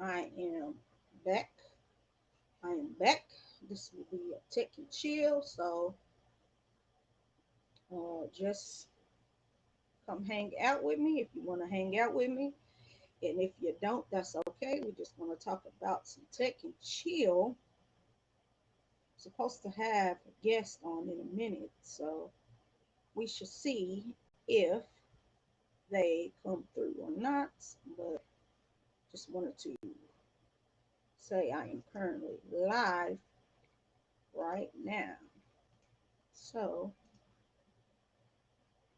I am back. I am back. This will be a tech and chill. So just come hang out with me if you want to hang out with me. And if you don't, that's okay. We just want to talk about some tech and chill. Supposed to have a guest on in a minute. So we should see if they come through or not. But just wanted to say I am currently live right now. So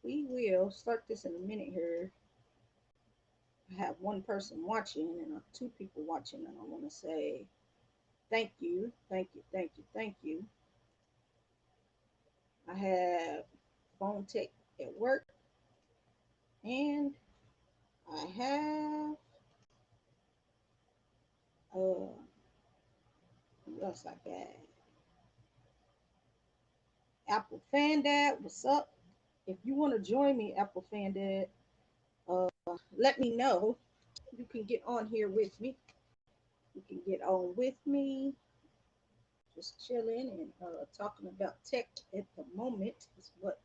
we will start this in a minute here. I have one person watching and two people watching, and I want to say thank you, thank you, thank you, thank you. I have phone tech at work, and I have what else I got? Apple Fan Dad, what's up? If you want to join me, Apple Fan Dad, let me know. You can get on here with me. You can get on with me. Just chilling and talking about tech at the moment is what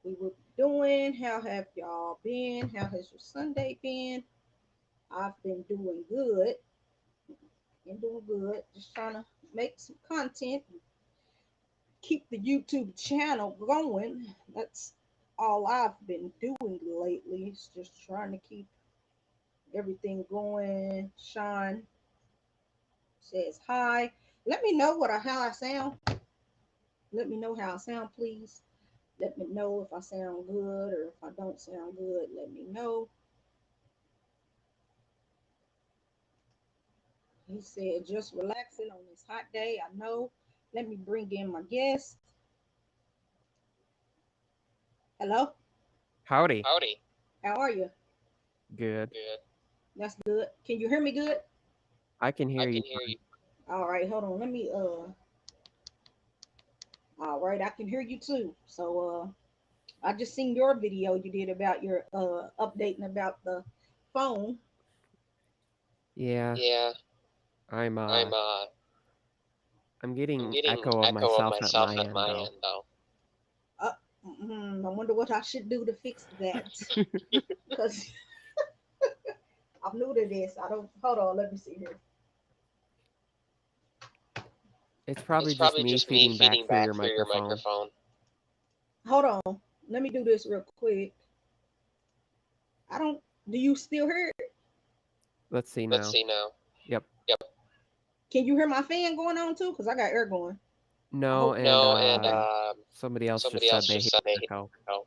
we will be doing. How have y'all been? How has your Sunday been? I've been doing good. Been doing good. Just trying to make some content, keep the YouTube channel going. That's all I've been doing lately. It's just trying to keep everything going. Sean says hi. Let me know how I sound. Let me know how I sound, please. Let me know if I sound good or if I don't sound good. Let me know. He said, just relaxing on this hot day. I know. Let me bring in my guest. Hello. Howdy. Howdy. How are you? Good. Good. That's good. Can you hear me good? I can I hear can you hear fine. you. All right, hold on. Let me all right, I can hear you too. So I just seen your video you did about your updating about the phone. Yeah, Yeah, I'm uh I'm uh I'm I'm getting getting echo of echo of myself at myself my at end my though. end though. I wonder what I should do to fix that. Cause I'm new to this. I don't. Hold on. Let me see here. It's It's probably just probably me just me feeding back feeding through your back through your microphone. microphone. Hold on. Let me do this real quick. I don't. Do you still hear it? Let's see Let's now. see now. Yep. Yep. Can you hear my fan going on too? Cause I got air going. I No, hope. and No, and Okay. somebody else just somebody said else they just hear said they echo. echo.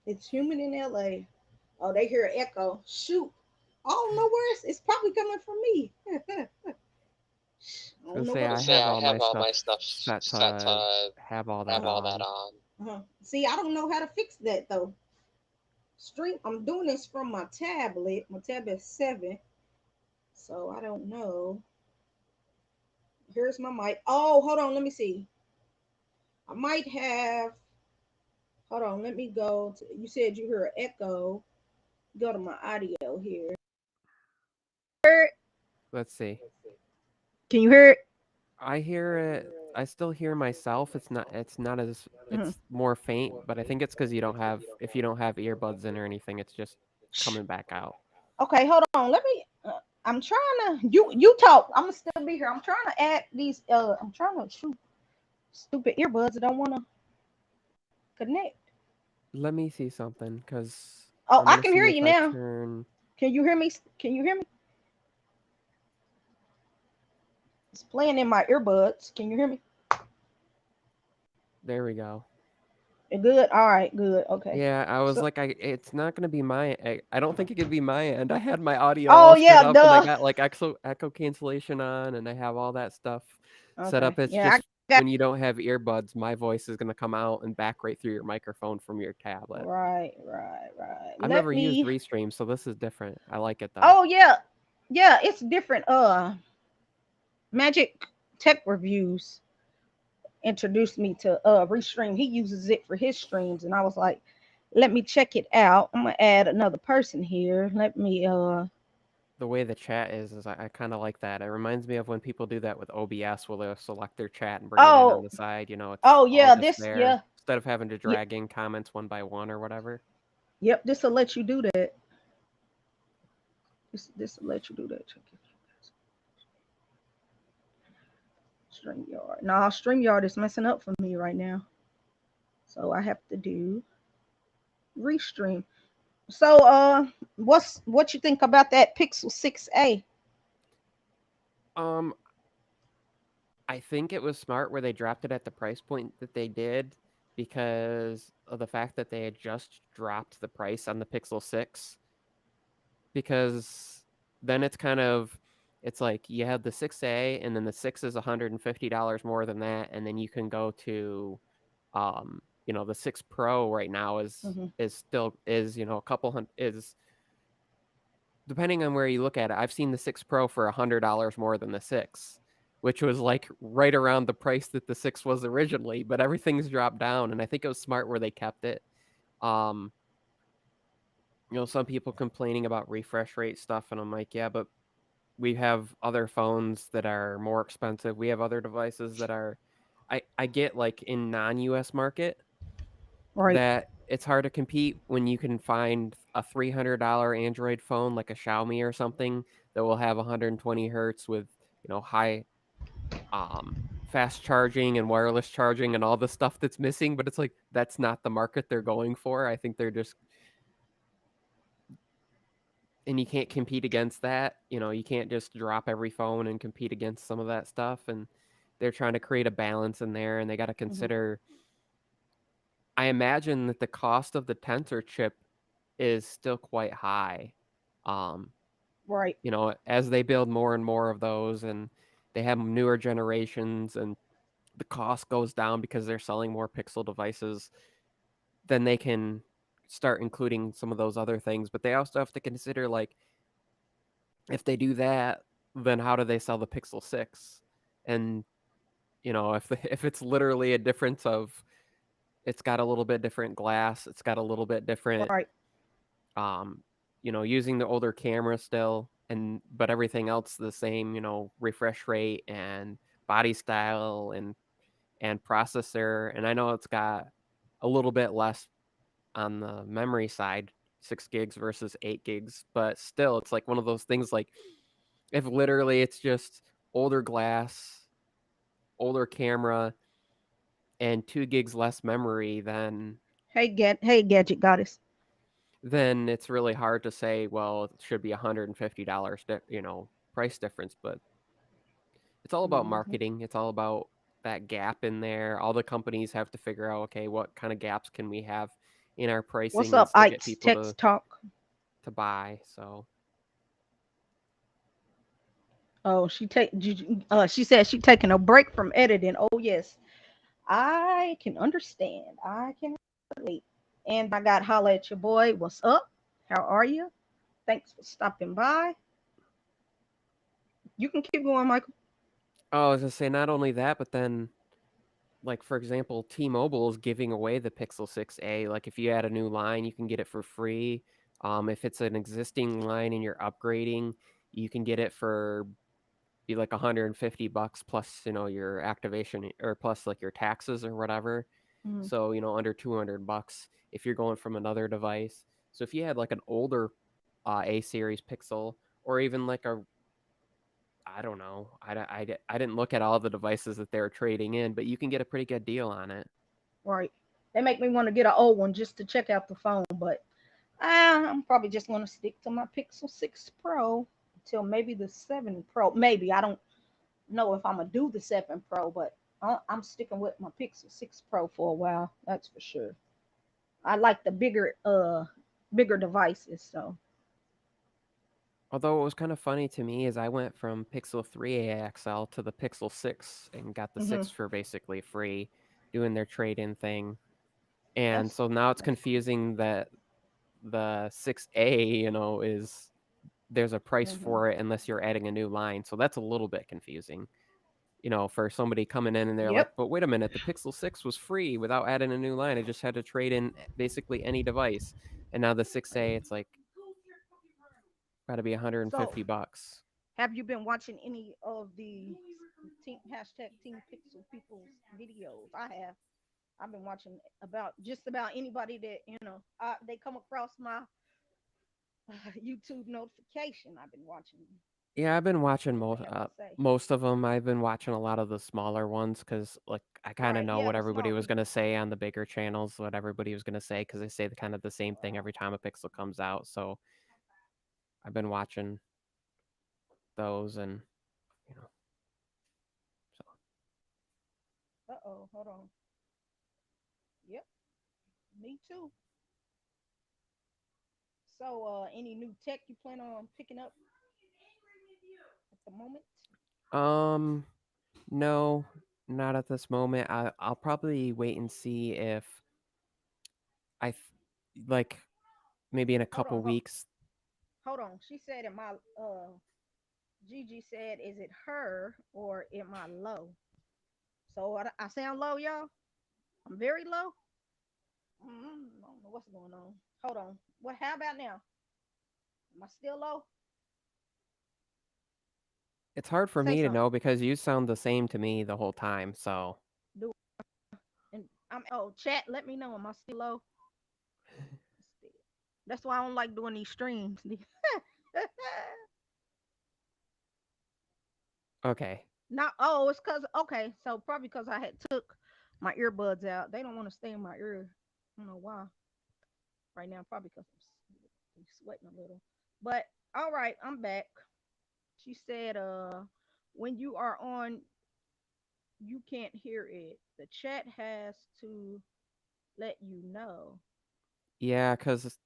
It's humid in LA. Oh, they hear echo. Shoot. I don't know where it's probably coming from me. I I don't was know gonna say what. I Say have I all my have all stuff my stuff set set to to have all that have all Uh-huh. that on. on. See, I don't know how to fix that though. Stream. I'm doing this from my tablet. My tablet 7, so I don't know. Here's my mic. Oh, hold on. Let me see. I might have. Hold on. Let me go to. You said you heard an echo. Go to my audio here. Let's see. Can you hear it? I hear it. I still hear myself. It's not as Mhm. it's more faint, but I think it's because you don't have if you don't have earbuds in or anything, it's just coming back out. Okay, hold on. Let me. I'm trying to. You talk. I'm gonna still be here. I'm trying to add these. I'm trying to shoot stupid earbuds that don't want to connect. Let me see something, because Oh, I'm I gonna can hear see you if I now. turn. Can you hear me? Can you hear me? It's playing in my earbuds. Can you hear me? There we go. Good. All right. Good. Okay. Yeah, I was So. like, it's not gonna be my. I don't think it could be my end. I had my audio Oh all set yeah. up, and I Duh. got like echo cancellation on, and I have all that stuff set Okay. up. It's Yeah. I just when you don't have earbuds, my voice is gonna come out and back right through your microphone from your tablet. Right. Right. Right. I've Let never used me. Restream, so this is different. I like it though. Oh yeah. Yeah. It's different. Magic Tech Reviews introduced me to Restream. He uses it for his streams, and I was like, Let me check it out. I'm gonna add another person here. Let me The way the chat is I kind of like that. It reminds me of when people do that with OBS, where they'll select their chat and bring it in on oh the side. You know, it's oh all yeah, just this there yeah. instead of having to Yeah, drag in comments one by one or whatever. yep, this will let you do that. This will let you do that. Check it. StreamYard. Nah, StreamYard is messing up for me right now. So I have to do restream. So what you think about that Pixel 6a? Um, I think it was smart where they dropped it at the price point that they did because of the fact that they had just dropped the price on the Pixel 6. Because then it's like you have the 6A and then the 6 is $150 more than that, and then you can go to the 6 Pro right now Mm-hmm. is still is, a couple hundred is depending on where you look at it. I've seen the 6 Pro for $100 more than the 6, which was like right around the price that the 6 was originally, but everything's dropped down, and I think it was smart where they kept it. Um, some people complaining about refresh rate stuff, and I'm like, yeah, but we have other phones that are more expensive. We have other devices that are I get like in non-US market Right. that it's hard to compete when you can find a $300 Android phone like a Xiaomi or something that will have 120 hertz with, high fast charging and wireless charging and all the stuff that's missing, but it's like that's not the market they're going for. I think they're just and you can't compete against that. You can't just drop every phone and compete against some of that stuff. And they're trying to create a balance in there, and they got to Mm-hmm. consider. I imagine that the cost of the tensor chip is still quite high. Um, Right. as they build more and more of those, and they have newer generations, and the cost goes down because they're selling more Pixel devices, then they can start including some of those other things. But they also have to consider like if they do that, then how do they sell the Pixel 6? And if it's literally a difference of it's got a little bit different glass, it's got a little bit different Right. um using the older camera still, but everything else the same, refresh rate and body style and processor, and I know it's got a little bit less on the memory side, 6 gigs versus 8 gigs, but still it's like one of those things like if literally it's just older glass, older camera, and 2 gigs less memory, Hey gadget goddess. then it's really hard to say, well, it should be $150, price difference. But it's all about Mm-hmm. marketing. It's all about that gap in there. All the companies have to figure out, okay, what kind of gaps can we have in our What's pricing and up, still get Ike's people Text to Talk? buy. So Oh, she said she taking a break from editing. Oh yes, I can understand. I can relate. And I got holla at your boy. What's up? How are you? Thanks for stopping by. You can keep going, Michael. I was gonna say not only that, but then like for example, T-Mobile is giving away the Pixel 6a. Like if you add a new line, you can get it for free. If it's an existing line and you're upgrading, you can get it for be like $150 plus, your activation or plus like your taxes or whatever. Mm-hmm. So, under $200 if you're going from another device. So if you had like an older A series Pixel or even like I don't know. I didn't look at all the devices that they're trading in, but you can get a pretty good deal on it. Right. They make me want to get an old one just to check out the phone, but I'm probably just going to stick to my Pixel 6 Pro until maybe the 7 Pro. Maybe. I don't know if I'm going to do the 7 Pro, but I'm sticking with my Pixel 6 Pro for a while. That's for sure. I like the bigger devices, so. Although what was kind of funny to me is I went from Pixel 3a XL to the Pixel 6 and got the Hmm. 6 for basically free doing their trade-in thing. And That's so now it's that's cool. confusing that the 6A, is there's a price Hmm. for it unless you're adding a new line. So that's a little bit confusing. for somebody coming in and they're like, Yep. but wait a minute, the Pixel 6 was free without adding a new line. I just had to trade in basically any device. And now the 6A, it's like, got to be So, $150. have you been watching any of the hashtag Team Pixel people's videos? I have. I've been watching about just about anybody that they come across my YouTube notification. I've been watching Yeah, I've been watching what they have to say. most of them. I've been watching a lot of the smaller ones because, like, I kind of Right? know Yeah, what the everybody small was gonna people. say on the bigger channels, what everybody was gonna say because they say kind of the same thing every time a Pixel comes out. So I've been watching those, and you know, so Uh-oh, hold on. Yep, me too. So, any new tech you plan on picking up at the moment? um, no, not at this moment. I'll probably wait and see if I like maybe in a Hold couple on, hold, weeks. hold on. She said, "Am I?" Gigi said, "Is it her or am I low?" So I sound low, y'all. I'm very low. I don't know what's going on. Hold on. What? How about now? Am I still low? It's hard for Say me to something. know because you sound the same to me the whole time. So Do and I'm chat. Let me know. Am I still low? That's why I don't like doing these streams. okay. Not it's cause okay. So probably because I had took my earbuds out. They don't want to stay in my ear. I don't know why. Right now, probably because I'm sweating a little. But all right, I'm back. She said, when you are on, you can't hear it. The chat has to let you know. Yeah, because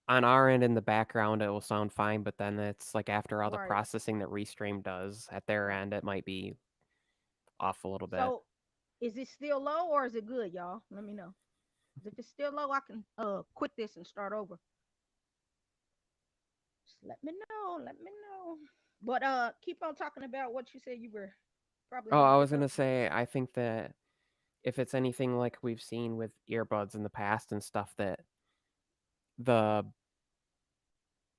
on our end in the background it will sound fine, but then it's like after all the Right. processing that Restream does at their end, it might be off a little bit. So is it still low or is it good, y'all? Let me know. If it's still low, I can quit this and start over. Just let me know. Let me know. But keep on talking about what you said you were probably Oh, gonna I was pick up. gonna say, I think that if it's anything like we've seen with earbuds in the past and stuff, that the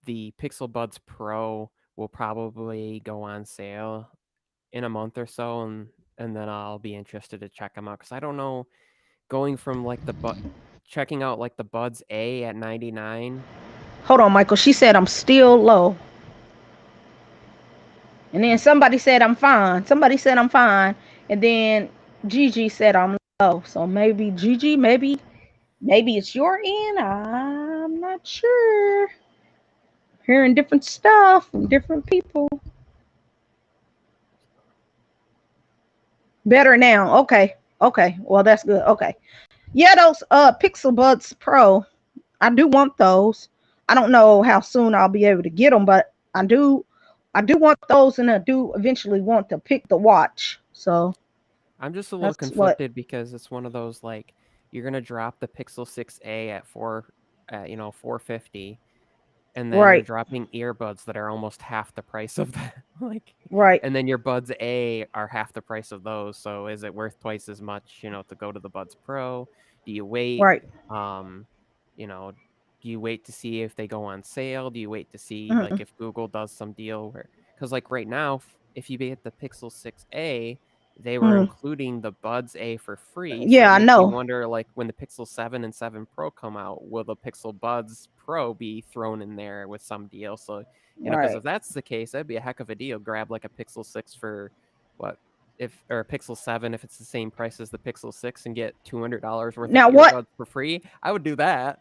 the Pixel Buds Pro will probably go on sale in a month or so, and then I'll be interested to check them out because I don't know, going from like checking out like the Buds A at 99. Hold on, Michael. She said I'm still low. And then somebody said I'm fine. Somebody said I'm fine. And then Gigi said I'm low. So maybe Gigi, maybe it's your end. I'm not sure. Hearing different stuff from different people. Better now. Okay. Okay. Well, that's good. Okay. Yeah, those Pixel Buds Pro. I do want those. I don't know how soon I'll be able to get them, but I do want those, and I do eventually want to pick the watch. So I'm just a little that's what. conflicted because it's one of those, like, you're gonna drop the Pixel 6A at 450, and then you're Right. dropping earbuds that are almost half the price of that. Like, Right. and then your Buds A are half the price of those. So is it worth twice as much, to go to the Buds Pro? Do you wait? Right. Um, you know, do you wait to see if they go on sale? Do you wait to see like Mm-hmm. if Google does some deal where, because like right now, if you get the Pixel 6A, they were Mm-hmm. including the Buds A for free, so it Yeah, I makes you know. wonder, like, when the Pixel 7 and 7 Pro come out, will the Pixel Buds Pro be thrown in there with some deal? So, because Right. if that's the case, that'd be a heck of a deal. Grab like a Pixel 6 for what? If or a Pixel 7 if it's the same price as the Pixel 6 and get $200 worth of Now what? earbuds for free. I would do that.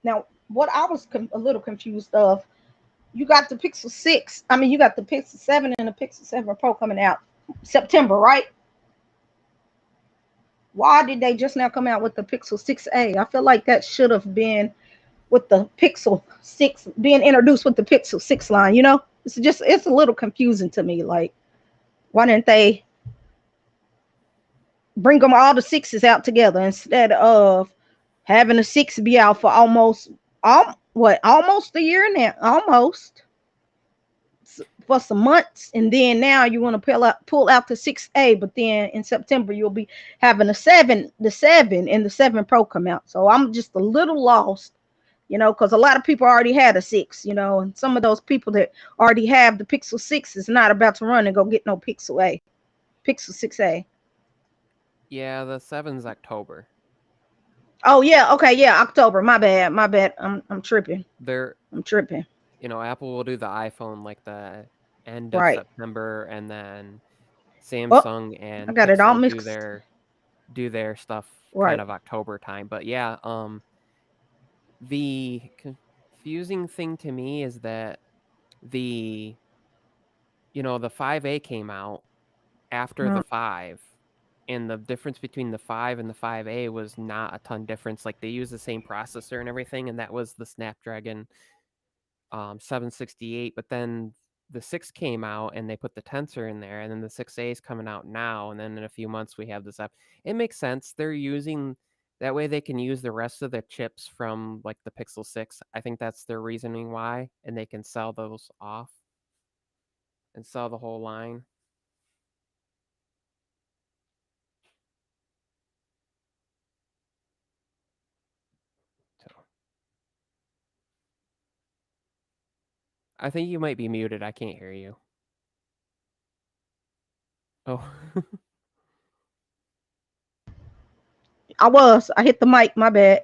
Now what? I was a little confused of. You got the Pixel 6. I mean, you got the Pixel 7 and the Pixel 7 Pro coming out September, right? Why did they just now come out with the Pixel 6A? I feel like that should have been with the Pixel 6 being introduced with the Pixel 6 line, It's a little confusing to me. Like, why didn't they bring them all the sixes out together instead of having the six be out for almost almost a year now? Almost. for some months, and then now you want to pull out the 6A, but then in September you'll be having the 7 and the 7 Pro come out. So I'm just a little lost, because a lot of people already had a 6, and some of those people that already have the Pixel 6 is not about to run and go get no Pixel 6A. Yeah, the 7's October. Oh yeah, okay, yeah, October. My bad. I'm tripping. I'm tripping. Apple will do the iPhone like the end of Right. September, and then Oh, Samsung I and got it all Pixel mixed. do their stuff kind Right. of October time. But yeah, the confusing thing to me is that the the 5A came out after the 5, and the difference between the 5 and the 5A was not a ton difference. Like, they use the same processor and everything, and that was the Snapdragon 768. But then the 6 came out and they put the tensor in there, and then the 6A is coming out now, and then in a few months we have this up. It makes sense. They're using that way they can use the rest of the chips from like the Pixel 6. I think that's their reasoning why, and they can sell those off and sell the whole line. So I think you might be muted. I can't hear you. Oh. I hit the mic, my bad.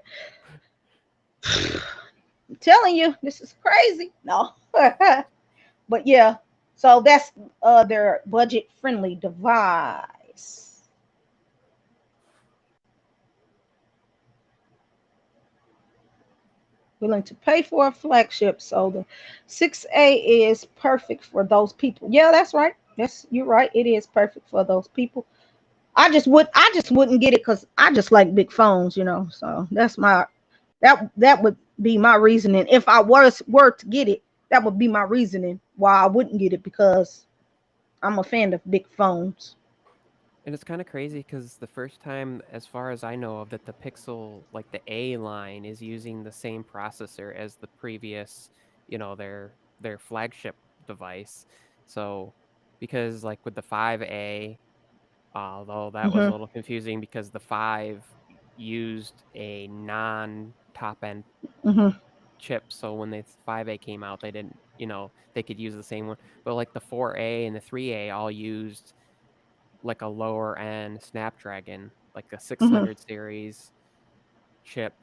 I'm telling you, this is crazy. No. But yeah, so that's their budget friendly device. Willing to pay for a flagship. So the 6A is perfect for those people. Yeah, that's right. You're right. It is perfect for those people. I just wouldn't get it because I just like big phones, So that would be my reasoning. If I were to get it, that would be my reasoning why I wouldn't get it, because I'm a fan of big phones. And it's kind of crazy because the first time, as far as I know of, that the Pixel, like the A line, is using the same processor as the previous, their flagship device. So, because like with the 5A, although that was a Mm-hmm. little confusing because the 5 used a non-top end Mm-hmm. chip, so when the 5A came out, they didn't, they could use the same one. But like the 4A and the 3A all used like a lower end Snapdragon, like a Mm-hmm. 600 series chip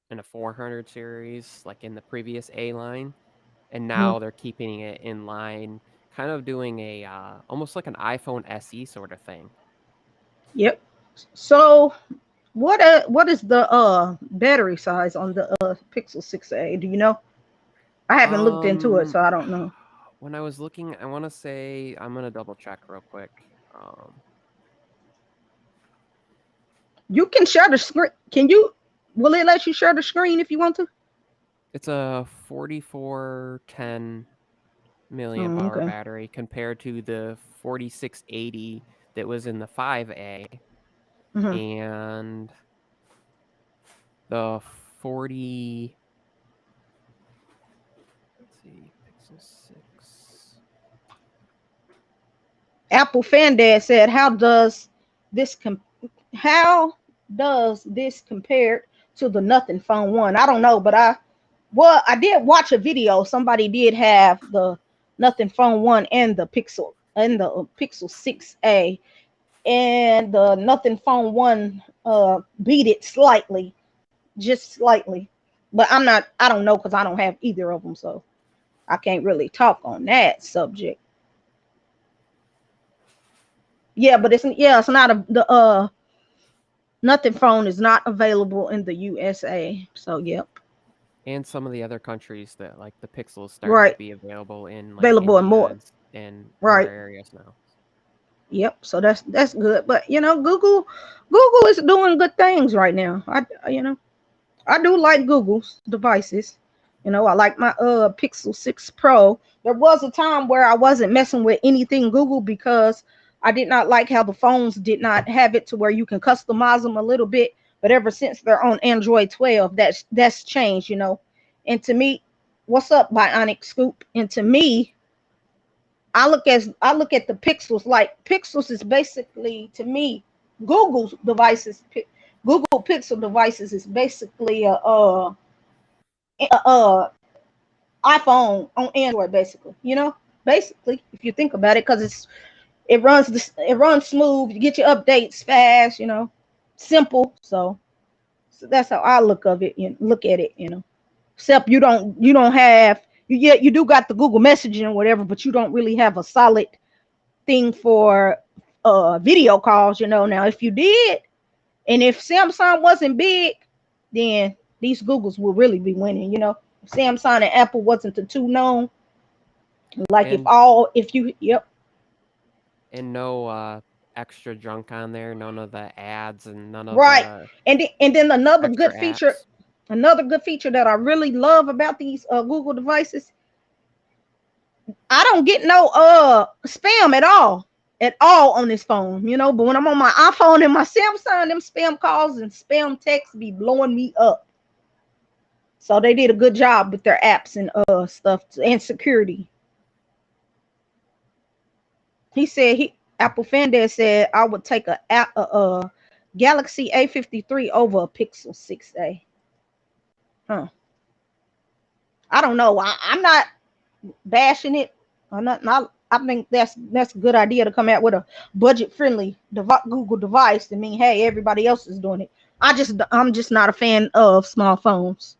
and a 400 series, like in the previous A line, and Mm-hmm. now they're keeping it in line, kind of doing a almost like an iPhone SE sort of thing. Yep. So what is the battery size on the Pixel 6A? Do you know? I haven't looked into it, Um, so I don't know. when I was looking, I want to say I'm gonna double check real quick. You can share the screen. Can you? Will it let you share the screen if you want to? It's a 4410 milliamp Oh, hour okay. battery compared to the 4680 that was in the 5A, Mm-hmm. and the 40. Let's see, Pixel 6. Apple Fan Dad said, this how does this compare to the Nothing Phone 1?" I don't know, but I did watch a video. Somebody did have the Nothing Phone 1 and the Pixel 6A, and the Nothing Phone 1 beat it slightly, just slightly. But I don't know, because I don't have either of them, so I can't really talk on that subject. Yeah, but it's not the Nothing Phone is not available in the USA. So yep. And some of the other countries that like the Pixel is starting to Right. be available in, like Available in India more. and more Right. areas now. Yep. So that's good. But Google is doing good things right now. I do like Google's devices. I like my Pixel 6 Pro. There was a time where I wasn't messing with anything Google, because I did not like how the phones did not have it to where you can customize them a little bit. But ever since they're on Android 12, that's changed. And to me, what's up, Bionic Scoop? And to me, I look at the Pixels, like Pixels is basically, to me, Google's devices. Google Pixel devices is basically a iPhone on Android, basically. You know, basically, if you think about it, because it runs smooth. You get your updates fast. You know, simple. So that's how I look of it. Look at it. Except you don't have you do got the Google messaging or whatever, but you don't really have a solid thing for video calls. Now if you did, and if Samsung wasn't big, then these Googles will really be winning. If Samsung and Apple wasn't the two known, like And yep. and no extra junk on there, none of the ads and none of Right. the And then extra apps. another good feature that I really love about these Google devices, I don't get no spam at all on this phone, but when I'm on my iPhone and my Samsung, them spam calls and spam texts be blowing me up. So they did a good job with their apps and stuff and security. He said Apple Fan said I would take a Galaxy A53 over a Pixel 6a. Huh. I don't know. I'm not bashing it. I think that's a good idea to come out with a budget friendly Google device. I mean, hey, everybody else is doing it. I'm just not a fan of small phones.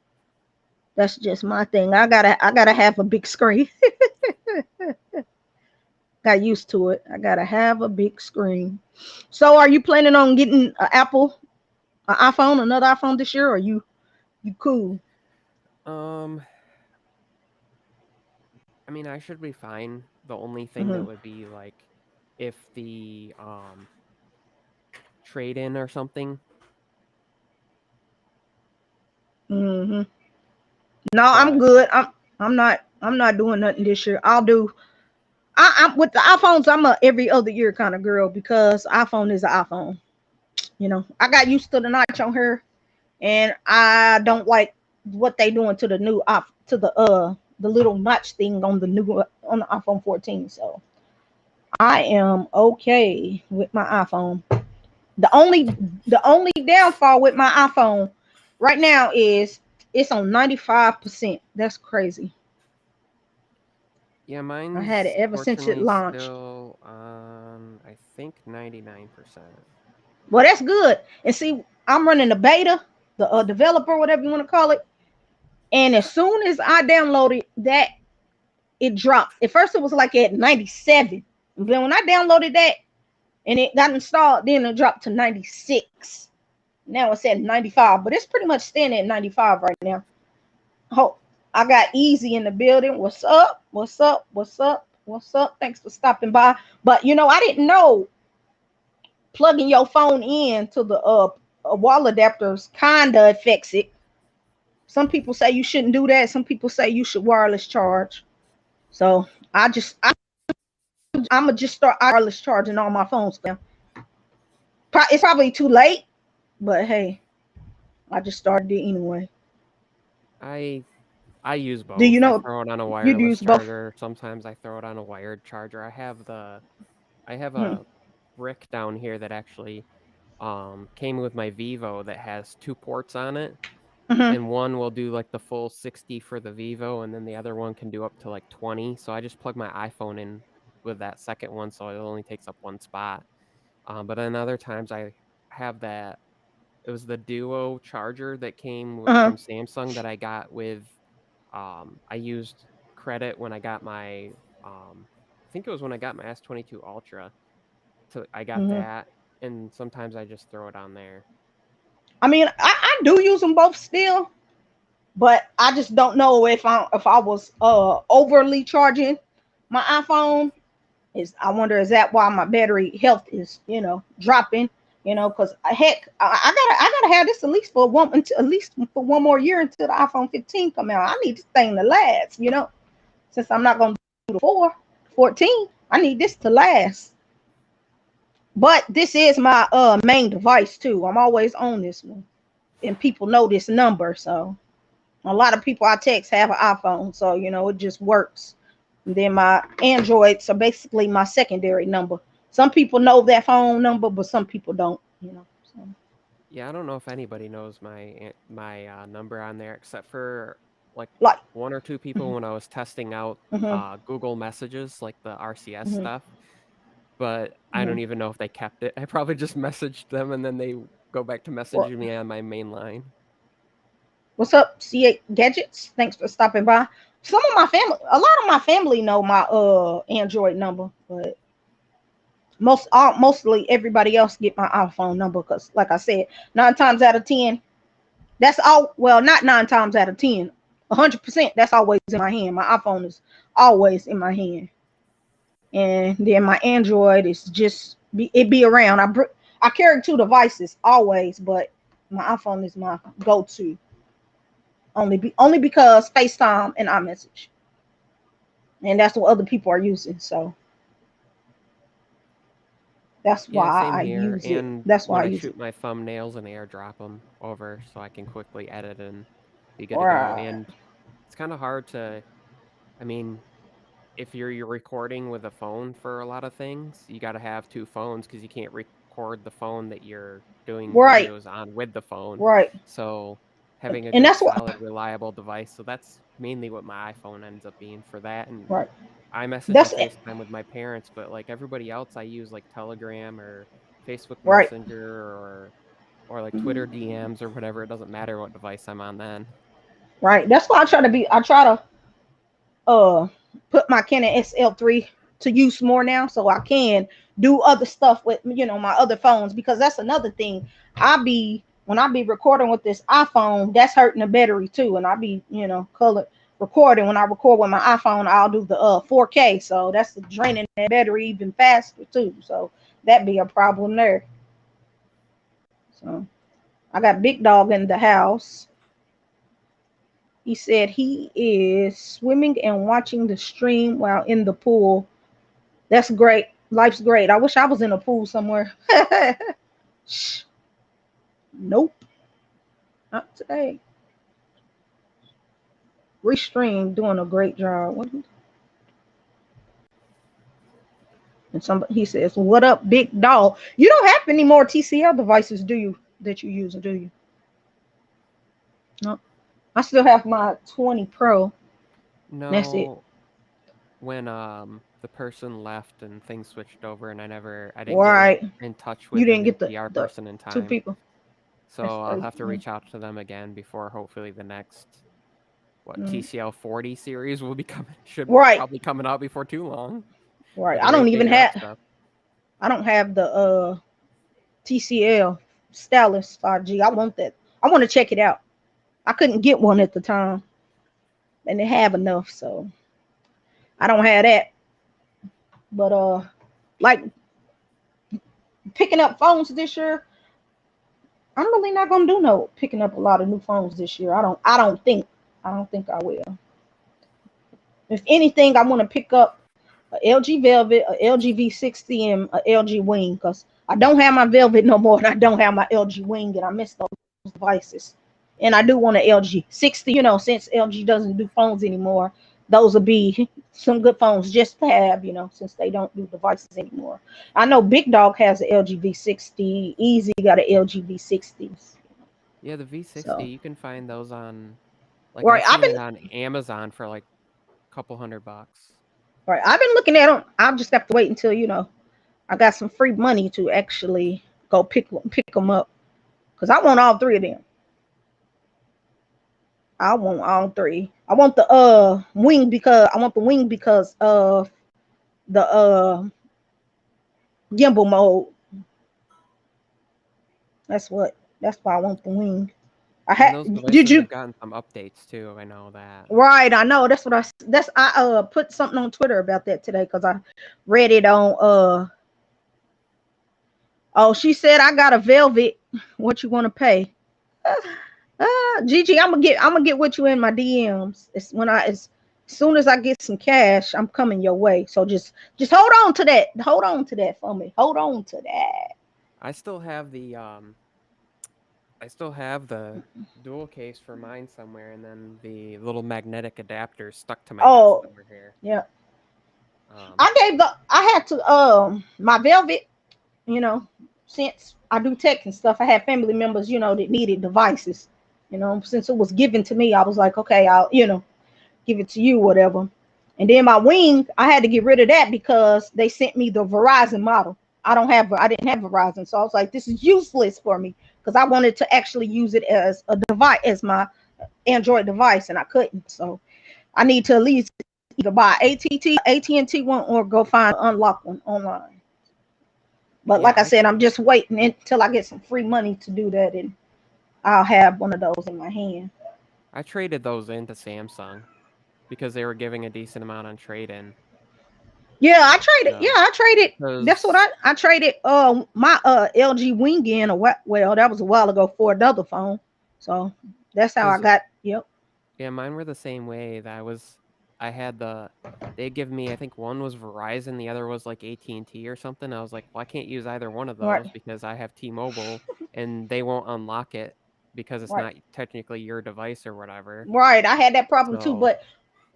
That's just my thing. I gotta have a big screen. Got used to it. I gotta have a big screen. So, are you planning on getting an iPhone, another iPhone this year, or you cool? I mean, I should be fine. The only thing that Mm-hmm. would be like if the trade in or something. Mm-hmm. No, I'm But good. I'm not doing nothing this year. I'm with the iPhones. I'm a every other year kind of girl because iPhone is an iPhone. I got used to the notch on her, and I don't like what they doing to the little notch thing on the iPhone 14. So I am okay with my iPhone. The only downfall with my iPhone right now is it's on 95%. That's crazy. yeah, I had it mine's ever since it fortunately launched. still on, I think, 99%. Well, that's good. And see, I'm running the beta, the developer, whatever you want to call it. And as soon as I downloaded that, it dropped. At first, it was like at 97. Then when I downloaded that and it got installed, then it dropped to 96. Now it's at 95, but it's pretty much staying at 95 right now. Oh, I got Easy in the building. What's up? What's up? What's up? What's up? Thanks for stopping by. But I didn't know plugging your phone in to the wall adapters kinda affects it. Some people say you shouldn't do that. Some people say you should wireless charge. So I'm gonna just start wireless charging all my phones now. It's probably too late, but hey, I just started it anyway. I I use Do you both. I know throw it on a you wireless use both? charger. Sometimes I throw it on a wired charger. I have Hmm. a brick down here that actually came with my Vivo that has two ports on it, Hmm. and one will do like the full 60 for the Vivo, and then the other one can do up to like 20. So I just plug my iPhone in with that second one, so it only takes up one spot. But then other times I have that. It was the Duo charger that came Uh-huh. from Samsung that I got with. I used credit when I got my. I think it was when I got my S22 Ultra. I got Hmm. that, and sometimes I just throw it on there. I mean, I do use them both still, but I just don't know if I was overly charging my iPhone. I wonder, is that why my battery health is dropping? Because heck, I gotta have this at least for one more year until the iPhone 15 come out. I need this thing to last. Since I'm not gonna do the 14, I need this to last. But this is my main device too. I'm always on this one, and people know this number. So a lot of people I text have an iPhone, so it just works. And then my Androids are basically my secondary number. Some people know that phone number, but some people don't. So. Yeah, I don't know if anybody knows my number on there except for like Like, one or two people when I was testing out mm-hmm, Google Messages, like the RCS mm-hmm, stuff. But I mm-hmm. don't even know if they kept it. I probably just messaged them and then they go back to Well, messaging me on my main line. what's up, C8 Gadgets? Thanks for stopping by. Some of my family, a lot of my family know my Android number, but mostly everybody else get my iPhone number because, like I said, 9 times out of 10, that's all. Well, not 9 times out of 10, 100%. That's always in my hand. My iPhone is always in my hand, and then my Android is just it be around. I carry two devices always, but my iPhone is my go-to. Only because FaceTime and iMessage, and that's what other people are using. So that's Yeah, why same I here. use it. And That's why when I I use shoot it. my thumbnails and airdrop them over so I can quickly edit and be good to go. Right, And it's kind of hard to, I mean, if you're recording with a phone for a lot of things, you got to have two phones because you can't record the phone that you're doing right, videos on with the phone. right. So having a And good, that's what. solid, reliable device. So that's mainly what my iPhone ends up being for that. And Right. iMessage and That's FaceTime with my parents, but like everybody else, I use like Telegram or Facebook right. Messenger or like Twitter Mhm. DMs or whatever. It doesn't matter what device I'm on then. Right. That's why I try to uh put my Canon SL3 to use more now so I can do other stuff with my other phones, because that's another thing. When I be recording with this iPhone, that's hurting the battery too, and I be color recording. When I record with my iPhone, I'll do the 4K, so that's draining that battery even faster too, so that be a problem there. So I got Big Dog in the house. He said he is swimming and watching the stream while in the pool. That's great. Life's great. I wish I was in a pool somewhere. Nope, not today. Restream doing a great job. And somebody he says, "What up, Big Dog? You don't have any more TCL devices, do you? That you use, do you?" No, I still have my 20 Pro. That's it. No, when the person left and things switched over and I didn't get Right. in touch You with the didn't new get PR the person in two time. people. That's So I'll crazy. have to reach out to them again before hopefully the next Mm. TCL 40 series will be coming should Right. probably coming out before too long Right. with the Ray K Rap stuff. I don't have the TCL Stylus 5G. I want that. I want to check it out. I couldn't get one at the time, and they have enough, so I don't have that. But like picking up phones this year, I'm really not gonna do no picking up a lot of new phones this year. I don't think I will. If anything, I want to pick up a LG Velvet, a LG V60, and a LG Wing, because I don't have my Velvet no more, and I don't have my LG Wing, and I miss those devices. And I do want an LG 60. Since LG doesn't do phones anymore, those will be some good phones just to have. Since they don't do devices anymore. I know Big Dog has an LG V60. Easy got an LG V60. Yeah, the V60, So you can find those on like right, I've seen it on Amazon for like a couple $100. I've been looking at them. I'll just have to wait until I got some free money to actually go pick them up, because I want all three of them. I want all three. I want the wing because of the gimbal mode. That's why I want the wing. And those Did devices you have gotten some updates too. I know that. right? I know I put something on Twitter about that today because I read it on oh, she said I got a Velvet. What you want to pay? Gigi, I'm gonna get with you in my DMs. It's when as soon as I get some cash, I'm coming your way. So just hold on to that. Hold on to that for me. Hold on to that. I still have the dual case for mine somewhere, and then the little magnetic adapter stuck to my desk Oh, over here. yeah. I had to my Velvet, you know, since I do tech and stuff, I had family members, that needed devices. Since it was given to me, I was like, okay, I'll, give it to you, whatever. And then my Wing, I had to get rid of that because they sent me the Verizon model. I didn't have Verizon, so I was like, this is useless for me because I wanted to actually use it as a device, as my Android device, and I couldn't. So I need to at least either buy AT&T one, or go find an unlocked one online. But Yeah, like I said, I'm just waiting until I get some free money to do that, and I'll have one of those in my hand. I traded those into Samsung because they were giving a decent amount on trade-in. Yeah, I traded. Yeah, No, I traded. That's what because I traded. My LG Wing in well, that was a while ago for another phone. So that's how I got. Yep. yeah, mine were the same way. I had they give me, I think one was Verizon, the other was like AT&T or something. I was like, well, I can't use either one of those Right. because I have T-Mobile and they won't unlock it because it's Right. not technically your device or whatever. Right. I had that problem too. So But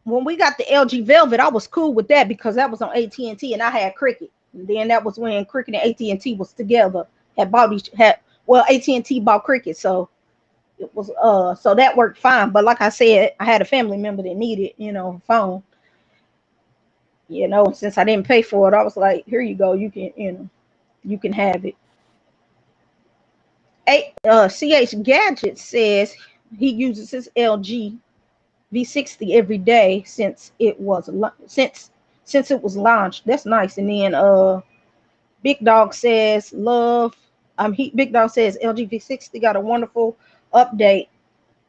when we got the LG Velvet, I was cool with that because that was on AT&T, and I had Cricket. And then that was when Cricket and AT&T was together. AT&T bought Cricket, so it was so that worked fine. But like I said, I had a family member that needed, a phone. Since I didn't pay for it, I was like, here you go, you can have it. CH Gadget says he uses his LG V60 every day since it was launched. That's nice. And then Big Dog says Big Dog says LG V60 got a wonderful update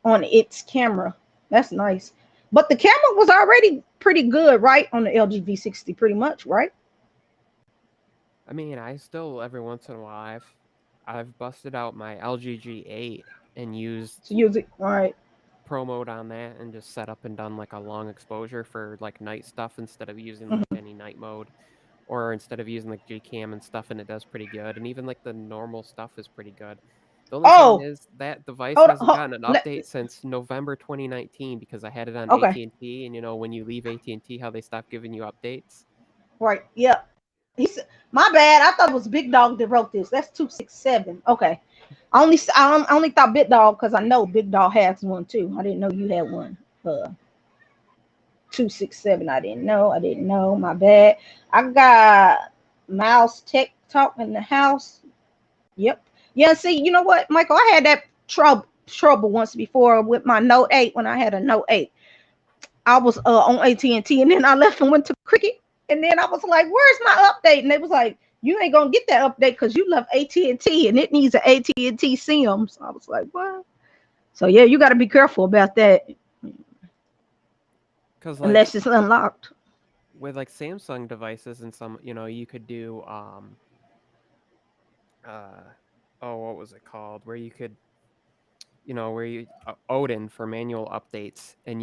on its camera. That's nice. But the camera was already pretty good, right? On the LG V60, pretty much, right? I mean, I still every once in a while I've busted out my LG G8 and To used use it, all right. pro mode on that and just set up and done like a long exposure for like night stuff instead of using like Mhm. any night mode, or instead of using like Gcam and stuff, and it does pretty good. And even like the normal stuff is pretty good. The only thing Oh, is that device hold hasn't on. gotten an update since November 2019 because I had it on Okay, AT&T, and when you leave AT&T, how they stop giving you updates. right. Yeah. He's my bad. I thought it was Big Dog that wrote this. That's 267. Okay. I only thought Big Dog because I know Big Dog has one too. I didn't know you had one. 267. I didn't know. I didn't know. My bad. I got Mouse Tech Talk in the house. Yep. Yeah. See, you know what, Michael? I had that trouble once before with my Note 8 when I had a Note 8. I was on AT&T, and then I left and went to Cricket, and then I was like, "Where's my update?" And they was like, "You ain't gonna get that update because you left AT&T, and it needs an AT&T SIM." So I was like, "What?" So yeah, you got to be careful about that Because like unless it's unlocked. with like Samsung devices and some, you could do uh oh, what was it called? Where you could, where you Odin for manual updates, and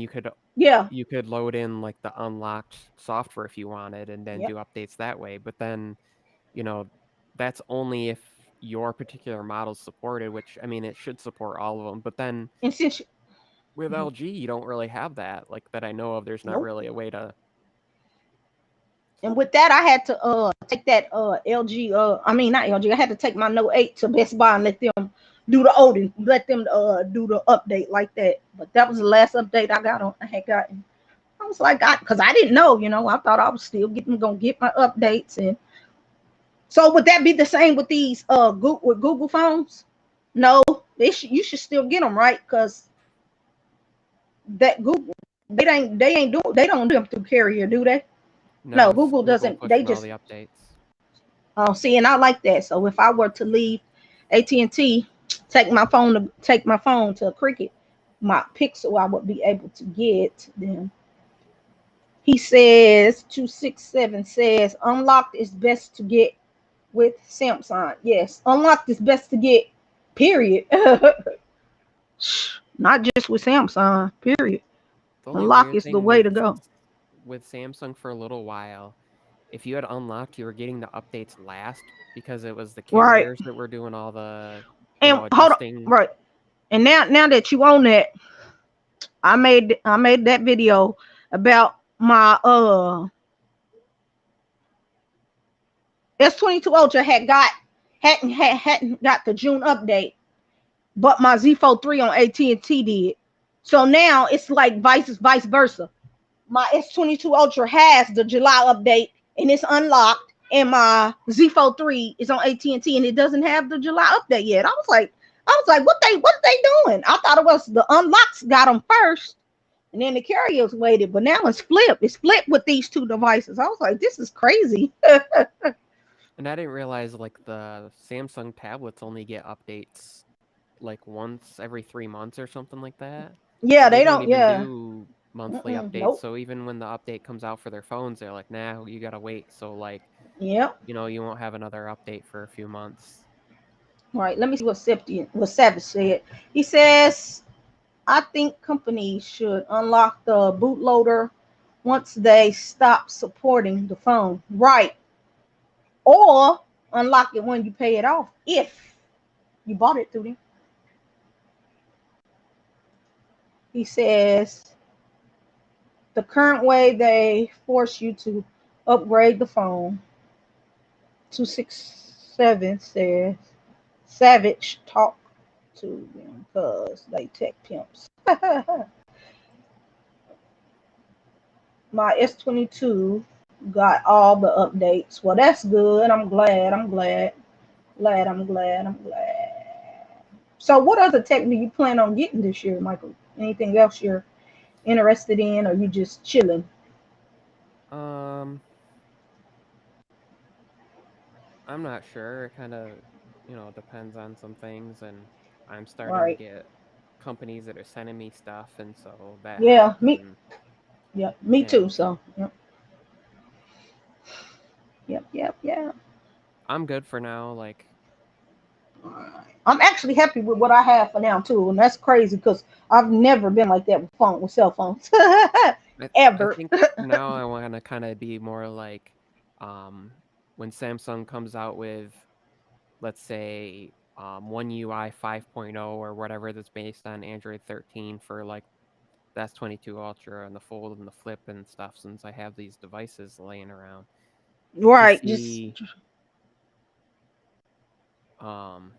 Yeah. you could load in like the unlocked software if you wanted, and then Yep. do updates that way. But then, you know, that's only if your particular model's supported, which I mean, it should support all of them. But then And since with LG, you don't really have that. Like that I know of, there's not nope. really a way to. And with that, I had to take that LG I mean not LG. I had to take my Note 8 to Best Buy and let them do the Odin, let them do the update like that. But that was the last update I had gotten. I was like, because I didn't know, I thought I was still gonna get my updates. And so would that be the same with these Google phones? No, you should still get them, right? Because that Google, they don't do them through carrier, do they? No, No, it's Google Google doesn't. They pushing all just the updates. see, and I like that. So if I were to leave AT&T, take my phone to a Cricket, my Pixel, I would be able to get them. He says 267 says unlocked is best to get with Samsung. Yes, unlocked is best to get. Period. Not just with Samsung. Period. The only Unlock weird is the thing way to go. with Samsung for a little while, if you had unlocked, you were getting the updates last because it was the Right. carriers that were doing all the, And hold on. adjusting. Right. And now that you own that, I made that video about my S22 Ultra hadn't got the June update, but my Z Fold 3 on AT&T did. So now it's like vice versa. My S22 Ultra has the July update and it's unlocked, and my Z Fold 3 is on AT&T and it doesn't have the July update yet. I was like, what they doing? I thought it was the unlocks got them first, and then the carriers waited. But now it's flipped. It's flipped with these two devices. I was like, this is crazy. And I didn't realize like the Samsung tablets only get updates like once every 3 months or something like that. Yeah, So they they don't don't. even Yeah. do monthly updates. Nope. So even when the update comes out for their phones, they're like, nah, you gotta wait. So like, Yep. you won't have another update for a few months. All right. Let me see what Savage said. He says, I think companies should unlock the bootloader once they stop supporting the phone. Right. Or unlock it when you pay it off if you bought it through them. He says the current way they force you to upgrade the phone. 267 says Savage talk to them because they tech pimps. My S22 got all the updates. Well, that's good. I'm glad. So what other tech do you plan on getting this year, Michael? Anything else you're interested in, or you just chilling? I'm not sure. It kind of, depends on some things, and I'm starting to Right. get companies that are sending me stuff, and so that Yeah, helps. me. Yeah, me too. And So, yep. I'm good for now. Like, I'm actually happy with what I have for now too, and that's crazy because I've never been like that with cell phones, I ever. think now I want to kind of be more like, um, when Samsung comes out with, let's say, One UI 5.0 or whatever that's based on Android 13 for like the S22 Ultra and the Fold and the Flip and stuff. Since I have these devices laying around, to Right. Just see, um,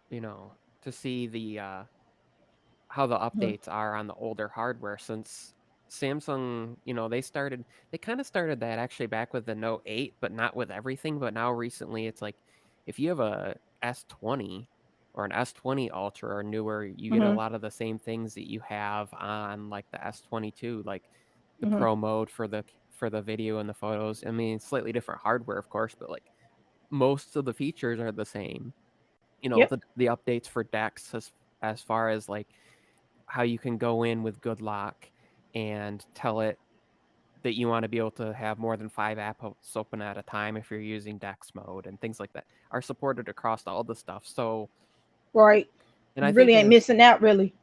you know, to see the how the updates are on the older hardware, since Samsung, they kind of started that actually back with the Note 8, but not with everything. But now recently, it's like if you have a S20 or an S20 Ultra or newer, you get a mm-hmm, lot of the same things that you have on like the S22, like the mm-hmm. Pro mode for the video and the photos. I mean, slightly different hardware, of course, but like most of the features are the same. Yep. The updates for DeX as far as like how you can go in with good lock and tell it that you want to be able to have more than 5 apps open at a time if you're using DeX mode and things like that are supported across all the stuff. So, Right. and I You really think ain't as missing out, really.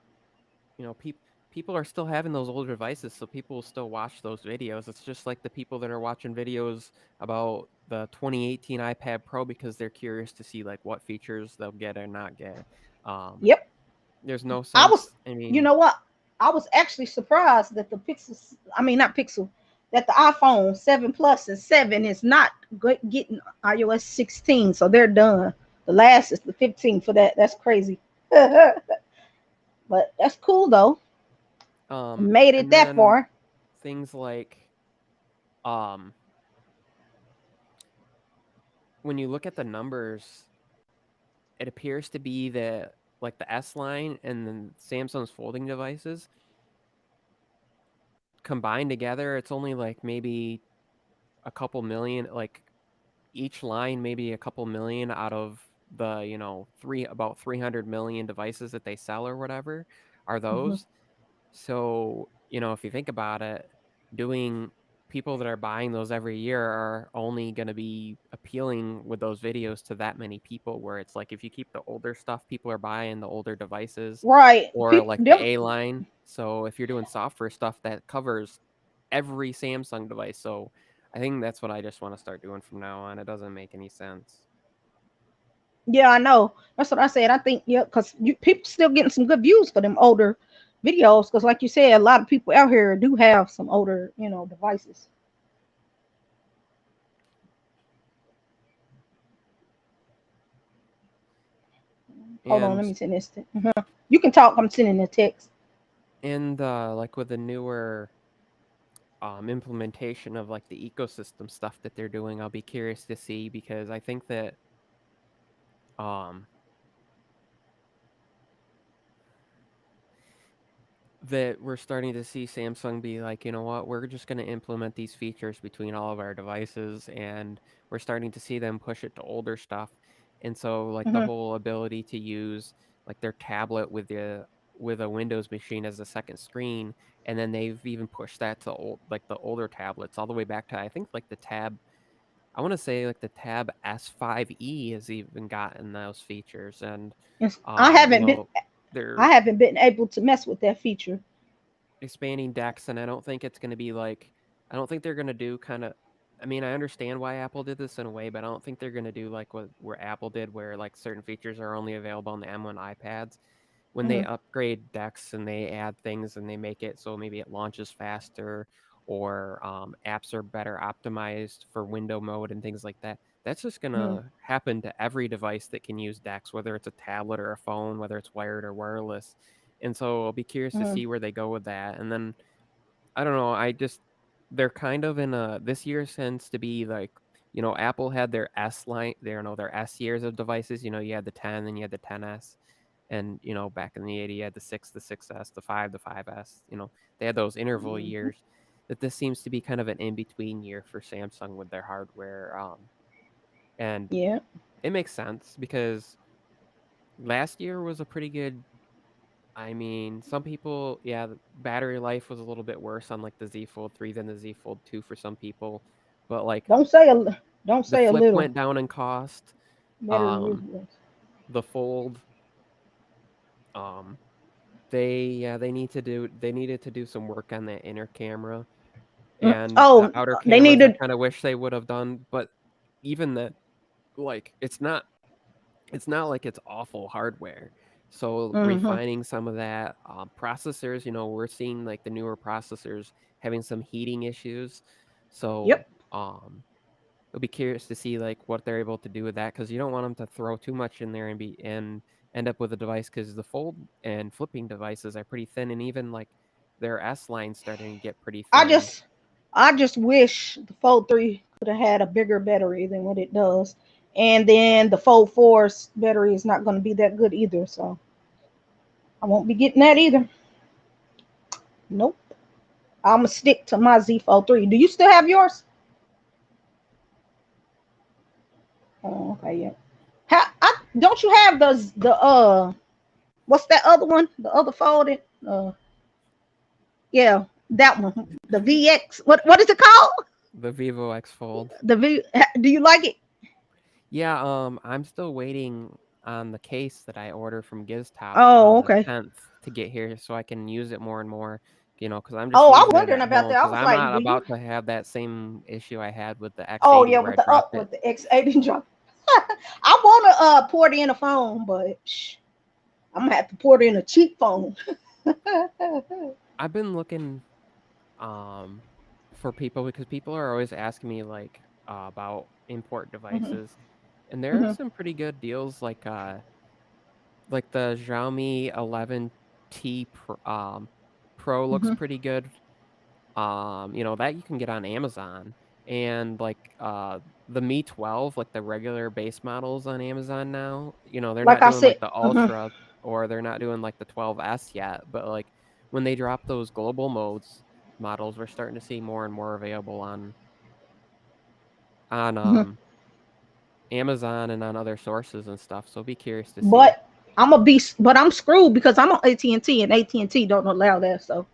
people are still having those older devices, so people will still watch those videos. It's just like the people that are watching videos about the 2018 iPad Pro because they're curious to see like what features they'll get or not get. Um, Yep. there's no I was. sense. I You mean, know what? I was actually surprised that the Pixel. I mean, not Pixel. That the iPhone 7 Plus and 7 is not getting iOS 16, so they're done. The last is the 15 for that. That's crazy. But that's cool though. Made it and that then far. things like um when you look at the numbers, it appears to be that like the S line and then Samsung's folding devices combined together, it's only like maybe a couple million, like each line maybe a couple million out of the, about 300 million devices that they sell or whatever are Mm-hmm. those. So, if you think about it, doing people that are buying those every year are only going to be appealing with those videos to that many people. Where it's like if you keep the older stuff, people are buying the older devices Right. or Pick like the them. A line. So, if you're doing software stuff, that covers every Samsung device. So, I think that's what I just want to start doing from now on. It doesn't make any sense. Yeah, I know. That's what I said. I think yeah, because people still getting some good views for them older videos. Because like you said, a lot of people out here do have some older, devices. Hold on, let And me send this. You can talk. I'm sending a text. like with the newer implementation of like the ecosystem stuff that they're doing, I'll be curious to see, because I think that um that we're starting to see Samsung be like, you know what, we're just going to implement these features between all of our devices, and we're starting to see them push it to older stuff. And so like the Hmm. whole ability to use like their tablet with a Windows machine as a second screen, and then they've even pushed that to like the older tablets all the way back to, I think, like the Tab, I want to say like the Tab S5e has even gotten those features. And Yes, I haven't been. they're I haven't been able to mess with that feature. expanding decks, and I don't think it's going to be like, I don't think they're going to do kind of, I mean, I understand why Apple did this in a way, but I don't think they're going to do like what where Apple did, where like certain features are only available on the M1 iPads. When they Hmm. upgrade decks and they add things and they make it so maybe it launches faster, or apps are better optimized for window mode and things like that, that's just going Hmm. to happen to every device that can use DeX, whether it's a tablet or a phone, whether it's wired or wireless. And so I'll be curious to Hmm. see where they go with that. And then I don't know, they're kind of in a, this year tends to be like, Apple had their S line, their S years of devices. You had the 10, then you had the 10s, and back in the 80s, you had the 6, the 6s, the 5, the 5s. They had those interval Hmm. years. That this seems to be kind of an in between year for Samsung with their hardware. And Yeah. it makes sense because last year was a pretty good, I mean, some people, yeah, the battery life was a little bit worse on like the Z Fold 3 than the Z Fold 2 for some people, but like Don't say a. Don't the say a Flip little. went down in cost. Better Um, really. the Fold, um, they needed to do some work on that inner camera, and the Oh, outer they cameras I needed. kind of wish they would have done, but even that, like, it's not like it's awful hardware. So Hmm. refining some of that, processors, we're seeing like the newer processors having some heating issues. So Yep. I'll be curious to see like what they're able to do with that, because you don't want them to throw too much in there and end up with a device, because the fold and flipping devices are pretty thin, and even like their S line starting to get pretty I thin. just. I just wish the Fold 3 could have had a bigger battery than what it does. And then the Fold 4's battery is not going to be that good either. So I won't be getting that either. Nope. I'm going to stick to my Z Fold 3. Do you still have yours? Oh, okay, yeah. Don't you have what's that other one? The other folded? Yeah, that one. The VX. What is it called? The Vivo X Fold. The V. Do you like it? Yeah, I'm still waiting on the case that I ordered from GizTop Oh, on the okay. 10th to get here so I can use it more and more, because I'm just Oh, I was using it wondering at about home, that. I because was I'm like, not do you? about to have that same issue I had with the Oh, X80 yeah, where I dropped it. with the X80 drop. I want to port in a phone, but I'm gonna have to port in a cheap phone. I've been looking um for people, because people are always asking me like about import Hmm. devices, and there are Hmm. some pretty good deals like the Xiaomi 11T Pro looks Hmm. pretty good. That you can get on Amazon, and like the Mi 12, like the regular base models on Amazon now, they're Like not I doing said. like the Hmm. Ultra, or they're not doing like the 12S yet, but like when they drop those global modes models, we're starting to see more and more available on Hmm. Amazon and on other sources and stuff. So be curious to see. But I'm screwed because I'm on AT&T and AT&T don't allow that. So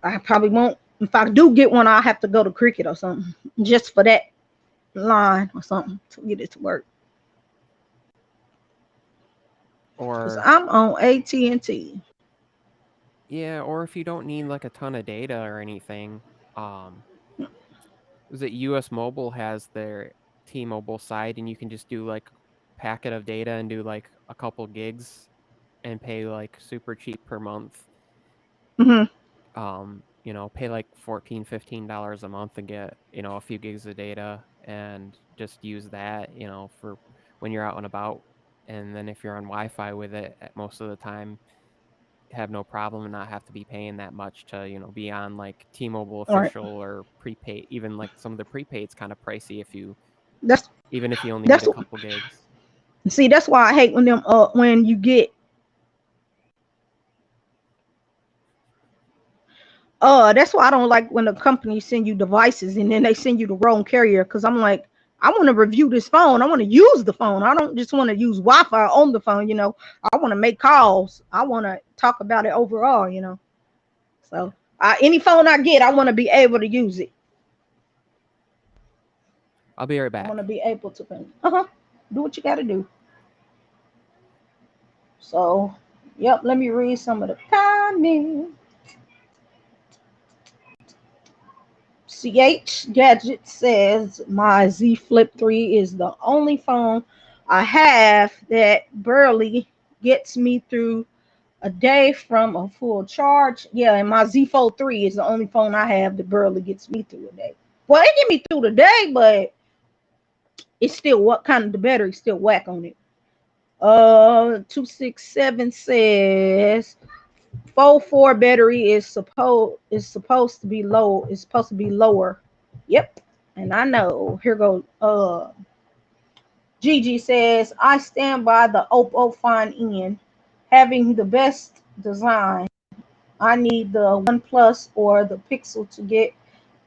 I probably won't. If I do get one, I'll have to go to Cricket or something just for that line or something to get it to work. Cause Or I'm on AT&T. yeah, or if you don't need like a ton of data or anything, um is it US Mobile has their T-Mobile side, and you can just do like packet of data and do like a couple gigs and pay like super cheap per month. Hmm. Pay like $14-15 a month and get, a few gigs of data, and just use that, for when you're out and about. and then if you're on Wi-Fi with it most of the time, have no problem and not have to be paying that much to, be on like T-Mobile All right. official or prepaid. Even like some of the prepaid's kind of pricey That's even if you only need that's a couple gigs. see, that's why I hate when you get that's why I don't like when the company send you devices and then they send you the wrong carrier, because I'm like, I want to review this phone. I want to use the phone. I don't just want to use Wi-Fi on the phone. I want to make calls. I want to talk about it overall. So any phone I get, I want to be able to use it. I'll be right I want back. to be able to do what you got to do. So, yep, let me read some of the comments. CH Gadget says my Z Flip 3 is the only phone I have that barely gets me through a day from a full charge. Yeah, and my Z Fold 3 is the only phone I have that barely gets me through a day. Well, it get me through the day, but it's still what kind of the battery still whack on it. 267 says Fold 4 battery is supposed to be low. It's supposed to be lower. Yep. And I know. Here goes Gigi says, I stand by the Oppo Find N having the best design. I need the OnePlus or the Pixel to get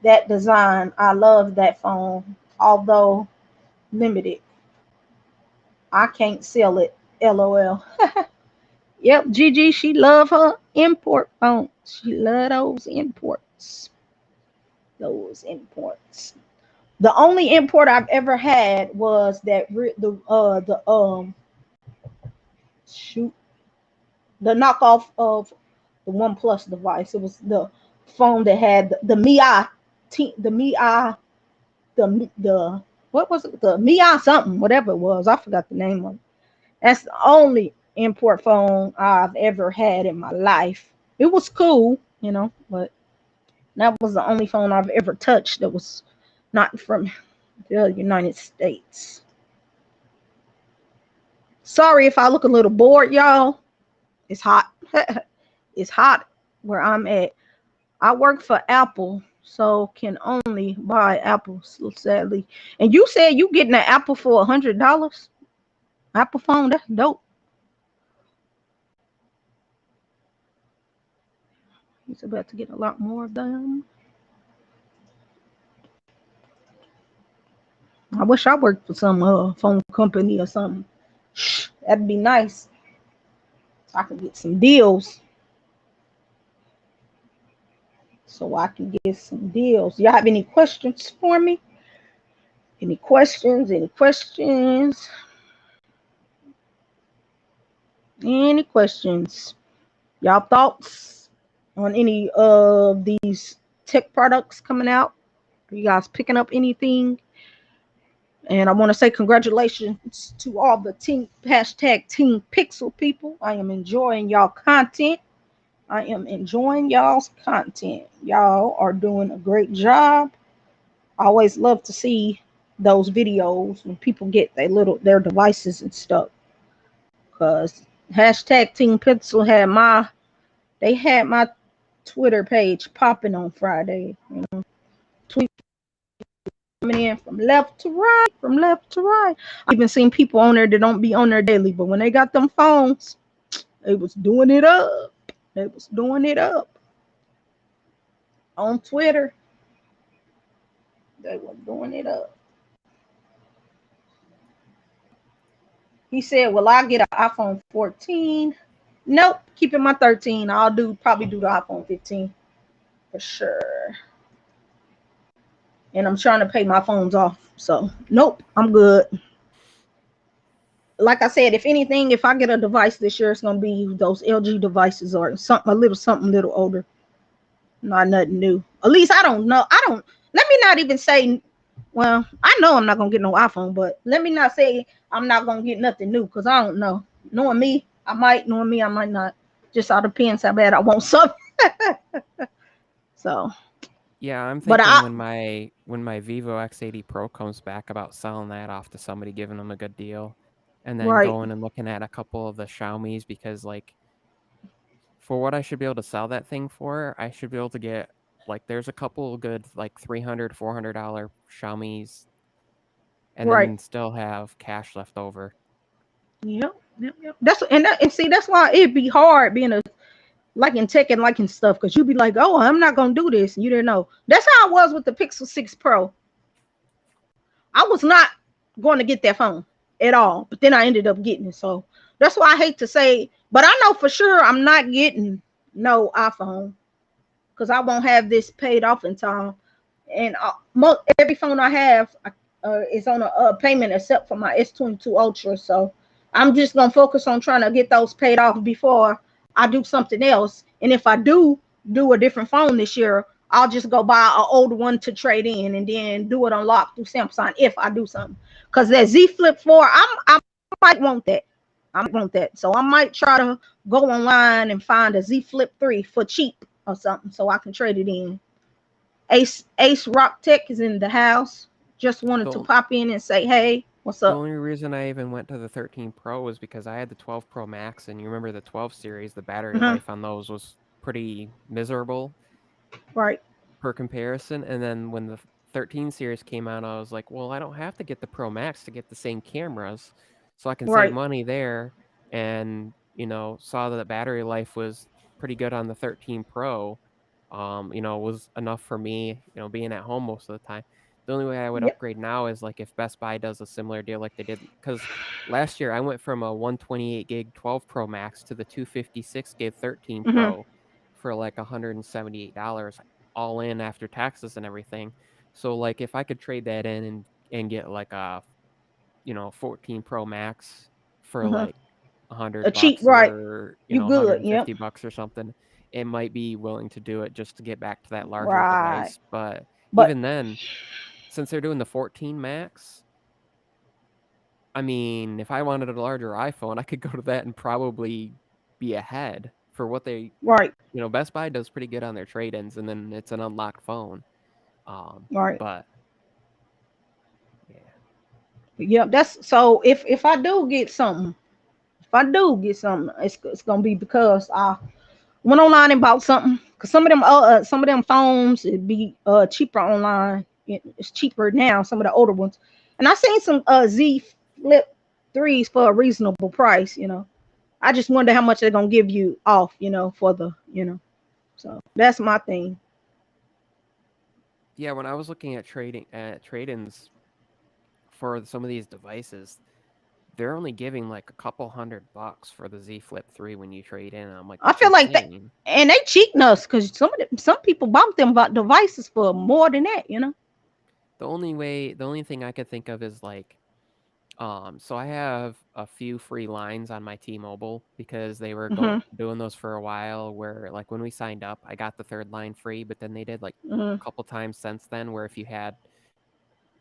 that design. I love that phone, although limited. I can't sell it. LOL. Yep, Gigi, she love her import phones. She love those imports. Those imports. The only import I've ever had was shoot the knockoff of the OnePlus device. It was the phone that had the Mia, the Mia, the what was it? The Mia something, whatever it was. I forgot the name of it. That's the only import phone I've ever had in my life. It was cool, but that was the only phone I've ever touched that was not from the United States. Sorry if I look a little bored, y'all. It's hot. It's hot where I'm at. I work for Apple, so can only buy apples, sadly. And you said you getting an Apple for $100? Apple phone, that's dope. He's about to get a lot more of them. I wish I worked for some phone company or something. That'd be nice. So I can get some deals. Y'all have any questions for me? Any questions? Any questions? Any questions? Y'all thoughts on any of these tech products coming out? Are you guys picking up anything? And I want to say congratulations to all the hashtag Team Pixel people. I am enjoying y'all content. I am enjoying y'all's content. Y'all are doing a great job. I always love to see those videos when people get their devices and stuff. Cause hashtag Team Pixel had my Twitter page popping on Friday. Tweet coming in from left to right. I've even seen people on there that don't be on there daily, but when they got them phones, they was doing it up. They was doing it up on Twitter. They were doing it up. He said, "Will I get an iPhone 14?" Nope, keeping my 13. I'll probably do the iPhone 15 for sure. And I'm trying to pay my phones off. So, nope, I'm good. Like I said, if anything, if I get a device this year, it's gonna be those LG devices or something a little older. Not nothing new. At least I don't know. Let me not even say. Well, I know I'm not gonna get no iPhone, but let me not say I'm not gonna get nothing new because I don't know. Knowing me, I might. Knowing me, I might not. Just all depends how bad I want something. So, Yeah, I'm but thinking when my Vivo X80 Pro comes back about selling that off to somebody, giving them a good deal. and then Right. going and looking at a couple of the Xiaomi's, because like for what I should be able to sell that thing for, I should be able to get like there's a couple of good like $300-$400 Xiaomi's, and Right. then still have cash left over. Yep. Yep. Yep. And see, that's why it'd be hard being a like in tech and liking stuff, because you'd be like, oh, I'm not gonna do this. And you didn't know. That's how I was with the Pixel 6 Pro. I was not going to get that phone at all, but then I ended up getting it. So that's why I hate to say, but I know for sure I'm not getting no iPhone because I won't have this paid off in time. And every phone I have is on a payment except for my S22 Ultra. So I'm just gonna focus on trying to get those paid off before I do something else. And if I do a different phone this year, I'll just go buy an old one to trade in and then do it unlock through Samsung if I do something. Because that Z Flip 4, I might want that. I might want that. So I might try to go online and find a Z Flip 3 for cheap or something so I can trade it in. Ace Rock Tech is in the house. Just wanted to pop in and say, hey, what's The up? only reason I even went to the 13 Pro was because I had the 12 Pro Max, and you remember the 12 series, the battery life on those was pretty miserable. Right. Per comparison. And then when the 13 series came out, I was like, well, I don't have to get the Pro Max to get the same cameras, so I can save money there. And, you know, saw that the battery life was pretty good on the 13 Pro. You know, was enough for me, you know, being at home most of the time. The only way I would upgrade now is like if Best Buy does a similar deal like they did, because last year I went from a 128 gig 12 Pro Max to the 256 gig 13 Pro for like $178 all in after taxes and everything. So like if I could trade that in and get like a, you know, 14 Pro Max for like $100 cheap, right? or You know, good? $150 or something, it might be willing to do it just to get back to that larger Right. device. But But even then, since they're doing the 14 Max, I mean, if I wanted a larger iPhone, I could go to that and probably be ahead for what they, right. you know, Best Buy does pretty good on their trade-ins, and then it's an unlocked phone. Right. But yeah, Yeah, that's so if I do get something, it's gonna be because I went online and bought something. Cause some of them phones it'd be cheaper online. It's cheaper now, some of the older ones. And I seen some Z Flip 3s for a reasonable price, you know. I just wonder how much they're gonna give you off, you know, for the, you know. So that's my thing. yeah. When I was looking at trade-ins for some of these devices, they're only giving like a couple $100 for the Z Flip 3 when you trade in. I'm like, I that's feel like that, insane. and they cheating us because some people bought them about devices for more than that, you know. The only thing I could think of is like, so I have a few free lines on my T-Mobile because they were doing those for a while where like when we signed up, I got the third line free, but then they did like a couple times since then where if you had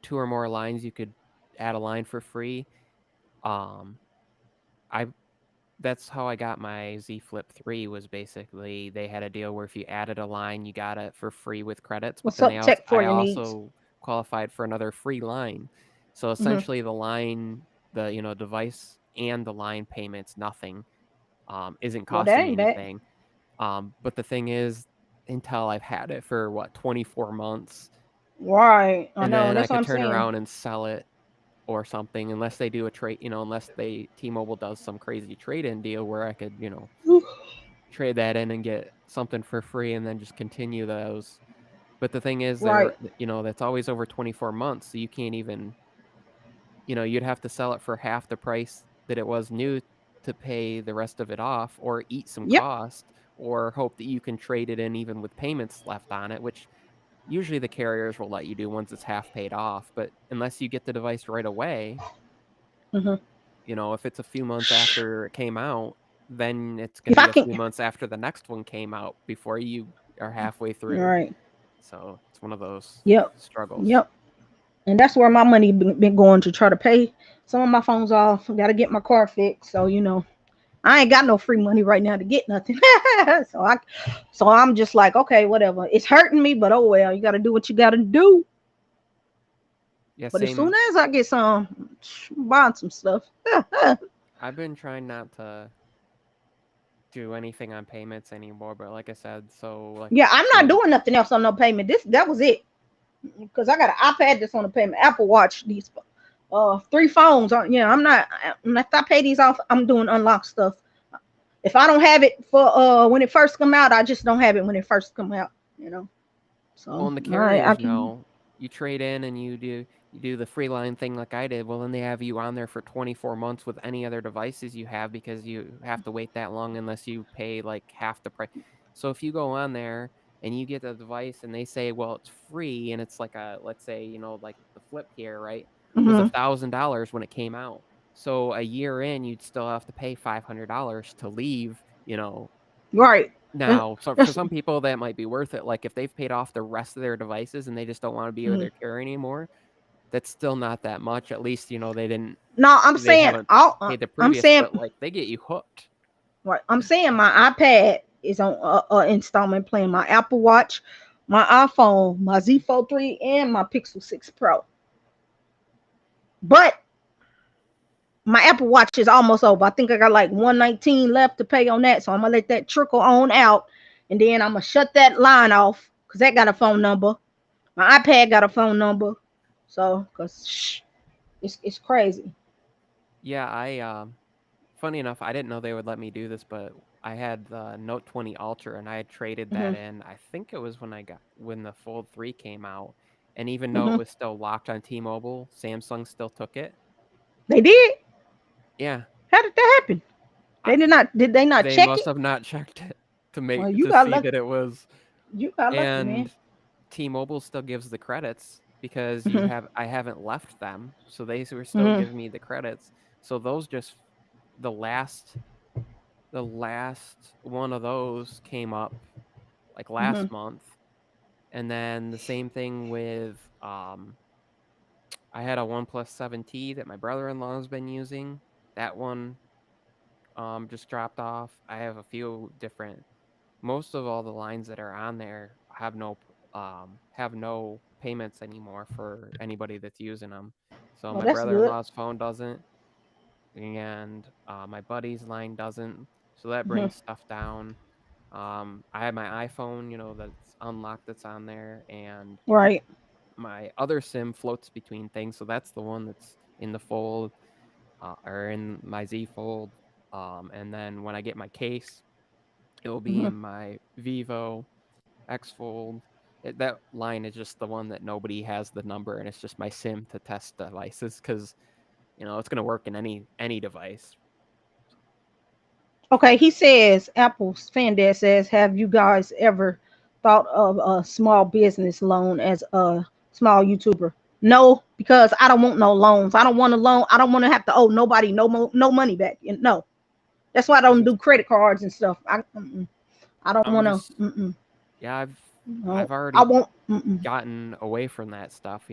2 or more lines, you could add a line for free. I That's how I got my Z Flip 3 was basically they had a deal where if you added a line, you got it for free with credits, but What's then up, tech for I your needs? also qualified for another free line. So essentially the line, the, you know, device and the line payments, nothing, isn't Well, that costing me ain't bad. anything. But the thing is, until I've had it for what, 24 months, Right. I and know. then I That's what could I'm turn saying. around and sell it or something, unless they do a trade, you know, unless T-Mobile does some crazy trade-in deal where I could, you know, trade that in and get something for free and then just continue those. But the thing is, Right. you know, that's always over 24 months, so you can't even, you know, you'd have to sell it for half the price that it was new to pay the rest of it off, or eat some Yep. cost, or hope that you can trade it in even with payments left on it, which usually the carriers will let you do once it's half paid off. But unless you get the device right away, you know, if it's a few months after it came out, then it's going If to I be a can. few months after the next one came out before you are halfway through. Right. So it's one of those Yep. struggles. Yep. And that's where my money been going to try to pay some of my phones off. Got to get my car fixed. So you know, I ain't got no free money right now to get nothing. so I'm just like, okay, whatever. It's hurting me, but oh well. You got to do what you got to do. Yeah, But as soon same. as I get some, buying some stuff. I've been trying not to do anything on payments anymore, but like I said, so like Yeah, I'm not the doing nothing else on no payment. That was it. Because I got an iPad that's on the payment, Apple Watch, these 3 phones. I'm not. If I pay these off, I'm doing unlock stuff. If I don't have it for when it first come out, I just don't have it when it first come out. So well, and the I carriers can. know you trade in and you do the free line thing like I did. Well, then they have you on there for 24 months with any other devices you have because you have to wait that long unless you pay like half the price. So if you go on there and you get the device and they say, well, it's free and it's like let's say, like the Flip here, right, was Mhm. $1,000 when it came out. So a year in, you'd still have to pay $500 to leave, Right. now, so for That's, some people, that might be worth it. Like if they've paid off the rest of their devices and they just don't want to be with mhm. their carrier anymore, that's still not that much. At least No, they haven't paid the I'm previous, saying but like they get you hooked. right. I'm saying my iPad is on installment plan. My Apple Watch, my iPhone, my Z Fold 3, and my Pixel 6 Pro. But my Apple Watch is almost over. I think I got like 119 left to pay on that, so I'm gonna let that trickle on out, and then I'm gonna shut that line off because that got a phone number. My iPad got a phone number, so because it's crazy. Yeah, funny enough, I didn't know they would let me do this, but I had the Note 20 Ultra and I had traded that Hmm. in. I think it was when the Fold 3 came out, and even though it Hmm. was still locked on T-Mobile, Samsung still took it. They did. Yeah, How did that happen? I, They did not. Did they not they check must it? have not checked it Well, to see that it was. You got lucky, man. And T-Mobile still gives the credits because Hmm. I haven't left them, so they were still Hmm. giving me the credits. So those just the last the last one of those came up like Hmm. last month, and then the same thing with I had a OnePlus 7T that my brother-in-law has been using. That one just dropped off. I have a few different. Most of all the lines that are on there have no payments anymore for anybody that's using them. So Well, my that's good. brother-in-law's phone doesn't, and my buddy's line doesn't. So that Hmm. brings stuff down. I have my iPhone, that's unlocked, that's on there, and Right. my other SIM floats between things. So that's the one that's in the Fold or in my Z Fold. And then when I get my case, it will be Hmm. in my Vivo X Fold. That line is just the one that nobody has the number, and it's just my SIM to test devices because it's gonna work in any device. Okay, he says, Apple's fan dad says, have you guys ever thought of a small business loan as a small YouTuber? No, because I don't want no loans. I don't want a loan. I don't want to have to owe nobody no money back. No, that's why I don't Because do credit cards and stuff. I don't I'm want to. just yeah, I've No, I already won't. gotten away from that stuff.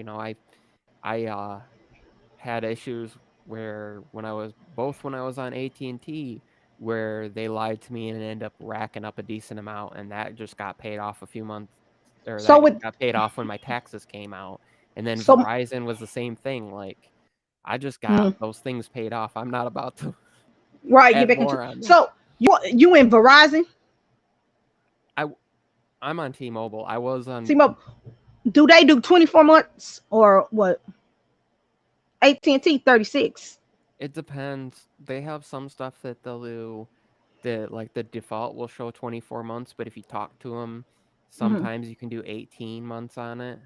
I had issues where when I was on AT&T where they lied to me and ended up racking up a decent amount, and that just got paid off a few months, or So that with got paid off when my taxes came out. And then so Verizon was the same thing. Like I just got mm, those things paid off. I'm not about to right, get add back into. more on there. So you in Verizon? I I'm on T-Mobile. I was on. See, do they do 24 months or what? AT&T 36. It depends. They have some stuff that they'll do that, like the default will show 24 months, but if you talk to them, Mm-hmm. sometimes you can do 18 months on it.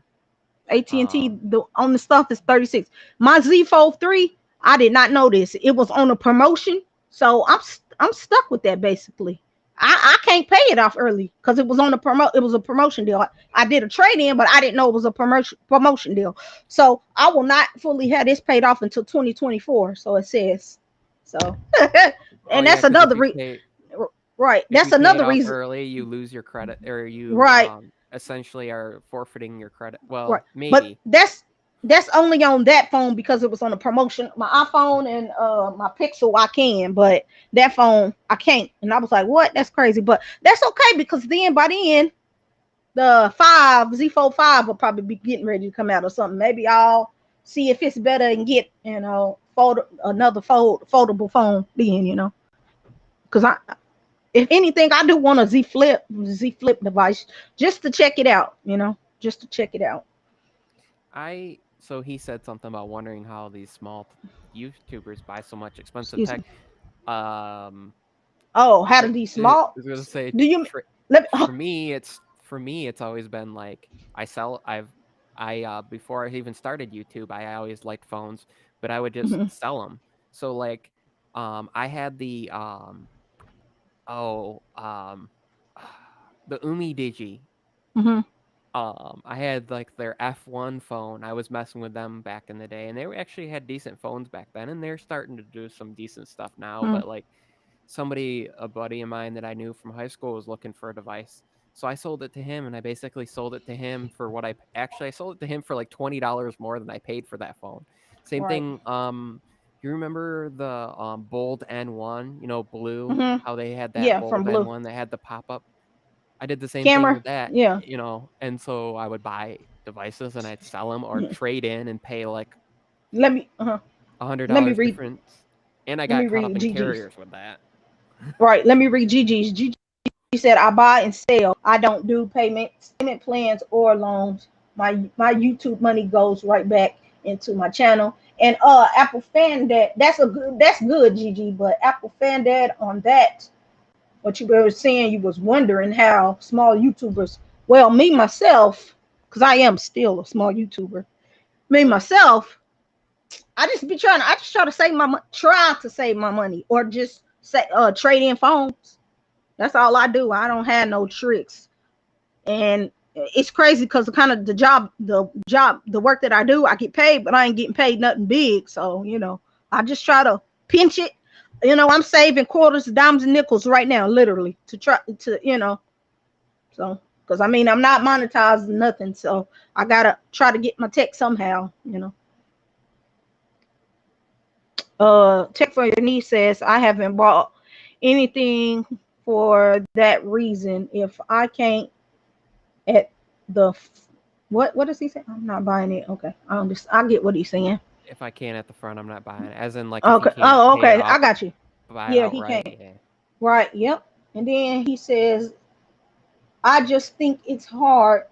AT&T Um, the on the stuff is 36. My Z Fold 3, I did not know this. It was on a promotion, so I'm stuck with that basically. I can't pay it off early because it was on a it was a promotion deal. I did a trade in, but I didn't know it was a promotion deal. So I will not fully have this paid off until 2024. So it says. So oh and yeah, that's because another right. if That's you pay it another off reason. early, you lose your credit, or you Right. essentially are forfeiting your credit. Right. Well, But maybe. that's only on that phone because it was on a promotion. My iPhone and my Pixel I can, but that phone I can't. And I was like, what? That's crazy. But that's okay because then by the end, the 5 Z Fold 5 will probably be getting ready to come out or something. Maybe I'll see if it's better and get, another foldable phone then, because if anything, I do want a Z Flip device just to check it out, just to check it out. So he said something about wondering how these small YouTubers buy so much expensive Excuse me. tech. Um, Oh, how I do these small? was gonna say Do you let me? for me it's always been like before I even started YouTube, I always liked phones, but I would just Mhm, sell them. So like, I had the oh the Umi Digi. mhm, I had like their F1 phone. I was messing with them back in the day, and actually had decent phones back then, and they're starting to do some decent stuff now. mhm. But like a buddy of mine that I knew from high school was looking for a device. So I sold it to him, and I basically sold it to him for what I sold it to him for like $20 more than I paid for that phone. Same Right. thing. You remember the Bold N1, blue, Mhm. how they had that Yeah, from Bold Blue N1 that had the pop up? I did the same thing camera. with that, Yeah. and so I would buy devices and I'd sell them or Mhm. trade in and pay like Let me. a hundred Let me dollars read. difference. And I Let me got caught up read in Gigi's. carriers with that. Right. Let me read Gigi's. Gigi said, "I buy and sell. I don't do payment plans or loans. My YouTube money goes right back into my channel." And Apple Fan Dad, that's good, Gigi. But Apple Fan Dad, on that, what you were saying, you was wondering how small YouTubers. Well, me myself, because I am still a small YouTuber. Me myself, I just try to try to save my money, or just say trade in phones. That's all I do. I don't have no tricks. And it's crazy because the work that I do, I get paid, but I ain't getting paid nothing big. So, I just try to pinch it. I'm saving quarters, dimes, and nickels right now, literally, to try to, so, because I mean, I'm not monetizing nothing. So I got to try to get my tech somehow. Tech for your niece says, I haven't bought anything for that reason. If I can't at the what does he say? I'm not buying it. Okay, I get what he's saying. If I can at the front, I'm not buying it. As in, like, if he Okay. can't Oh, pay it okay. I off, got you. buy it Yeah, he outright. can't. Yeah. Right. Yep. And then he says, I just think it's hard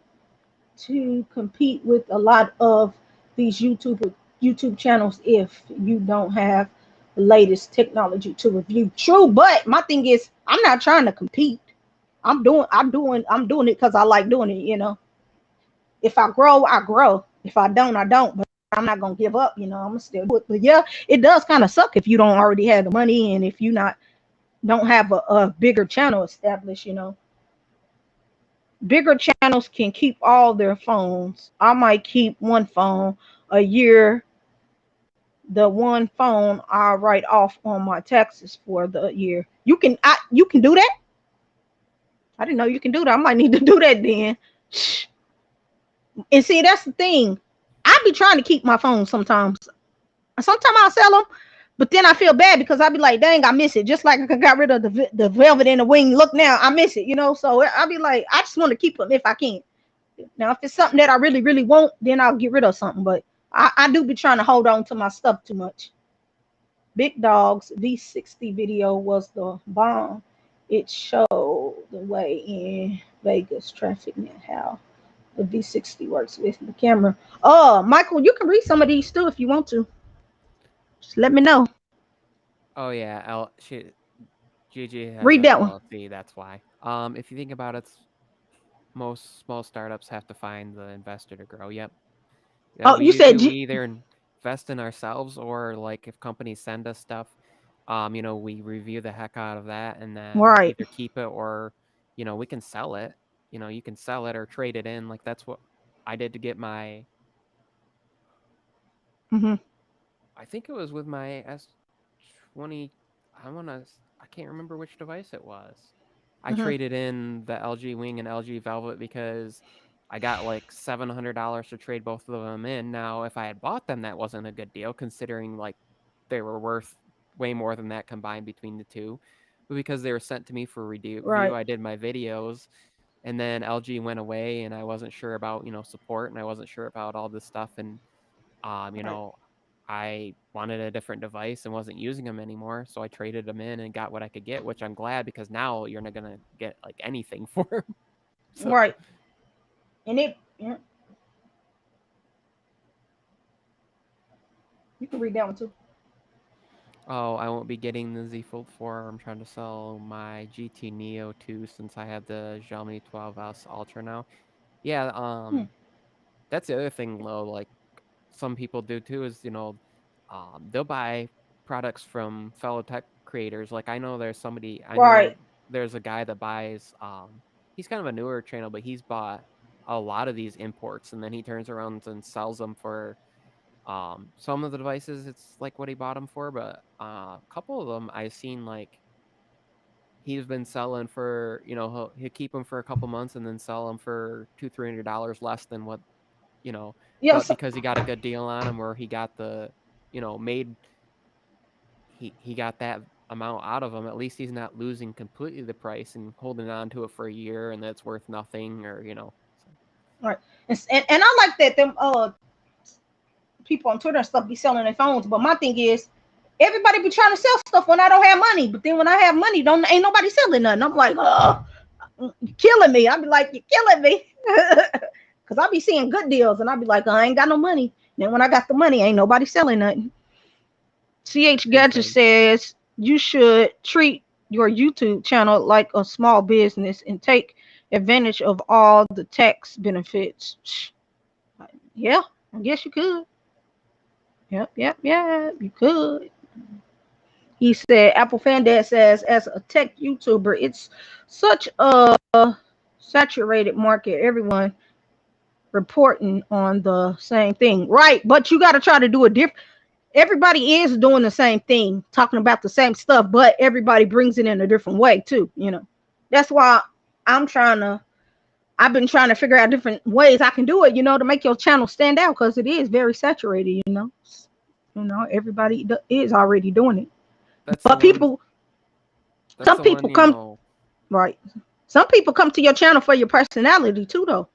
to compete with a lot of these YouTube channels if you don't have the latest technology to review. True, but my thing is, I'm not trying to compete. I'm doing it because I like doing it. If I grow, I grow. If I don't, I don't. But I'm not gonna give up. I'm gonna still do it. But yeah, it does kind of suck if you don't already have the money, and if you don't have a bigger channel established. Bigger channels can keep all their phones. I might keep one phone a year. The one phone I write off on my taxes for the year. You can do that. I didn't know you can do that. I might need to do that then. And see, that's the thing. I be trying to keep my phone sometimes. Sometimes I'll sell them, but then I feel bad because I'll be like, dang, I miss it. Just like I got rid of the velvet in the wing. Look now, I miss it. So I'll be like, I just want to keep them if I can. Now, if it's something that I really, really want, then I'll get rid of something. But I do be trying to hold on to my stuff too much. Big Dog's V60 video was the bomb. It showed the way in Vegas traffic and how the V60 works with the camera. Oh, Michael, you can read some of these too if you want to. Just let me know. Oh yeah, Gigi has Read an that one. LLC. That's why. If you think about it, most small startups have to find the investor to grow. Yep. Yeah, Oh, we you said usually we G. either invest in ourselves or like if companies send us stuff, we review the heck out of that and then Right. either keep it or, we can sell it. You can sell it or trade it in. Like that's what I did to get my. Mhm. I think it was with my S20. I can't remember which device it was. I Mhm. traded in the LG Wing and LG Velvet because I got like $700 to trade both of them in. Now, if I had bought them, that wasn't a good deal considering like they were worth way more than that combined between the two. But because they were sent to me for review, Right. I did my videos and then LG went away and I wasn't sure about, support and I wasn't sure about all this stuff and You Right. know, I wanted a different device and wasn't using them anymore, so I traded them in and got what I could get, which I'm glad because now you're not gonna get like anything for them. So, Right. And it, yeah, you can read that one too. oh, I won't be getting the Z Fold 4. I'm trying to sell my GT Neo 2 since I have the Xiaomi 12S Ultra now. Yeah, Hmm. that's the other thing, though. Like some people do too, is they'll buy products from fellow tech creators. Like I know there's somebody, I know Right. there's a guy that buys. He's kind of a newer channel, but he's bought a lot of these imports, and then he turns around and sells them for some of the devices. It's like what he bought them for, but a couple of them I've seen like he's been selling for he'll keep them for a couple months and then sell them for $200-300 less than what you know, Yeah. but So, because he got a good deal on him or he got the, made he got that amount out of him, at least he's not losing completely the price and holding on to it for a year and that's worth nothing or. So. right. And I like that them people on Twitter and stuff be selling their phones. But my thing is, everybody be trying to sell stuff when I don't have money. But then when I have money, don't ain't nobody selling nothing. I'm like, oh, you're killing me. I be like, you're killing me. Cause I be seeing good deals and I be like, I ain't got no money. Then when I got the money, ain't nobody selling nothing. CH Same Gadget thing. says you should treat your YouTube channel like a small business and take advantage of all the tax benefits. Yeah, I guess you could. Yep, you could. He said, Apple Fan Dad says, as a tech YouTuber, it's such a saturated market. Everyone reporting on the same thing. Right, but you got to try to do a different. Everybody is doing the same thing, talking about the same stuff, but everybody brings it in a different way too. That's why I'm trying to. I've been trying to figure out different ways I can do it. To make your channel stand out because it is very saturated. Everybody is already doing it, That's the but one people, that's some the one, people come right. Some people come to your channel for your personality too, though.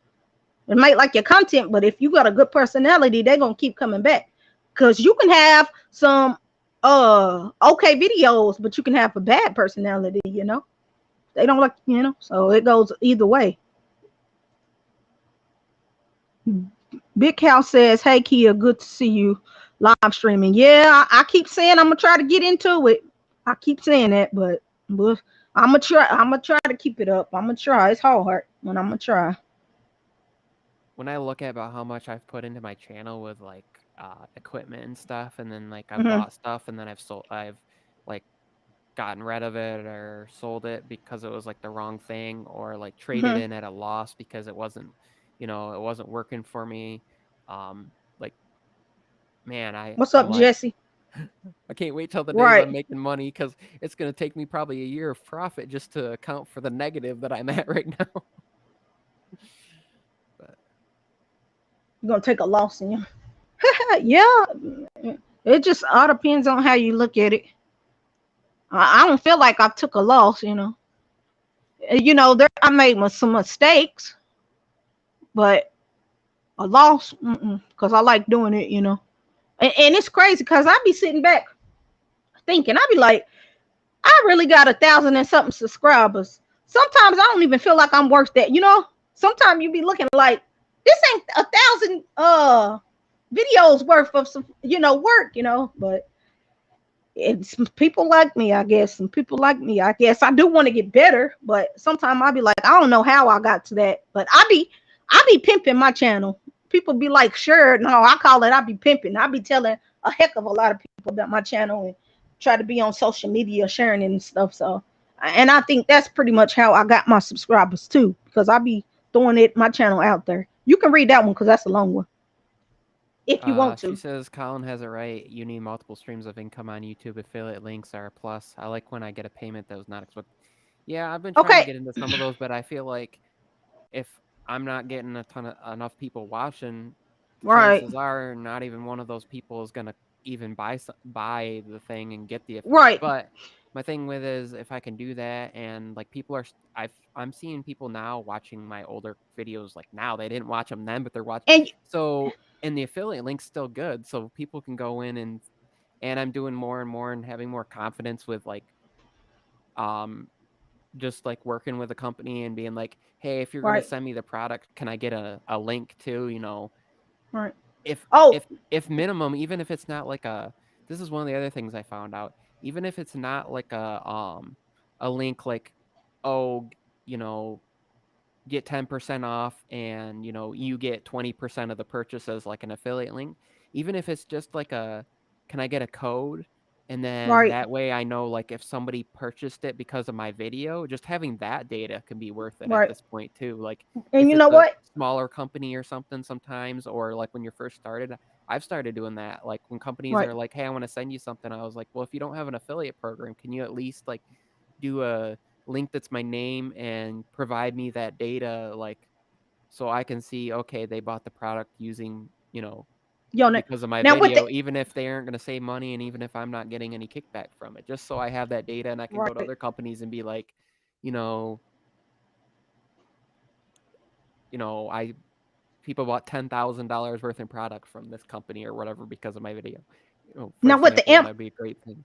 They might like your content, but if you got a good personality, they're gonna keep coming back. Cause you can have some okay videos, but you can have a bad personality. They don't like. So it goes either way. Big House says, hey Kia, good to see you live streaming. Yeah, I keep saying I'm gonna try to get into it. I keep saying that, but I'm gonna try. I'm gonna try to keep it up. I'm gonna try. It's hard, but I'm gonna try. when I look at about how much I've put into my channel with like equipment and stuff, and then like I've Hmm. bought stuff and then I've like gotten rid of it or sold it because it was like the wrong thing or like traded Hmm. in at a loss because it wasn't working for me. Like man, What's I'm up, like Jesse? I can't wait till the days I'm Right. making money because it's gonna take me probably a year of profit just to account for the negative that I'm at right now. But You're gonna take a loss in you. Yeah. It just all depends on how you look at it. I don't feel like I took a loss. There I made some mistakes, but a loss, because I like doing it. And it's crazy because I be sitting back thinking, I be like, I really got 1,000 and something subscribers. Sometimes I don't even feel like I'm worth that. Sometimes you be looking like this ain't 1,000 videos worth of some work. But it's people like me, I guess. Some people like me, I guess. I do want to get better, but sometimes I be like, I don't know how I got to that. But I be pimping my channel. People be like, sure, no, I call it I be pimping. I be telling a heck of a lot of people about my channel and try to be on social media sharing it and stuff. So and I think that's pretty much how I got my subscribers too, because I be throwing my channel out there. You can read that one because that's a long one if you want she to. says Colin has it right. You need multiple streams of income on YouTube. Affiliate links are a plus. I like when I get a payment that was not expected. Yeah, I've been trying to Okay. get into some of those, but I feel like if I'm not getting a ton of enough people watching, Right. chances are not even one of those people is gonna even buy the thing and get the. Right. But my thing with is if I can do that and like people are, I'm seeing people now watching my older videos like now they didn't watch them then, but they're watching. And So and the affiliate link's still good, so people can go in and I'm doing more and more and having more confidence with like just like working with a company and being like, hey, if you're gonna Right. send me the product, can I get a link too? You know, Right. if Oh, if minimum, even if it's not like a, this is one of the other things I found out, even if it's not like a link like, oh, you know, get 10% off and you know you get 20% of the purchase as like an affiliate link, even if it's just like a, can I get a code, and then right. that way I know like if somebody purchased it because of my video, just having that data can be worth it at Right. this point too. Like And if you know it's a what? smaller company or something sometimes, or like when you're first started, I've started doing that. Like when companies Right. are like, hey, I want to send you something, I was like, well, if you don't have an affiliate program, can you at least like do a link that's my name and provide me that data, like so I can see, okay, they bought the product using, you know, Yo, because of my now with the video, even if they aren't going to save money and even if I'm not getting any kickback from it, just so I have that data and I can go to right. other companies and be like, you know, I people bought $10,000 worth in product from this company or whatever because of my video. You know, for Now with the example, that'd be a great thing.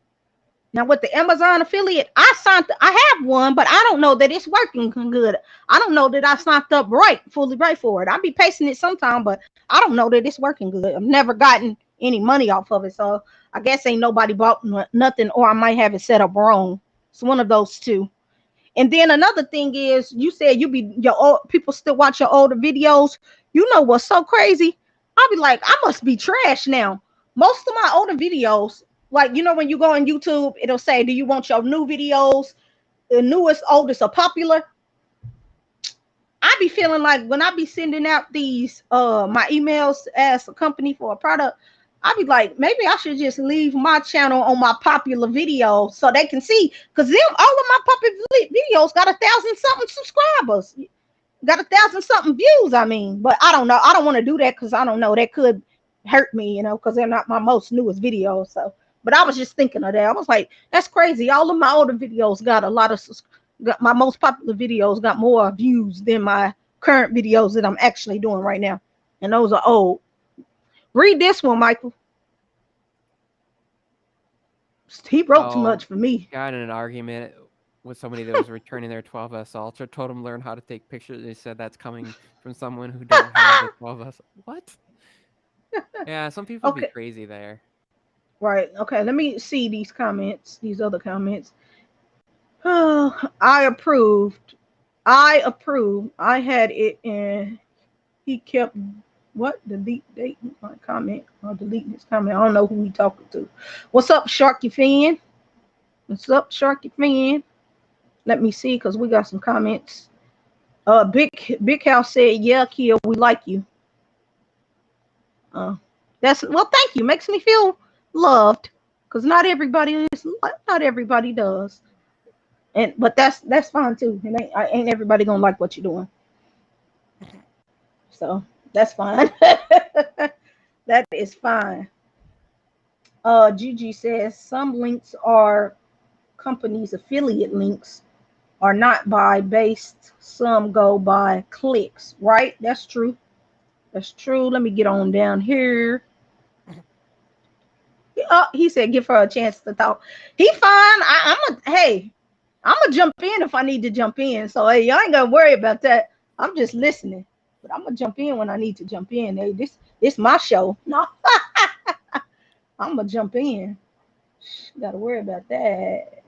Now with the Amazon affiliate, I have one, but I don't know that it's working good. I don't know that I signed up fully right for it. I'll be pasting it sometime, but I don't know that it's working good. I've never gotten any money off of it, so I guess ain't nobody bought nothing, or I might have it set up wrong. It's one of those two. And then another thing is, you said people still watch your older videos. You know what's so crazy? I'll be like, I must be trash now. Most of my older videos, like when you go on YouTube, it'll say, "Do you want your new videos, the newest, oldest, or popular?" I be feeling like when I be sending out these my emails as a company for a product, I be like, maybe I should just leave my channel on my popular videos so they can see, because them all of my popular videos got 1,000 something subscribers, got 1,000 something views. I mean, but I don't know. I don't want to do that because I don't know, that could hurt me, because they're not my most newest videos. So, but I was just thinking of that. I was like, that's crazy. All of my older videos got a lot of my most popular videos got more views than my current videos that I'm actually doing right now. And those are old. Read this one, Michael. He wrote too Oh, much for me. got in an argument with somebody that was returning their 12S Ultra. Told them learn how to take pictures. They said that's coming from someone who don't have the 12S. What? Yeah, some people be Okay. crazy there. Right. Okay. Let me see these comments, these other comments. Oh, I approved. I approve. I had it in. He kept what? Delete date my comment or delete this comment. I don't know who he talking to. What's up, Sharky Fan? What's up, Sharky Fan? Let me see, because we got some comments. Big House said, "Yeah, Kia, we like you." Uh, that's well. Thank you. Makes me feel loved, because not everybody does. But that's fine too. And ain't everybody gonna like what you're doing. So that's fine. That is fine. Gigi says some links are companies' affiliate links are not by based. Some go by clicks. Right? That's true. That's true. Let me get on down here. He said, "Give her a chance to talk." He fine. I'm gonna jump in if I need to jump in. So hey, y'all ain't gonna worry about that. I'm just listening, but I'm gonna jump in when I need to jump in. Hey, this my show. No, I'm gonna jump in. Gotta worry about that.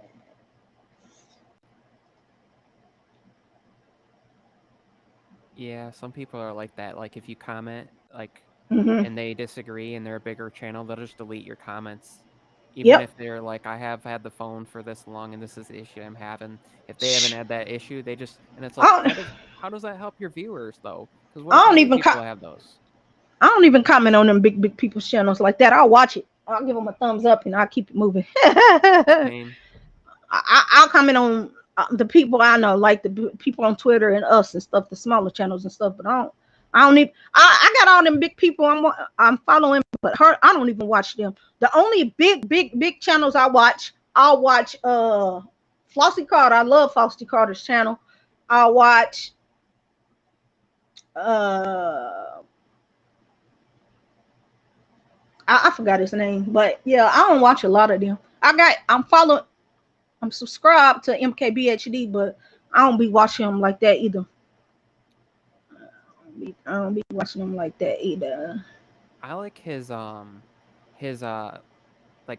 Yeah, some people are like that. Like if you comment like Hmm. and they disagree and they're a bigger channel, they'll just delete your comments. Even Yep. if they're like, I have had the phone for this long and this is the issue I'm having. If they haven't had that issue, they just, and it's like, I don't, how does that help your viewers though? Because what I if don't other even people have those? I don't even comment on them big people's channels like that. I'll watch it. I'll give them a thumbs up and I'll keep it moving. Same. I'll comment on the people I know, like the people on Twitter and us and stuff, the smaller channels and stuff. But I don't need. I got all them big people I'm following, but I don't even watch them. The only big channels I'll watch Flossie Carter. I love Flossie Carter's channel. I'll watch uh I forgot his name, but yeah, I don't watch a lot of them. I'm subscribed to MKBHD, but I don't be watching them like that either. I don't be watching them like that either. I like his like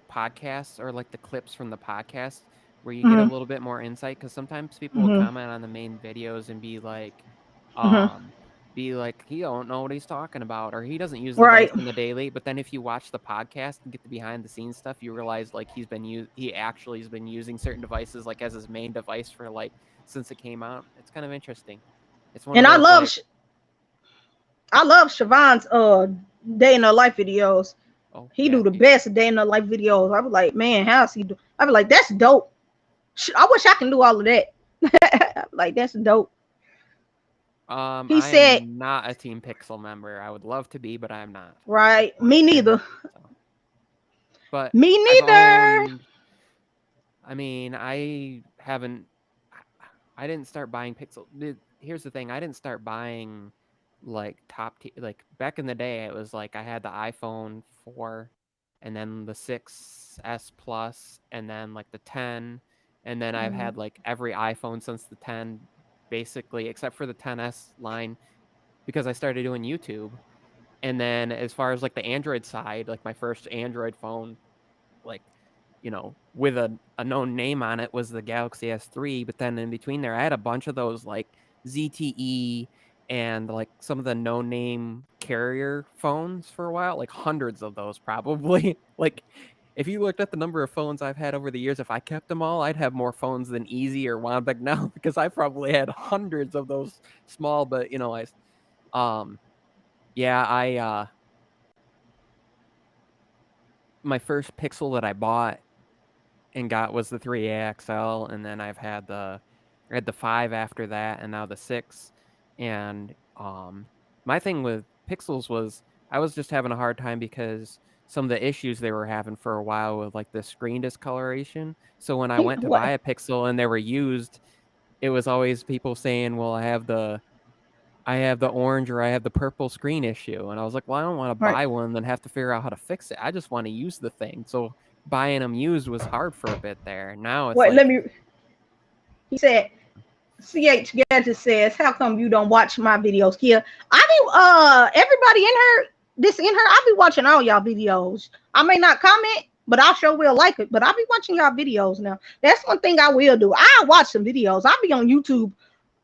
podcasts or like the clips from the podcast where you get a Mhm. little bit more insight, because sometimes people will Mhm. comment on the main videos and Mhm. um be like, he don't know what he's talking about, or he doesn't use the device Right. in the daily. But then if you watch the podcast and get the behind the scenes stuff, you realize like he actually has been using certain devices like as his main device for like since it came out. It's kind of interesting. It's one of And those like, I love Siobhan's day in her life videos. oh He yeah, do the best day in her life videos. I was like, man, how's he do? I be like, that's dope. I wish I can do all of that. Like that's dope. He I said, am not a Team Pixel member. I would love to be, but I'm not at this right, me point. neither. So, but Me I've neither. owned. I mean, I haven't. I didn't start buying Pixel. Here's the thing: I didn't start buying like like back in the day. It was like I had the iPhone 4, and then the 6S Plus, and then like the 10, and then I've Mhm. had like every iPhone since the 10, basically, except for the 10S line, because I started doing YouTube. And then as far as like the Android side, like my first Android phone, like, with a known name on it was the Galaxy S3. But then in between there, I had a bunch of those like ZTE and like some of the no name carrier phones for a while, like hundreds of those probably. Like, if you looked at the number of phones I've had over the years, if I kept them all, I'd have more phones than Easy or Wanbeck now, because I probably had hundreds of those small, but um, yeah, my first Pixel that I bought and got was the 3A XL, and then I had the 5 after that, and now the 6. And my thing with Pixels was I was just having a hard time because some of the issues they were having for a while with like the screen discoloration. So when I went to What? buy a Pixel and they were used, it was always people saying, "Well, I have the orange or I have the purple screen issue." And I was like, well, I don't want to Right. buy one and then have to figure out how to fix it. I just want to use the thing. So buying them used was hard for a bit there. Now it's Wait, let like, me. He said, CH Gadget says, how come you don't watch my videos? Yeah, I be everybody in her, I be watching all y'all videos. I may not comment, but I sure will like it. But I be watching y'all videos now. That's one thing I will do. I watch some videos. I be on YouTube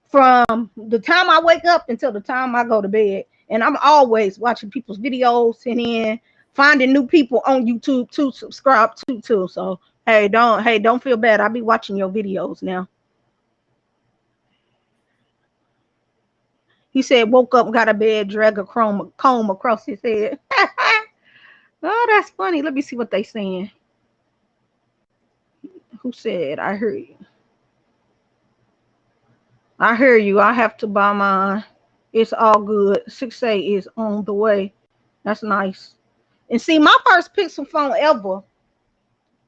from the time I wake up until the time I go to bed. And I'm always watching people's videos and then finding new people on YouTube to subscribe to too. So don't feel bad. I be watching your videos now. He said, woke up, got a bed, drag a comb across his head. Oh, that's funny. Let me see what they saying. Who said, I heard you. I hear you. I have to buy mine. It's all good. 6A is on the way. That's nice. And see, my first Pixel phone ever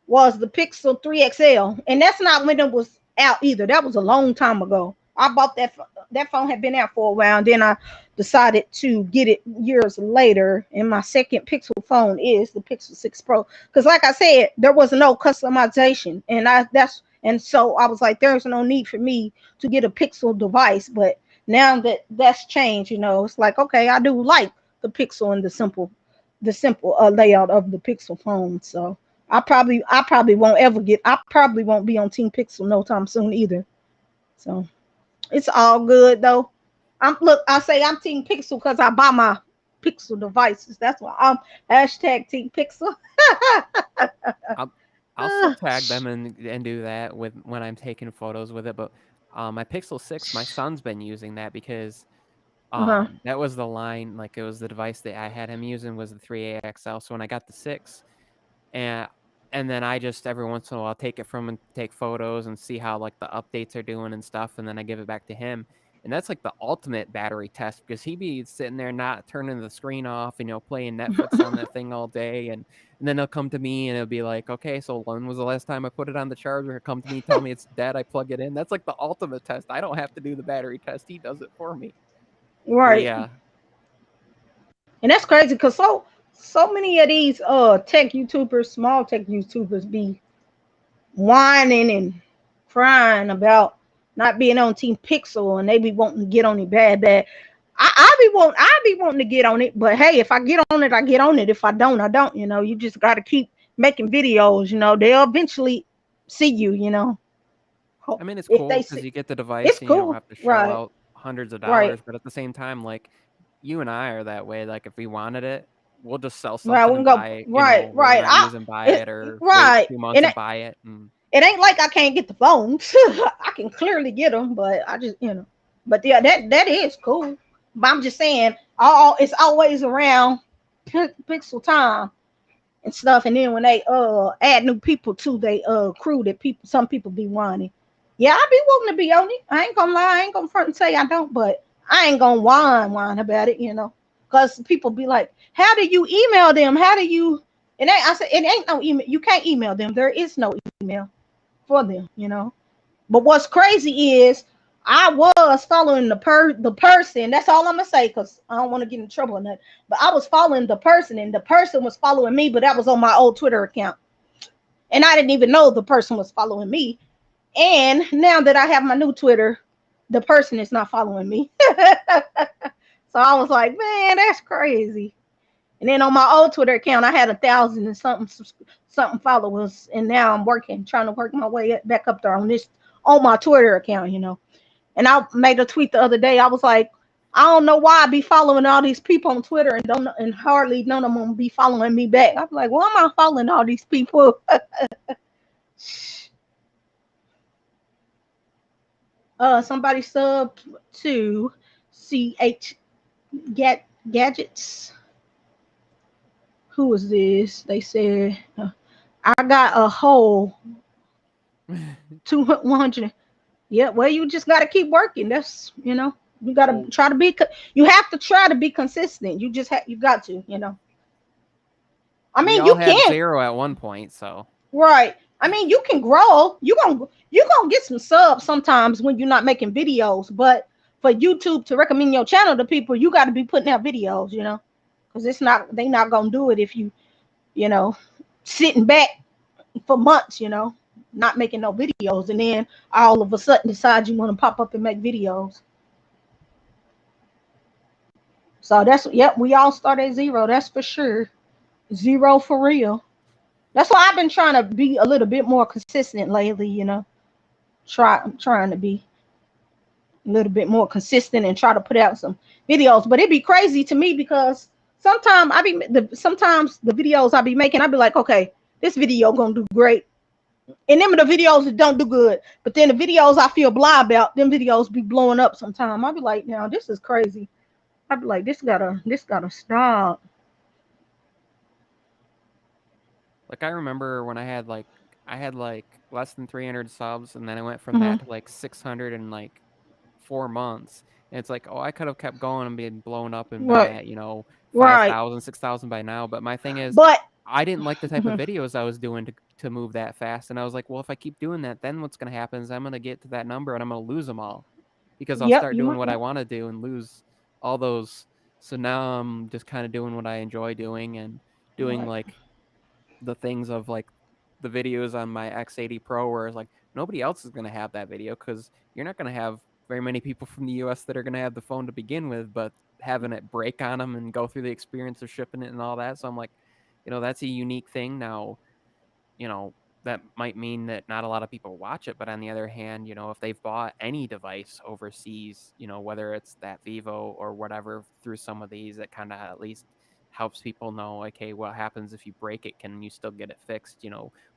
was the Pixel 3 XL. And that's not when it was out either. That was a long time ago. I bought that phone had been out for a while, and then I decided to get it years later. And my second Pixel phone is the Pixel 6 Pro. Because like I said, there was no customization. And so I was like, there's no need for me to get a Pixel device. But now that that's changed, it's like, okay, I do like the Pixel and the simple layout of the Pixel phone. So I probably won't be on Team Pixel no time soon either. So it's all good though. I say I'm Team Pixel because I buy my Pixel devices. That's why I'm hashtag Team Pixel. I'll, I'll still tag them and do that with when I'm taking photos with it. But my Pixel 6, my son's been using that because Uh-huh. that was the line, like it was the device that I had him using was the 3A XL. So when I got the 6, and then I just every once in a while take it from and take photos and see how like the updates are doing and stuff, and then I give it back to him. And that's like the ultimate battery test, because he be sitting there not turning the screen off, playing Netflix on that thing all day, and then he'll come to me and it'll be like, okay, so when was the last time I put it on the charger? He'll come to me, tell me it's dead, I plug it in. That's like the ultimate test. I don't have to do the battery test, he does it for me. But Right. yeah, And that's crazy because so many of these tech YouTubers, small tech YouTubers be whining and crying about not being on Team Pixel, and they be wanting to get on it bad. I be wanting to get on it, but hey, if I get on it, I get on it. If I don't, I don't. You just got to keep making videos. They'll eventually see you. I mean, it's If cool they because see, you get the device it's and you don't cool, have to shell right? out hundreds of Right, dollars. But at the same time, like you and I are that way. Like if we wanted it, we'll just sell right. We something can and go buy it. right, When we're right. not using, buy It, it, or wait right. 2 months And and buy it. And it ain't like I can't get the phones. I can clearly get them, but I just. But yeah, that is cool. But I'm just saying, all it's always around Pixel time and stuff. And then when they add new people to they crew, that some people be whining. Yeah, I be wanting to be on it. I ain't gonna lie, I ain't gonna front and say I don't, but I ain't gonna whine about it. Because people be like, how do you email them? How do you? I said it ain't no email. You can't email them. There is no email for them. But what's crazy is I was following the person. That's all I'm gonna say, because I don't want to get in trouble or nothing. But I was following the person, and the person was following me, but that was on my old Twitter account, and I didn't even know the person was following me. And now that I have my new Twitter, the person is not following me. So I was like, man, that's crazy. And then on my old Twitter account, I had 1,000 and something followers, and now I'm trying to work my way back up there on my Twitter account. And I made a tweet the other day. I was like, I don't know why I be following all these people on Twitter and hardly none of them be following me back. I'm like, why am I following all these people? Somebody sub to CH Gadgets. Who was this? They said I got a whole 100. Yeah, well, you just got to keep working. You got to try to be. You have to try to be consistent. You got to. I we mean, all you had can. 0 at one point, so Right. I mean, you can grow. You gonna get some subs sometimes when you're not making videos. But for YouTube to recommend your channel to people, you got to be putting out videos. Because they not gonna do it if you know sitting back for months. Not making no videos, and then all of a sudden decide you want to pop up and make videos. So yep. We all start at 0. That's for sure. 0 for real. That's why I've been trying to be a little bit more consistent lately. I'm trying to be a little bit more consistent and try to put out some videos. But it'd be crazy to me because sometimes the videos I be making, I be like, okay, this video gonna do great. And then the videos that don't do good, but then the videos I feel blah about, them videos be blowing up sometime. I be like, now this is crazy. I be like, this gotta stop. like I remember when I had like less than 300 subs, and then I went from Hmm. that to like 600 in like 4 months. And it's like, oh, I could have kept going and been blown up and been Right, at, right. 5,000, 6,000 by now. But my thing is, But I didn't like the type of mhm, videos I was doing to move that fast. And I was like, well, if I keep doing that, then what's going to happen is I'm going to get to that number and I'm going to lose them all because I'll yep, start you doing might. what I Yep, want to do and lose all those. So now I'm just kind of doing what I enjoy doing and doing right. like the things of like the videos on my X80 Pro where it's like nobody else is going to have that video because you're not going to have very many people from the US that are going to have the phone to begin with, but having it break on them and go through the experience of shipping it and all that. So I'm like, that's a unique thing now. you know, that might mean that not a lot of people watch it. But on the other hand, if they've bought any device overseas, whether it's that Vivo or whatever through some of these, it kind of at least helps people know, like, hey, what happens if you break it? Can you still get it fixed?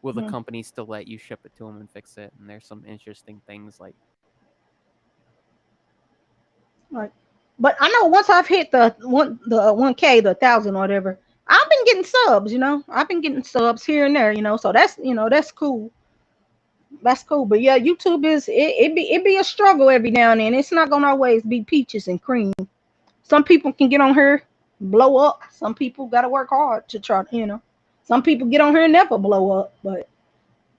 Will the Mhm, company still let you ship it to them and fix it? And there's some interesting things like, right. But I know once I've hit the 1K, the 1,000 or whatever, I've been getting subs. I've been getting subs here and there. So that's cool. That's cool. But yeah, YouTube it be a struggle every now and then. It's not gonna always be peaches and cream. Some people can get on here, blow up. Some people gotta work hard to try. Some people get on here and never blow up. But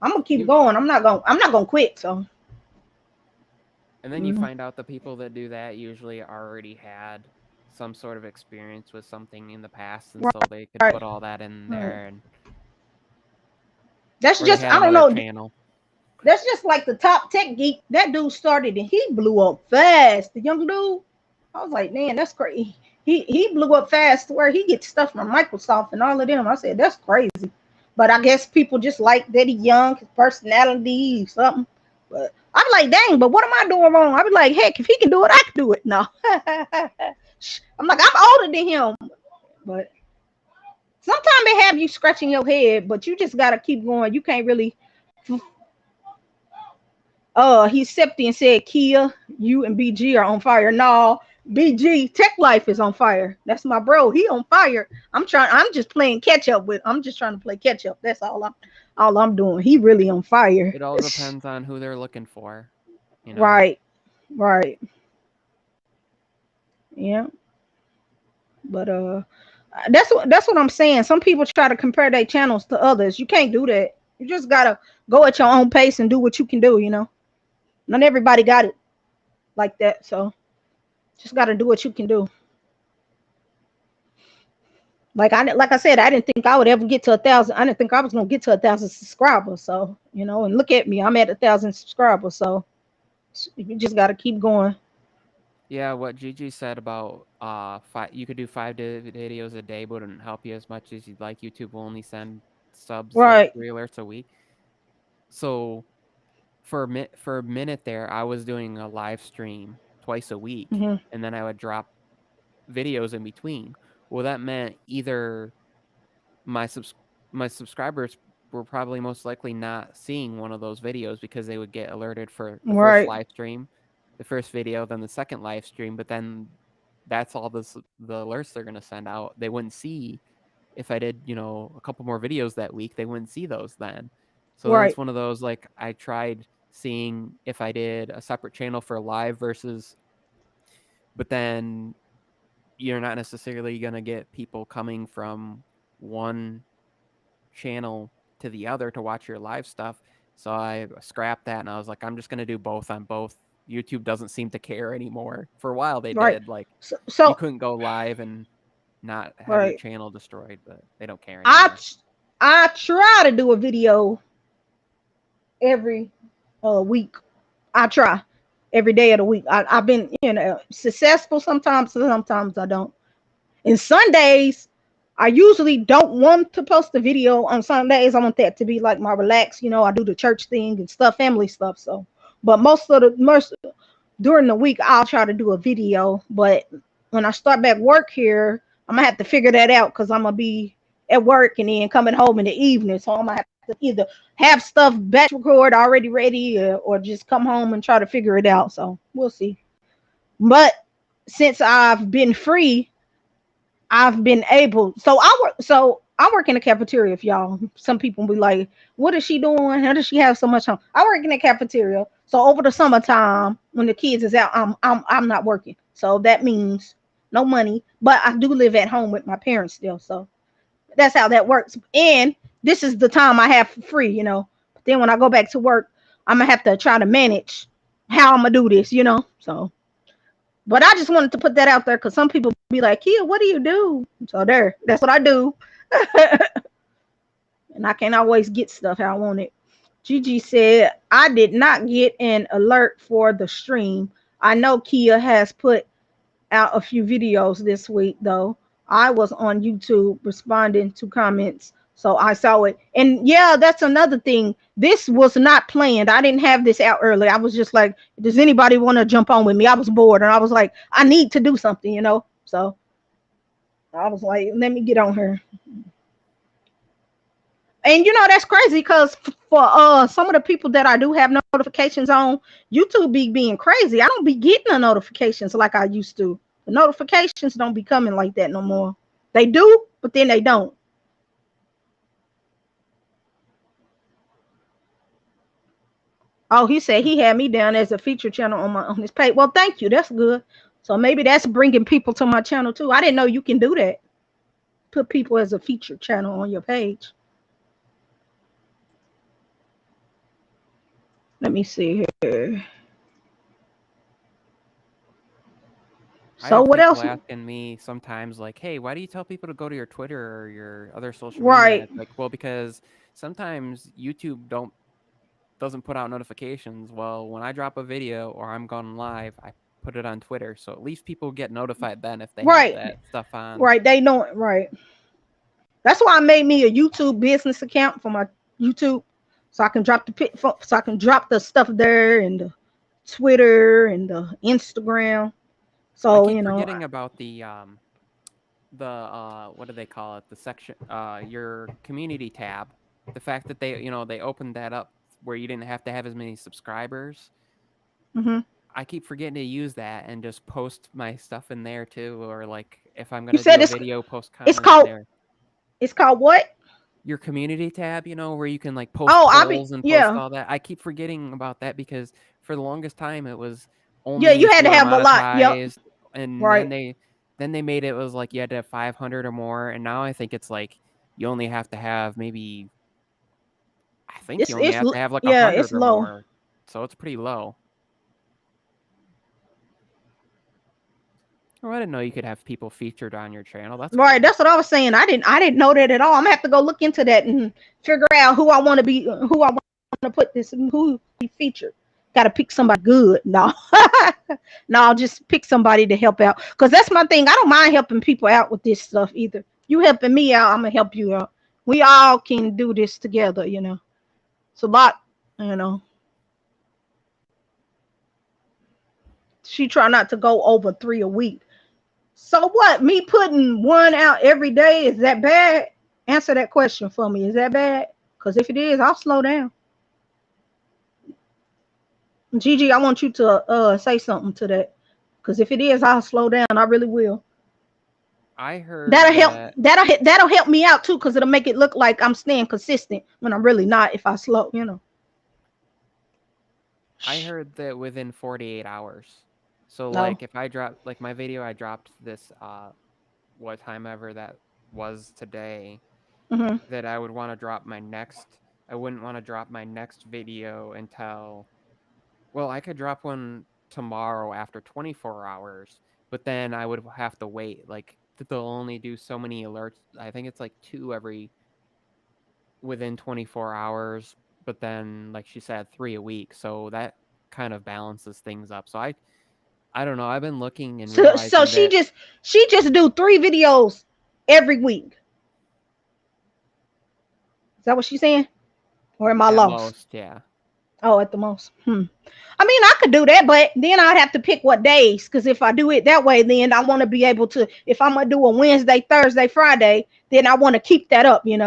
I'm gonna keep you going. I'm not gonna quit. So and then you mm, find out the people that do that usually already had some sort of experience with something in the past, and Right. so they could put all that in Right. there, and That's or they just, had I don't another know. channel. That's just like the Top Tech Geek. That dude started and he blew up fast. The young dude. I was like, man, that's crazy. He blew up fast to where he gets stuff from Microsoft and all of them. I said, that's crazy. But I guess people just like that he young, his personality, something. But I'm like, dang, but what am I doing wrong? I'd be like, heck, if he can do it, I can do it. No. I'm like, I'm older than him. But sometimes they have you scratching your head, but you just gotta keep going. You can't really. He stepped in and said, Kia, you and BG are on fire. No, BG Tech Life is on fire. That's my bro. He on fire. I'm just playing catch up with. I'm just trying to play catch up. That's all I'm doing. He really on fire. It all depends on who they're looking for, you know. Right. Right. Yeah. But that's what I'm saying. Some people try to compare their channels to others. You can't do that. You just gotta go at your own pace and do what you can do, you know. Not everybody got it like that, so just gotta do what you can do. Like I said, I didn't think I would ever get to 1,000. I didn't think I was gonna get to 1,000 subscribers. So, you know, and look at me, I'm at 1,000 subscribers. So you just gotta keep going. Yeah, what Gigi said about you could do 5 videos a day, but it wouldn't help you as much as you'd like. YouTube will only send subs like Right. 3 alerts a week. So for a minute there, I was doing a live stream twice a week, Hmm. and then I would drop videos in between. Well, that meant either my subs my subscribers were probably most likely not seeing one of those videos because they would get alerted for the first Right. live stream, the first video, then the second live stream, but then that's all the alerts they're going to send out. They wouldn't see if I did, a couple more videos that week, they wouldn't see those then. So then it's Right. one of those, like, I tried seeing if I did a separate channel for live versus, but then you're not necessarily going to get people coming from one channel to the other to watch your live stuff. So I scrapped that and I was like, I'm just going to do both on both. YouTube doesn't seem to care anymore. For a while they Right. did. Like, So, you so couldn't go live and not have your right. channel destroyed, but they don't care I anymore. I try to do a video every week. I try every day of the week. I've been, successful sometimes, sometimes I don't. And Sundays, I usually don't want to post a video on Sundays. I want that to be like my relax, I do the church thing and stuff, family stuff. So, but most during the week, I'll try to do a video. But when I start back work here, I'm gonna have to figure that out because I'm gonna be at work and then coming home in the evening. So I'm gonna have to either have stuff batch record already ready or just come home and try to figure it out. So we'll see. But since I've been free, I've been able. So I work in a cafeteria. If y'all, some people be like, "What is she doing? How does she have so much home?" I work in a cafeteria. So over the summertime, when the kids is out, I'm not working. So that means no money. But I do live at home with my parents still. So that's how that works. And this is the time I have for free. But then when I go back to work, I'm gonna have to try to manage how I'm gonna do this. So. But I just wanted to put that out there because some people be like, Kia, what do you do? So that's what I do. And I can't always get stuff how I want it. Gigi said, I did not get an alert for the stream. I know Kia has put out a few videos this week, though. I was on YouTube responding to comments, so I saw it. And yeah, that's another thing. This was not planned. I didn't have this out early. I was just like, does anybody want to jump on with me? I was bored and I was like, I need to do something. So I was like, let me get on her. And that's crazy because for some of the people that I do have notifications on, YouTube be being crazy. I don't be getting the notifications like I used to. The notifications don't be coming like that no more. They do, but then they don't. Oh, he said he had me down as a feature channel on his page. Well, thank you. That's good. So maybe that's bringing people to my channel too. I didn't know you can do that. Put people as a feature channel on your page. Let me see here. I So have what people else? asking me sometimes, like, "Hey, why do you tell people to go to your Twitter or your other social media?" Right, It's like, well, because sometimes YouTube doesn't put out notifications. Well, when I drop a video or I'm going live, I put it on Twitter, so at least people get notified then if they have right, that stuff on. right. They know it, right. That's why I made me a YouTube business account for my YouTube, so I can drop so I can drop the stuff there and the Twitter and the Instagram. I So keep forgetting about the what do they call it? The section your community tab. The fact that they opened that up where you didn't have to have as many subscribers. mhm. I keep forgetting to use that and just post my stuff in there too, or like if I'm You gonna do said a video, post it's comments called there. it's called what? Your community tab, where you can like post Oh, polls and post yeah, all that. I keep forgetting about that because for the longest time it was yeah. only You if had you to were have a lot. Yep, monetized, and then right. they made it was like you had to have 500 or more, and now I think it's like you only have to have maybe I think you only have to have like Yeah, it's 100 or low. more, so it's pretty low. Oh, I didn't know you could have people featured on your channel. That's Right, cool. that's what I was saying. I didn't know that at all. I'm gonna have to go look into that and figure out who I want to put this and who be featured. Got to pick somebody good. No, no, I'll just pick somebody to help out. Cause that's my thing. I don't mind helping people out with this stuff either. You helping me out, I'm gonna help you out. We all can do this together. It's a lot. You know, she try not to go over 3 a week. So what? Me putting one out every day, is that bad? Answer that question for me. Is that bad? Because if it is, I'll slow down. Gigi, I want you to say something to that. Because if it is, I'll slow down. I really will. I heard That'll help. that That'll help me out too, because it'll make it look like I'm staying consistent when I'm really not. If I slow. I heard that within 48 hours. So No. like if I drop like my video I dropped this what time ever that was today, Hmm. that I wouldn't want to drop my next video until, well, I could drop one tomorrow after 24 hours, but then I would have to wait. Like they'll only do so many alerts. I think it's like two every within 24 hours, but then like she said 3 a week. So that kind of balances things up. So I don't know. I've been looking and So realizing she that just she just do 3 videos every week. Is that what she's saying? Or am I at lost? most, yeah. Oh, at the most. I mean, I could do that, but then I'd have to pick what days. Because if I do it that way, then I want to be able to. If I'm gonna do a Wednesday, Thursday, Friday, then I want to keep that up. I've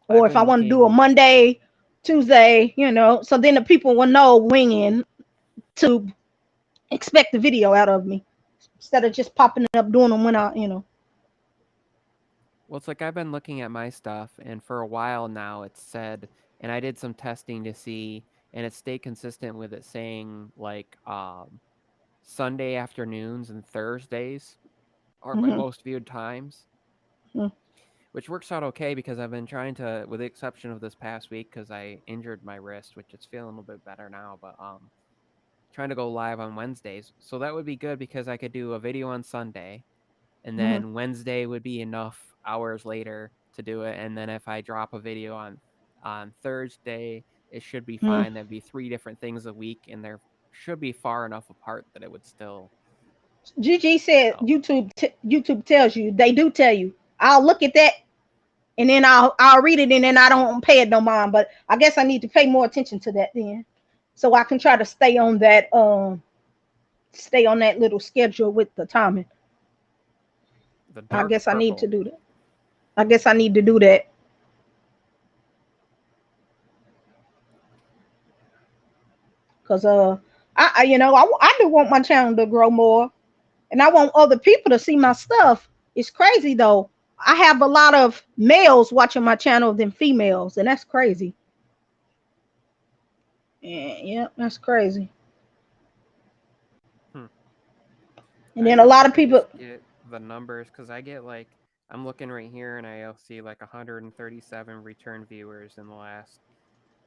Or if I been want to do a looking Monday, Tuesday. So then the people will know when to expect the video out of me instead of just popping up doing them when I. Well, it's like I've been looking at my stuff, and for a while now it's said, and I did some testing to see, and it stayed consistent with it saying like Sunday afternoons and Thursdays are my Hmm. most viewed times, which works out okay because I've been trying to, with the exception of this past week, because I injured my wrist, which is feeling a little bit better now, but trying to go live on Wednesdays. So that would be good because I could do a video on Sunday, and Hmm. then Wednesday would be enough hours later to do it, and then if I drop a video on Thursday, it should be Hmm. fine. That'd be 3 different things a week, and they're should be far enough apart that it would still Gigi said help. YouTube tells you. They do tell you. I'll look at that and then I'll read it and then I don't pay it no mind. But I guess I need to pay more attention to that then, so I can try to stay on that little schedule with the timing. The I dark guess I need to purple. do that. I guess I need to do that. Cause I do want my channel to grow more, and I want other people to see my stuff. It's crazy though. I have a lot of males watching my channel than females, and that's crazy. Yeah, that's crazy. Hmm. And I then a wish lot I of could just people, get the numbers because I get like I'm looking right here and I'll see like 137 return viewers in the last,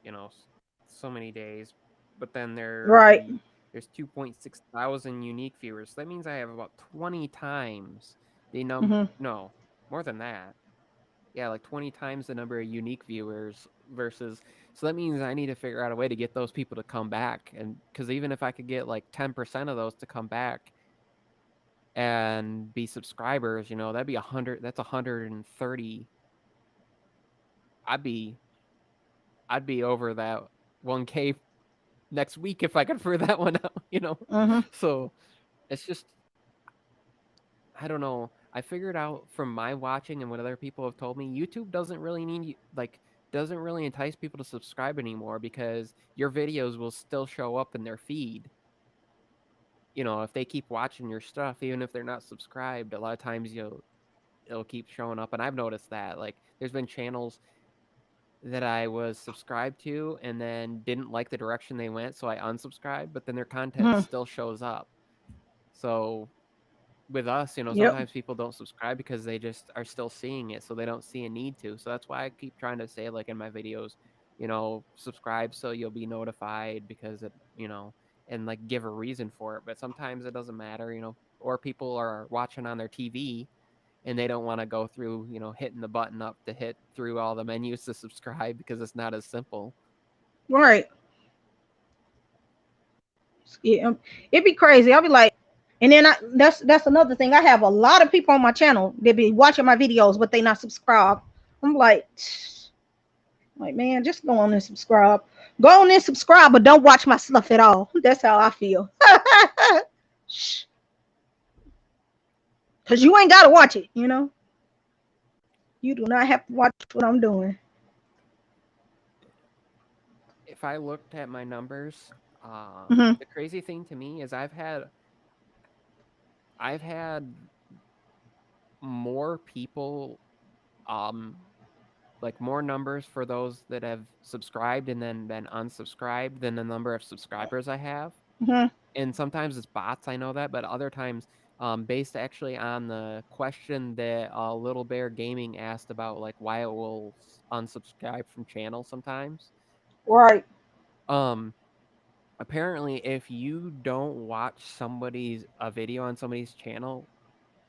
you know, so many days. But then right? There's 2.6 thousand unique viewers. That means I have about 20 times the Hmm. no, more than that. Yeah, like 20 times the number of unique viewers versus, so that means I need to figure out a way to get those people to come back. And because even if I could get like 10% of those to come back and be subscribers, that'd be 100, that's 130. I'd be over that 1K next week if I could figure that one out. Hmm. So it's just, I don't know. I figured out from my watching and what other people have told me, YouTube doesn't really doesn't really entice people to subscribe anymore because your videos will still show up in their feed. If they keep watching your stuff, even if they're not subscribed, a lot of times it'll keep showing up. And I've noticed that. Like, there's been channels that I was subscribed to and then didn't like the direction they went, so I unsubscribed, but then their content Hmm. still shows up. So with us, Yep. sometimes people don't subscribe because they just are still seeing it, so they don't see a need to. So that's why I keep trying to say, like in my videos, subscribe so you'll be notified because and like give a reason for it. But sometimes it doesn't matter, or people are watching on their TV and they don't want to go through, hitting the button up to hit through all the menus to subscribe because it's not as simple. Right. Yeah. It'd be crazy. I'll be like, and then that's another thing. I have a lot of people on my channel that be watching my videos, but they not subscribed. I'm like, man, just go on and subscribe. Go on and subscribe, but don't watch my stuff at all. That's how I feel. Because you ain't got to watch it, You do not have to watch what I'm doing. If I looked at my numbers, Hmm. the crazy thing to me is I've had more people, um, like more numbers for those that have subscribed and then been unsubscribed than the number of subscribers I have. Hmm. And sometimes it's bots, I know that, but other times, based actually on the question that Little Bear Gaming asked about, like why it will unsubscribe from channels sometimes. Right. Um, Apparently, if you don't watch a video on somebody's channel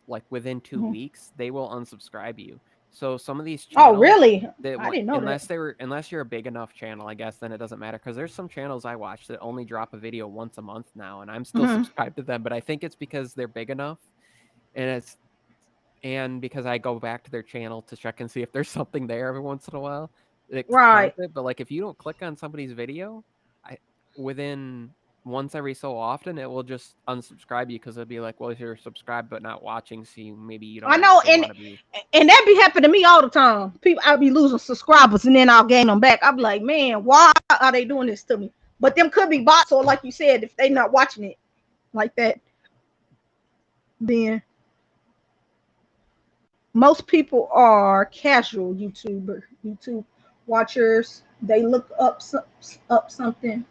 like within 2 Hmm. weeks, they will unsubscribe you. So some of these Oh, channels really? that I want, didn't know that. unless you're a big enough channel, I guess then it doesn't matter because there's some channels I watch that only drop a video once a month now, and I'm still Hmm. subscribed to them. But I think it's because they're big enough, and because I go back to their channel to check and see if there's something there every once in a while. It Right. counts it, but like if you don't click on somebody's video, I within once every so often it will just unsubscribe you because it'll be like, well, you're subscribed but not watching, so maybe you don't I know, actually want to be. and that be happening to me all the time. People, I'll be losing subscribers, and then I'll gain them back. I'll be like, man, why are they doing this to me? But them could be bots, or like you said, if they not watching it like that, then most people are casual YouTube watchers. They look up something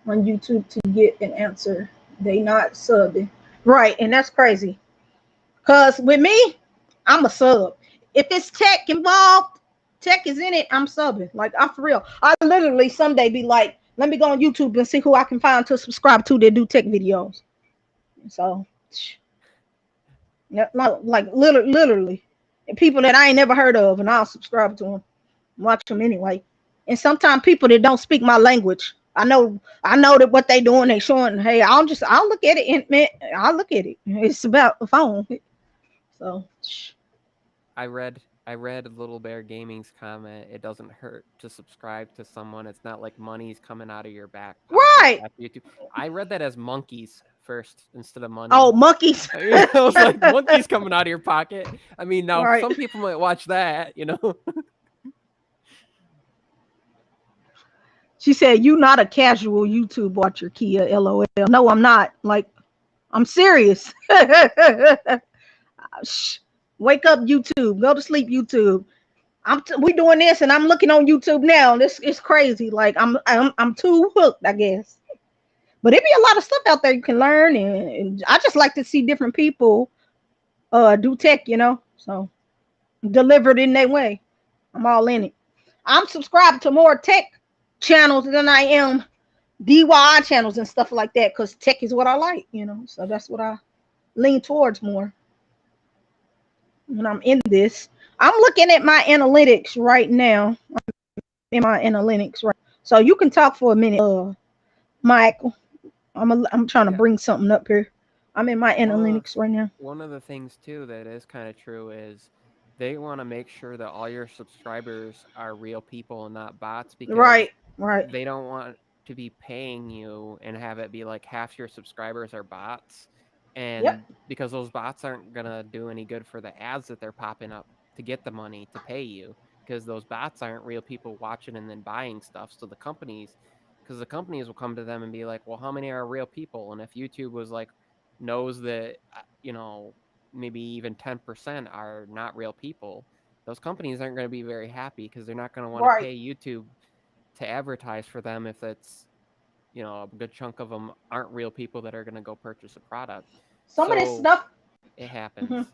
on YouTube to get an answer. They not subbing, right? And that's crazy. Cause with me, I'm a sub. If it's tech involved, tech is in it, I'm subbing. Like, I'm for real. I literally someday be like, let me go on YouTube and see who I can find to subscribe to that do tech videos. So, yeah, like literally, and people that I ain't never heard of, and I'll subscribe to them, watch them anyway. And sometimes people that don't speak my language, I know that what they doing, they showing. Hey, I'll look at it, and man, I'll look at it. It's about the phone, so. I read Little Bear Gaming's comment. It doesn't hurt to subscribe to someone. It's not like money's coming out of your back pocket Right. after YouTube. I read that as monkeys first instead of Oh, money. monkeys. I was like, monkeys coming out of your pocket. I mean, now Right. some people might watch that. She said, "You not a casual YouTube watcher, Kia. LOL. No, I'm not. Like, I'm serious. Wake up, YouTube. Go to sleep, YouTube. We doing this, and I'm looking on YouTube now. This is crazy. Like, I'm too hooked, I guess. But it be a lot of stuff out there you can learn, and I just like to see different people do tech. So delivered in their way. I'm all in it. I'm subscribed to more tech channels than I am DIY channels and stuff like that, because tech is what I like, so that's what I lean towards more when I'm in this. I'm looking at my analytics right now. In my analytics, right? So you can talk for a minute, Michael. I'm trying to Yeah. bring something up here. I'm in my One of the analytics right now. one of the things too that is kind of true is they want to make sure that all your subscribers are real people and not bots, because Right, right. they don't want to be paying you and have it be like half your subscribers are bots, Yep. and because those bots aren't gonna do any good for the ads that they're popping up to get the money to pay you, because those bots aren't real people watching and then buying stuff. So because the companies will come to them and be like, well, how many are real people? And if YouTube was like, knows that maybe even 10% are not real people, those companies aren't going to be very happy, because they're not going to want to Right. pay YouTube to advertise for them if it's a good chunk of them aren't real people that are going to go purchase a product. Some of this So stuff, it happens. mhm,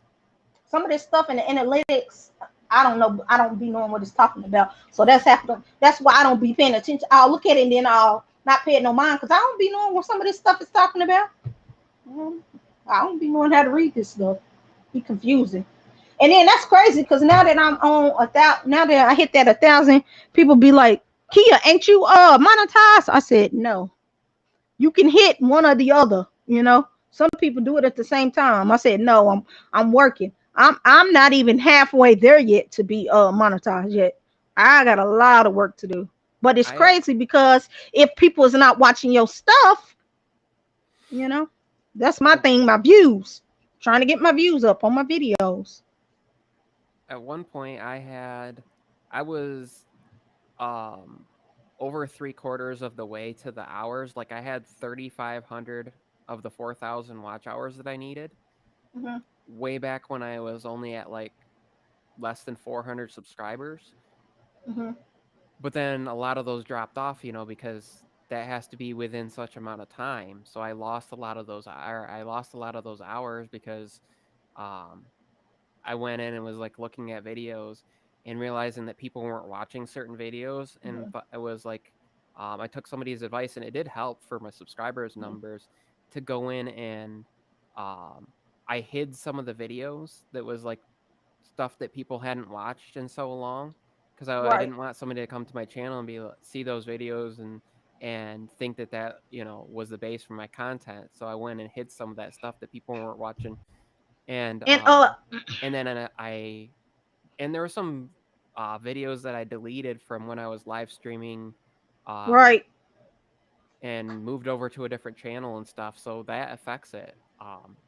some of this stuff in the analytics, I don't know. I don't be knowing what it's talking about. So that's happening. That's why I don't be paying attention. I'll look at it and then I'll not pay it no mind, because I don't be knowing what some of this stuff is talking about. I don't be knowing how to read this stuff. Be confusing. And then that's crazy, because now that I'm on now that I hit that 1,000, people be like, Kia, ain't you monetized? I said no. You can hit one or the other. Some people do it at the same time. I said no. I'm working. I'm not even halfway there yet to be monetized yet. I got a lot of work to do. But it's I crazy, because if people is not watching your stuff, you know, that's my at, thing. My views, trying to get my views up on my videos. at one point I was um over 3/4 of the way to the hours. Like I had 3,500 of the 4,000 watch hours that I needed Hmm. way back when I was only at like less than 400 subscribers. Hmm. But then a lot of those dropped off, because that has to be within such amount of time. So I lost a lot of those. I lost a lot of those hours because um, I went in and was like looking at videos and realizing that people weren't watching certain videos, and Hmm. it was like I took somebody's advice, and it did help for my subscribers numbers to go in and um, I hid some of the videos that was like stuff that people hadn't watched in so long, because I Right. didn't want somebody to come to my channel and see those videos and think that was the base for my content. So I went and hid some of that stuff that people weren't watching, and And and then and there were some videos that I deleted from when I was live streaming, um, right. and moved over to a different channel and stuff. So that affects it.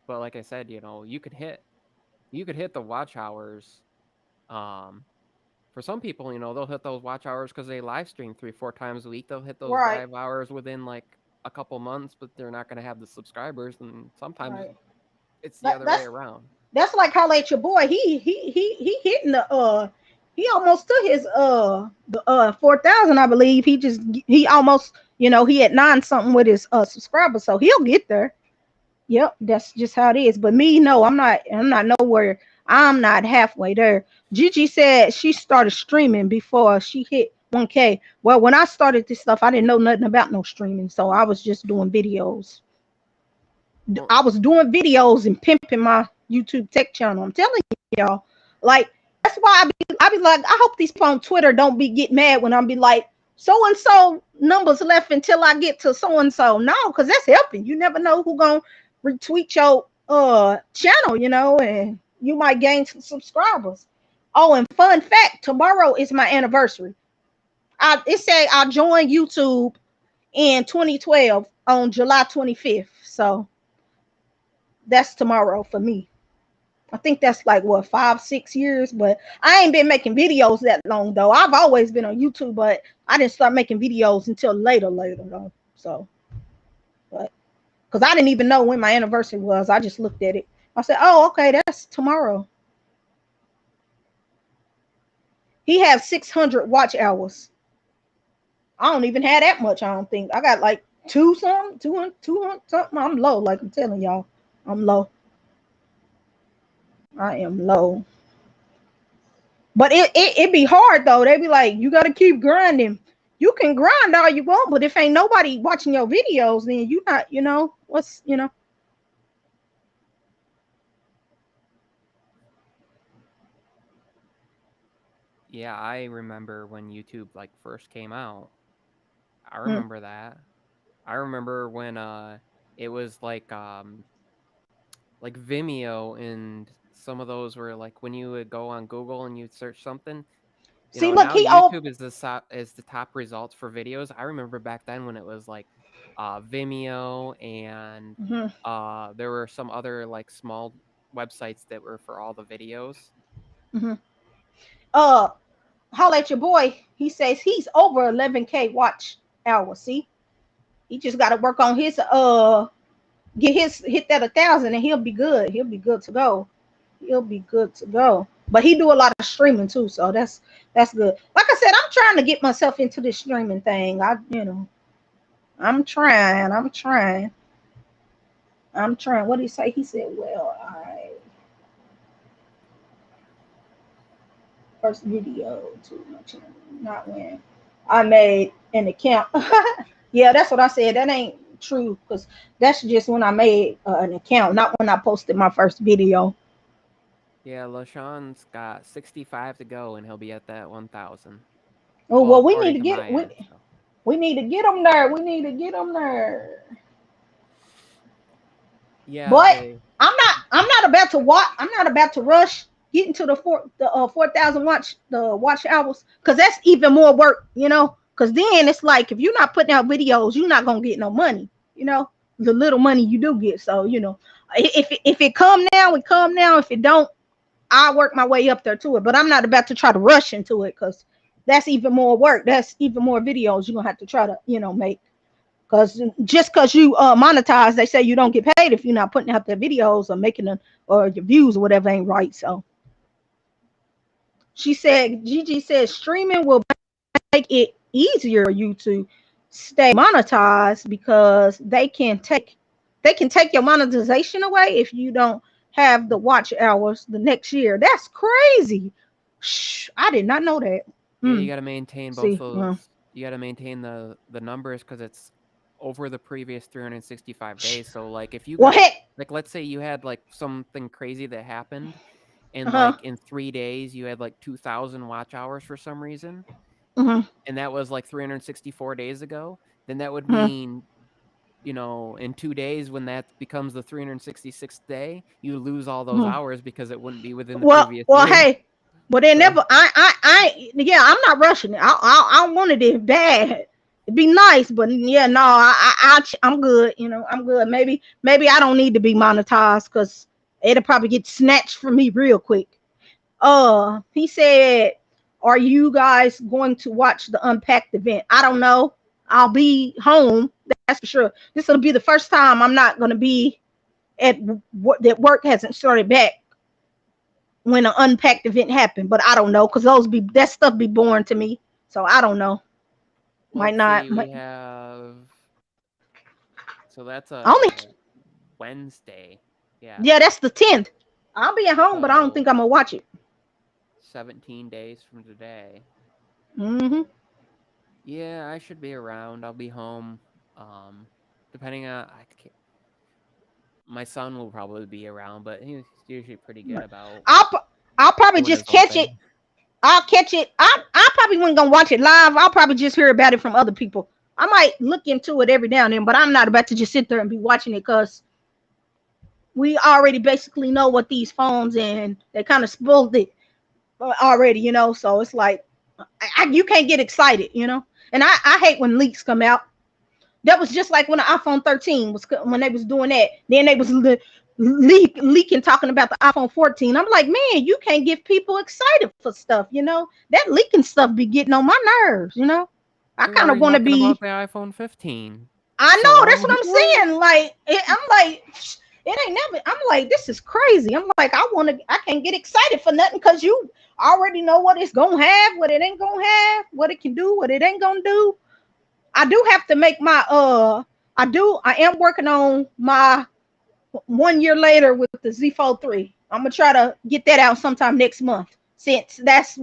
But like I said, you could hit the watch hours. Um, for some people, they'll hit those watch hours because they live stream 3-4 times a week. They'll hit those Right. live hours within like a couple months, but they're not going to have the subscribers. And sometimes Right. it's the That, other way that's around. that's like how at your boy. He hitting the he almost took his the 4,000, I believe. He almost, he had 9 something with his subscribers, so he'll get there. Yep, that's just how it is. But me, no, I'm not nowhere. I'm not halfway there. Gigi said she started streaming before she hit 1K. Well, when I started this stuff, I didn't know nothing about no streaming, so I was just doing videos. Well, I was doing videos and pimping my YouTube tech channel. I'm telling y'all, like that's why I be like, I hope these people on Twitter don't get mad when I be like, so and so numbers left until I get to so and so. No, because that's helping. You never know who gonna retweet your channel, and you might gain some subscribers. Oh, and fun fact, tomorrow is my anniversary. It say I joined YouTube in 2012 on July 25th. So that's tomorrow for me. I think that's like what, 5, 6 years, but I ain't been making videos that long though. I've always been on YouTube, but I didn't start making videos until later though. So, but because I didn't even know when my anniversary was, I just looked at it. I said, "Oh, okay, that's tomorrow." He has 600 watch hours. I don't even have that much. I don't think I got like two something, 200, 200 something. I'm low, like I'm telling y'all, I'm low. I am low. But it be hard though. They be like, you gotta keep grinding. You can grind all you want, but if ain't nobody watching your videos, then you not, what's, Yeah, I remember when YouTube like first came out. I remember that. I remember when it was like Vimeo, and some of those were like when you would go on Google and you'd search something. See, look, Now he YouTube is the top results for videos. I remember back then when it was like Vimeo, and there were some other like small websites that were for all the videos. Holla at your boy. He says he's over 11K watch hours. See, he just got to work on his hit that 1,000 and he'll be good. He'll be good to go. He'll be good to go. But he do a lot of streaming too, so that's good. Like I said, I'm trying to get myself into this streaming thing. I'm trying. What did he say? He said, well, I first video to my channel, not when I made an account. Yeah, that's what I said. That ain't true, because that's just when I made an account, not when I posted my first video. Yeah, LaShawn's got 65 to go, and he'll be at that 1,000. Oh, well, we need to according get my end, so. we need to get him there. We need to get him there. Yeah, But I'm not about to watch. I'm not about to rush getting to the 4,000 watch hours, because that's even more work, because then it's like, if you're not putting out videos, you're not gonna get no money, the little money you do get. So if it come now, we come now. If it don't, I'll work my way up there to it. But I'm not about to try to rush into it, because that's even more work. That's even more videos you're gonna have to try to make. Because just because you monetize, they say you don't get paid if you're not putting out the videos or making them, or your views or whatever ain't right. So she said, Gigi said, streaming will make it easier for you to stay monetized, because they can take your monetization away if you don't have the watch hours the next year. That's crazy. Shh, I did not know that. Yeah, you got to maintain both those. You got to maintain the numbers, because it's over the previous 365 days. So like if you got, like, let's say you had like something crazy that happened, and like in 3 days you had like 2,000 watch hours for some reason, and that was like 364 days ago, then that would mean, in 2 days, when that becomes the 366th day, you lose all those hours, because it wouldn't be within the previous year. Hey, but they never. Yeah, I'm not rushing it. I wanted it bad. It'd be nice, but yeah, no, I'm good. I'm good. Maybe I don't need to be monetized, because it'll probably get snatched from me real quick. He said, are you guys going to watch the Unpacked event? I don't know. I'll be home, that's for sure. This will be the first time I'm not going to be at that work hasn't started back when an Unpacked event happened. But I don't know, because that stuff be boring to me. So I don't know. Might not. We have. So that's only Wednesday. Yeah. Yeah, that's the 10th. I'll be at home, but I don't think I'm gonna watch it. 17 days from today. Yeah, I should be around. I'll be home. Depending on, my son will probably be around, but he's usually pretty good about. I'll probably just catch it. I'll catch it. I probably wasn't gonna watch it live. I'll probably just hear about it from other people. I might look into it every now and then, but I'm not about to just sit there and be watching it, because we already basically know what these phones, and they kind of spoiled it already, So it's like you can't get excited, And I hate when leaks come out. That was just like when the iPhone 13 was, when they was doing that. Then they was leaking, talking about the iPhone 14. I'm like, man, you can't get people excited for stuff, That leaking stuff be getting on my nerves, I kind of want to be about the iPhone 15. I know, that's what I'm saying. Like, I'm like, it ain't never. I'm like, this is crazy. I'm like, I can't get excited for nothing, because you already know what it's gonna have, what it ain't gonna have, what it can do, what it ain't gonna do. I do have to make my I am working on my 1 year later with the Z Fold 3. I'm gonna try to get that out sometime next month, since that's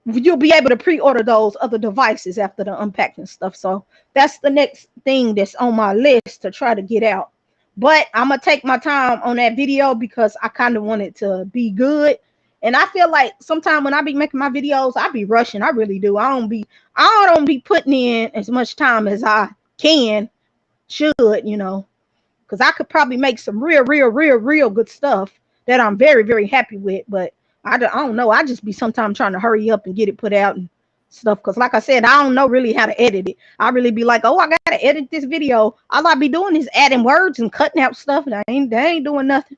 you'll be able to pre-order those other devices after the unpacking stuff. So that's the next thing that's on my list to try to get out. But I'm gonna take my time on that video because I kind of want it to be good. And I feel like sometimes when I be making my videos, I be rushing. I really do. I don't be putting in as much time as I should, because I could probably make some real good stuff that I'm very, very happy with. But I don't know. I just be sometimes trying to hurry up and get it put out and stuff. Because like I said, I don't know really how to edit it. I really be like, oh, I got to edit this video. All I be doing is adding words and cutting out stuff. And they ain't doing nothing.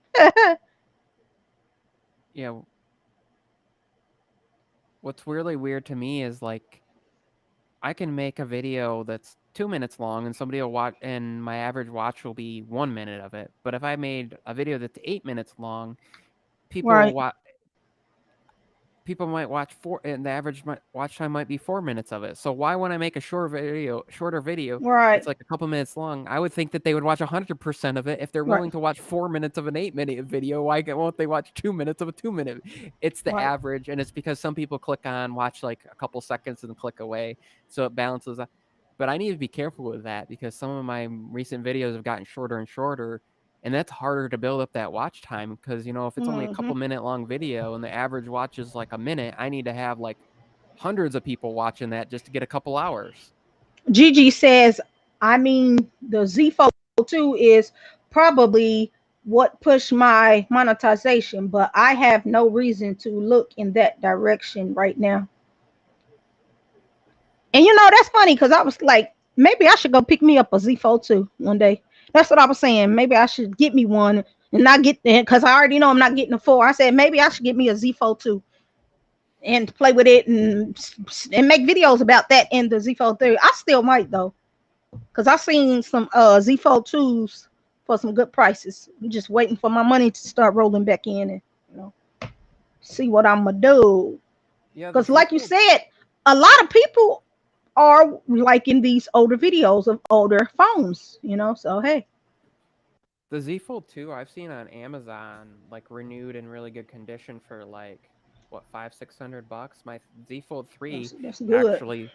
Yeah. What's really weird to me is like, I can make a video that's 2 minutes long and somebody will watch, and my average watch will be 1 minute of it. But if I made a video that's 8 minutes long, people Right. people might watch 4, and the average watch time might be 4 minutes of it. So why, when I make a shorter video Right. that's like a couple minutes long, I would think that they would watch 100% of it. If they're Right. willing to watch 4 minutes of an 8-minute video, why won't they watch 2 minutes of a 2-minute? It's the Right. average, and it's because some people watch like a couple seconds and click away, so it balances out. But I need to be careful with that because some of my recent videos have gotten shorter and shorter. And that's harder to build up that watch time because, if it's only a couple minute long video and the average watch is like a minute, I need to have like hundreds of people watching that just to get a couple hours. Gigi says, the Z Fold 2 is probably what pushed my monetization, but I have no reason to look in that direction right now. And that's funny because I was like, maybe I should go pick me up a Z Fold 2 one day. That's what I was saying. Maybe I should get me one and not get it because I already know I'm not getting a 4. I said maybe I should get me a Z Fold 2 and play with it and make videos about that in the Z Fold 3. I still might though, because I've seen some Z Fold 2s for some good prices. I'm just waiting for my money to start rolling back in and see what I'm gonna do. Yeah, because like you said, a lot of people are liking these older videos of older phones, so hey. The Z Fold 2 I've seen on Amazon, like renewed in really good condition for like what, $500-600. My Z Fold 3 that's good. Actually,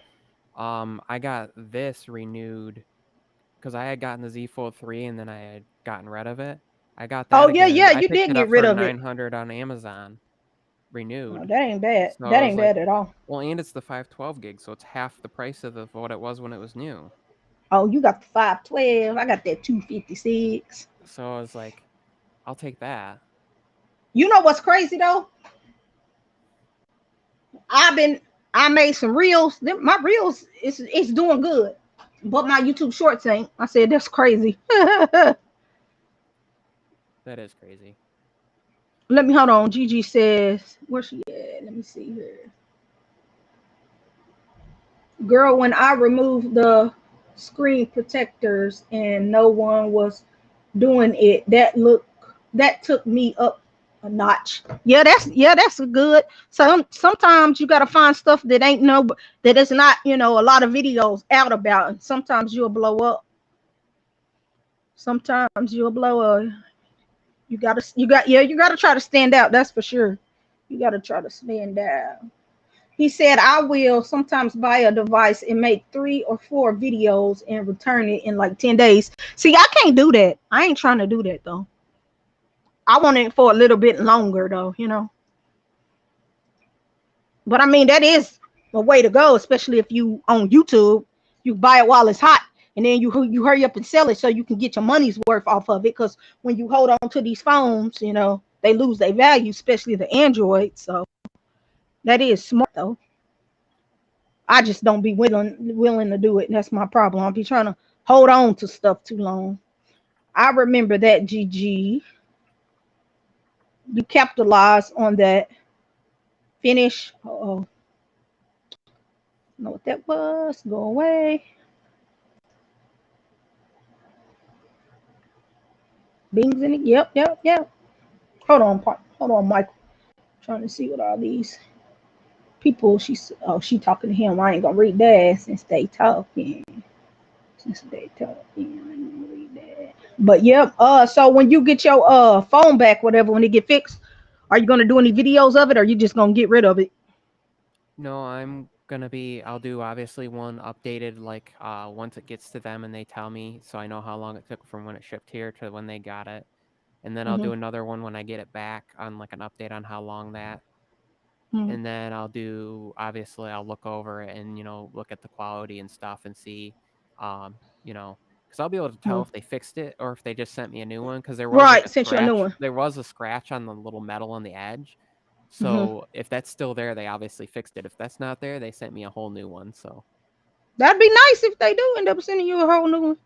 I got this renewed because I had gotten the Z Fold 3 and then I had gotten rid of it. I got that. Oh yeah, again. yeah, I you picked did it get up rid for of it. $900 on Amazon, renewed. Oh, that ain't bad. So That ain't bad at all. Well, and it's the 512 gig, so it's half the price of what it was when it was new. Oh, you got the 512. I got that 256. So I was like, I'll take that. You know what's crazy though? I made some reels. My reels is doing good, but my YouTube shorts ain't. I said that's crazy. That is crazy. Let me hold on. Gigi says, where she at? Let me see here. Girl, when I removed the screen protectors and no one was doing it, that took me up a notch. Yeah, that's good. So sometimes you gotta find stuff that that is not, a lot of videos out about, and sometimes you'll blow up. Sometimes you'll blow up. You gotta try to stand out, that's for sure. You gotta try to stand out. He said, I will sometimes buy a device and make 3 or 4 videos and return it in like 10 days. See, I can't do that. I ain't trying to do that though. I want it for a little bit longer though, But that is a way to go, especially if you on YouTube, you buy it while it's hot and then you hurry up and sell it so you can get your money's worth off of it. Because when you hold on to these phones, they lose their value, especially the Android. So that is smart though. I just don't be willing to do it. And that's my problem. I'll be trying to hold on to stuff too long. I remember that, GG. You capitalize on that. Finish. Uh-oh. Know what that was. Go away. Bing's in it. Yep. Hold on, Michael. Trying to see what all these people. She talking to him. I ain't gonna read that since they talking. I ain't gonna read that. But yep. So when you get your phone back, whatever, when it get fixed, are you gonna do any videos of it, or are you just gonna get rid of it? No, I'll do obviously one updated like once it gets to them and they tell me, so I know how long it took from when it shipped here to when they got it. And then I'll Mm-hmm. do another one when I get it back on like an update on how long that. Mm-hmm. And then obviously I'll look over it and, look at the quality and stuff and see, um, because I'll be able to tell if they fixed it or if they just sent me a new one. Because there was like Right, a sent you a new scratch. one. There was a scratch on the little metal on the edge. Mm-hmm. So if that's still there, they obviously fixed it. If that's not there, they sent me a whole new one. So That'd be nice if they do end up sending you a whole new one.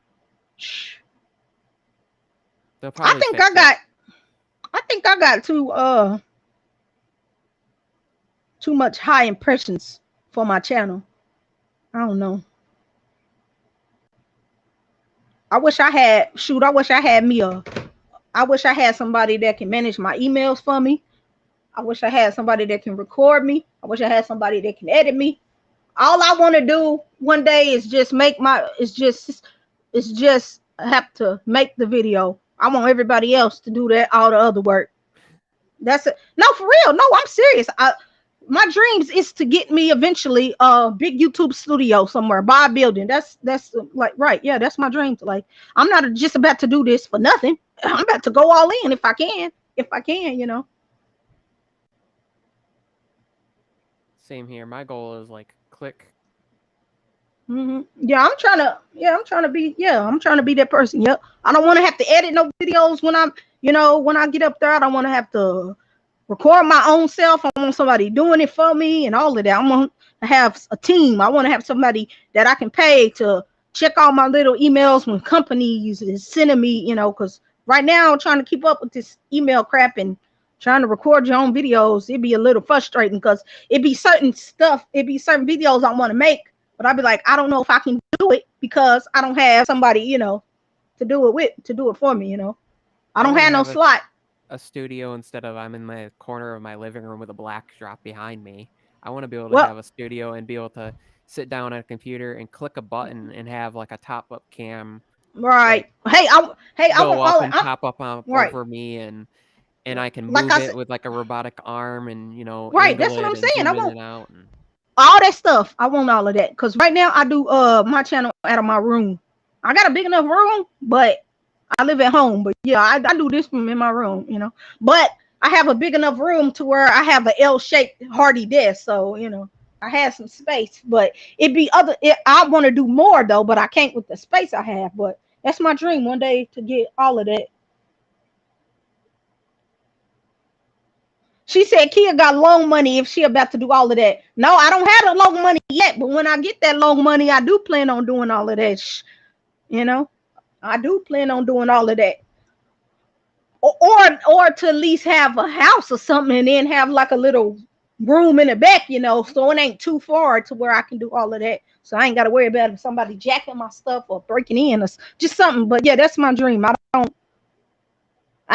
they'll I probably think fix I it. got I think I got too much high impressions for my channel. I don't know. I wish I had shoot, I wish I had me a I wish I had somebody that can manage my emails for me. I wish I had somebody that can record me. I wish I had somebody that can edit me. All I want to do one day is just have to make the video. I want everybody else to do that all the other work. That's it. No, for real. No, I'm serious. My dreams is to get me eventually a big YouTube studio somewhere, buy a building. That's like right. Yeah, that's my dream. Like I'm not just about to do this for nothing. I'm about to go all in if I can. If I can, you know. Same here. My goal is like click. Yeah, I'm trying to. Yeah, I'm trying to be. Yeah, I'm trying to be that person. Yep. I don't want to have to edit no videos when when I get up there. I don't want to have to record my own self. I want somebody doing it for me and all of that. I want to have a team. I want to have somebody that I can pay to check all my little emails when companies is sending me. Because right now I'm trying to keep up with this email crap and trying to record your own videos. It'd be a little frustrating because it'd be certain videos I want to make, but I'd be like, I don't know if I can do it because I don't have somebody, to do it for me. I I don't want to have no have slot. a studio instead of I'm in my corner of my living room with a black drop behind me. I want to be able to Well, have a studio and be able to sit down at a computer and click a button and have like a top up cam like right. I go want up all and I'm pop up right. over me and I can Like move I it said, with like a robotic arm and right. angle That's what it I'm and saying. I zoom in want and out and all that stuff. I want all of that because right now I do my channel out of my room. I got a big enough room, but I live at home. But yeah, I do this from in my room. But I have a big enough room to where I have a L-shaped hardy desk, so I have some space. But I want to do more though, but I can't with the space I have. But that's my dream one day to get all of that. She said Kia got loan money if she about to do all of that. No, I don't have the loan money yet, but when I get that loan money, I do plan on doing all of that. You know, I do plan on doing all of that. Or to at least have a house or something and then have like a little room in the back, so it ain't too far to where I can do all of that. So I ain't got to worry about if somebody jacking my stuff or breaking in or just something. But yeah, that's my dream. I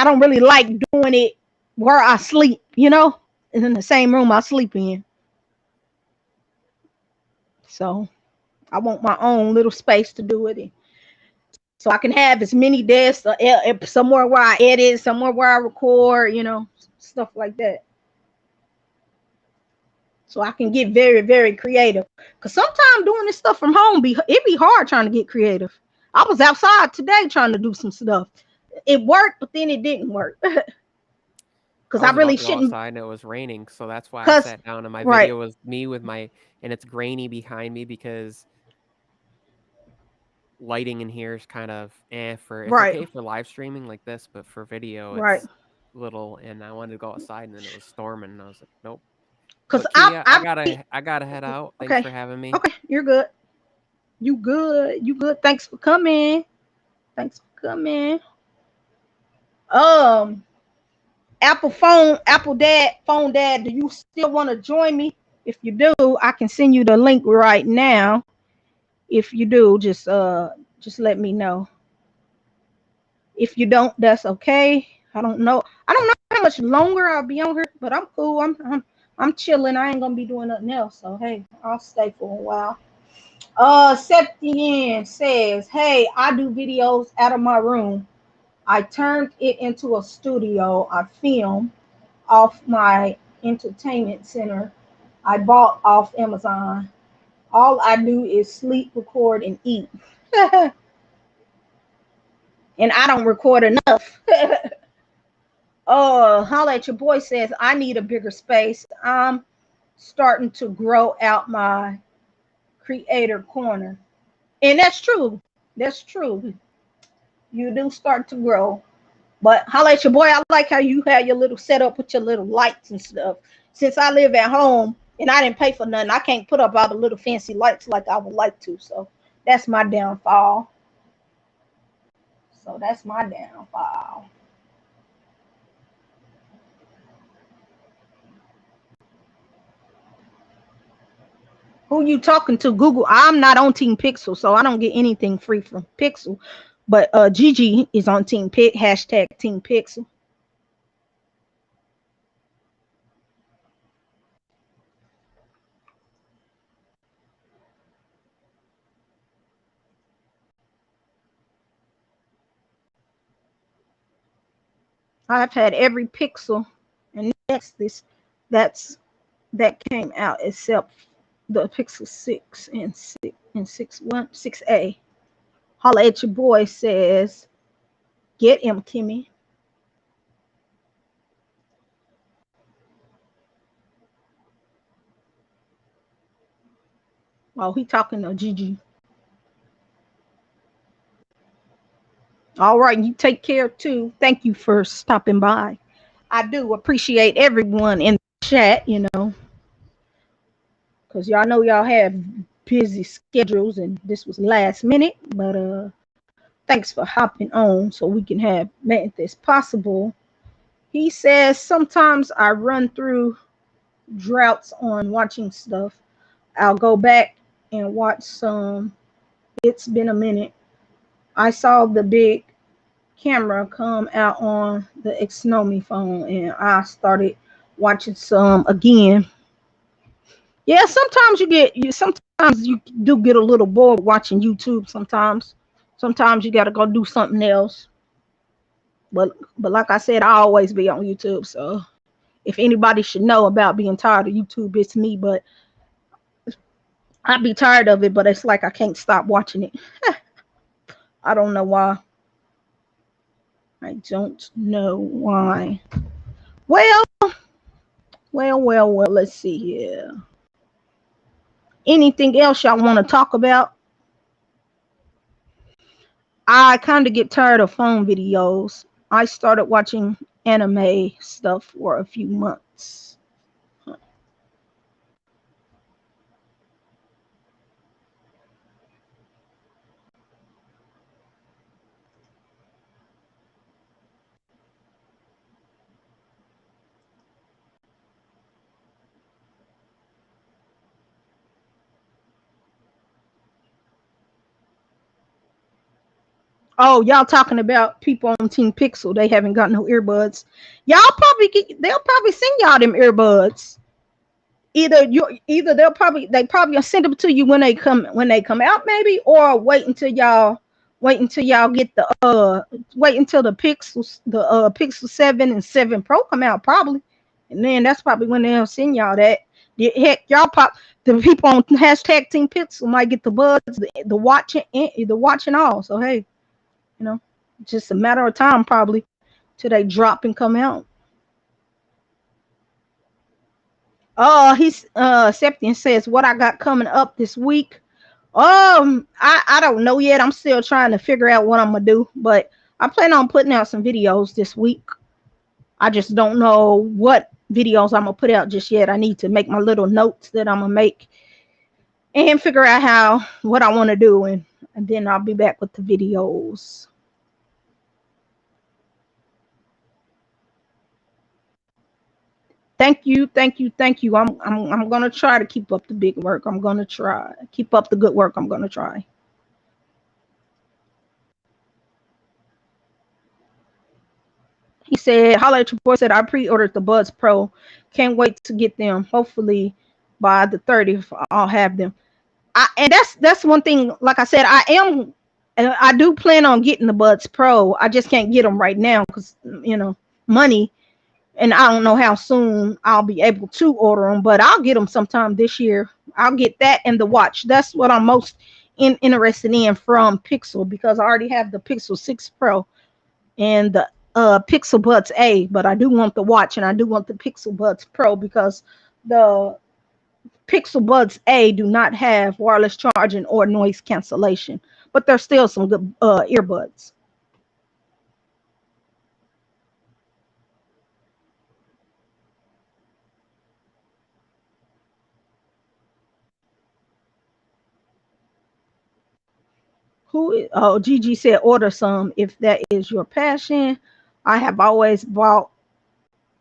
don't really like doing it where I sleep, in the same room I sleep in. So I want my own little space to do it in. So I can have as many desks somewhere where I edit, somewhere where I record, stuff like that. So I can get very, very creative. Cause sometimes doing this stuff from home it be hard trying to get creative. I was outside today trying to do some stuff. It worked, but then it didn't work. I Cause I was really about to go shouldn't. outside and it was raining, so that's why I Cause sat down and my right, video was me with and it's grainy behind me because lighting in here is kind of it's right, okay for live streaming like this, but for video right. it's little and I wanted to go outside and then it was storming and I was like, nope. Cause But Kia, I I gotta head out. Thanks okay, for having me. okay. You're good. You good. You good. Thanks for coming. Thanks for coming. Um, Apple Dad, do you still want to join me? If you do, I can send you the link right now. If you do, just let me know. If you don't, that's okay. I don't know. I don't know how much longer I'll be on here, but I'm cool. I'm chilling. I ain't gonna be doing nothing else. So hey, I'll stay for a while. Septien says, hey, I do videos out of my room. I turned it into a studio. I film off my entertainment center. I bought off Amazon. All I do is sleep, record, and eat. And I don't record enough. Holla at your boy says I need a bigger space. I'm starting to grow out my creator corner. And that's true. That's true. You do start to grow. But holla at your boy. I like how you have your little setup with your little lights and stuff. Since I live at home and I didn't pay for nothing, I can't put up all the little fancy lights like I would like to. So that's my downfall. So that's my downfall. Who you talking to? Google. I'm not on Team Pixel, so I don't get anything free from Pixel. But Gigi is on Team Pick. Hashtag Team Pixel. I've had every Pixel, and that came out except the Pixel 6 and 6A. Holla at your boy says, get him, Kimmy. Oh, he talking to Gigi. All right, you take care too. Thank you for stopping by. I do appreciate everyone in the chat, because y'all know y'all have busy schedules and this was last minute, but thanks for hopping on so we can have made this possible. He says sometimes I run through droughts on watching stuff. I'll go back and watch some. It's been a minute. I saw the big camera come out on the Xnomi phone and I started watching some again. Yeah, sometimes you do get a little bored watching YouTube sometimes. Sometimes you got to go do something else. But like I said, I always be on YouTube. So if anybody should know about being tired of YouTube, it's me. But I'd be tired of it, but it's like I can't stop watching it. I don't know why. I don't know why. Well, let's see here. Anything else y'all want to talk about? I kind of get tired of phone videos. I started watching anime stuff for a few months. Oh, y'all talking about people on Team Pixel? They haven't got no earbuds. They'll probably send y'all them earbuds. Either they probably send them to you when they come out, maybe, or wait until y'all get wait until the Pixel 7 and 7 Pro come out, probably, and then that's probably when they'll send y'all that. Heck, the people on hashtag Team Pixel might get the buds, the watch and all. So hey, just a matter of time probably till they drop and come out. He's Septian says what I got coming up this week. I don't know yet. I'm still trying to figure out what I'm gonna do, but I plan on putting out some videos this week. I just don't know what videos I'm gonna put out just yet. I need to make my little notes that I'm gonna make and figure out what I want to do, and then I'll be back with the videos. Thank you. I'm gonna try to keep up the big work. I'm gonna try keep up the good work. I'm gonna try. He said, "Holla at your boy." Said I pre-ordered the Buds Pro. Can't wait to get them. Hopefully by the 30th, I'll have them. And that's one thing. Like I said, I do plan on getting the Buds Pro. I just can't get them right now because money. and I don't know how soon I'll be able to order them, but I'll get them sometime this year. I'll get that and the watch. That's what I'm most interested in from Pixel, because I already have the Pixel 6 Pro and the Pixel Buds A, but I do want the watch and I do want the Pixel Buds Pro, because the Pixel Buds A do not have wireless charging or noise cancellation, but there's still some good earbuds. Oh, Gigi said order some if that is your passion. I have always bought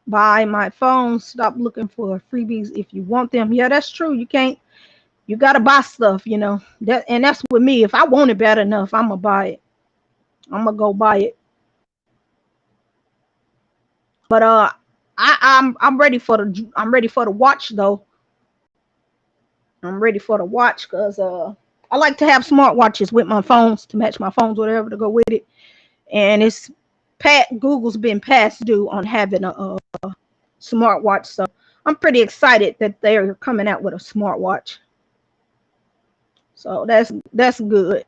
buy my phone. Stop looking for freebies if you want them. Yeah, that's true. You can't. You gotta buy stuff, you know. And that's with me. If I want it bad enough, I'm gonna buy it. I'm gonna go buy it. But I'm ready for the watch though. I'm ready for the watch because I like to have smartwatches with my phones to match my phones, whatever to go with it. And Google's been past due on having a smartwatch, so I'm pretty excited that they're coming out with a smartwatch. So that's good.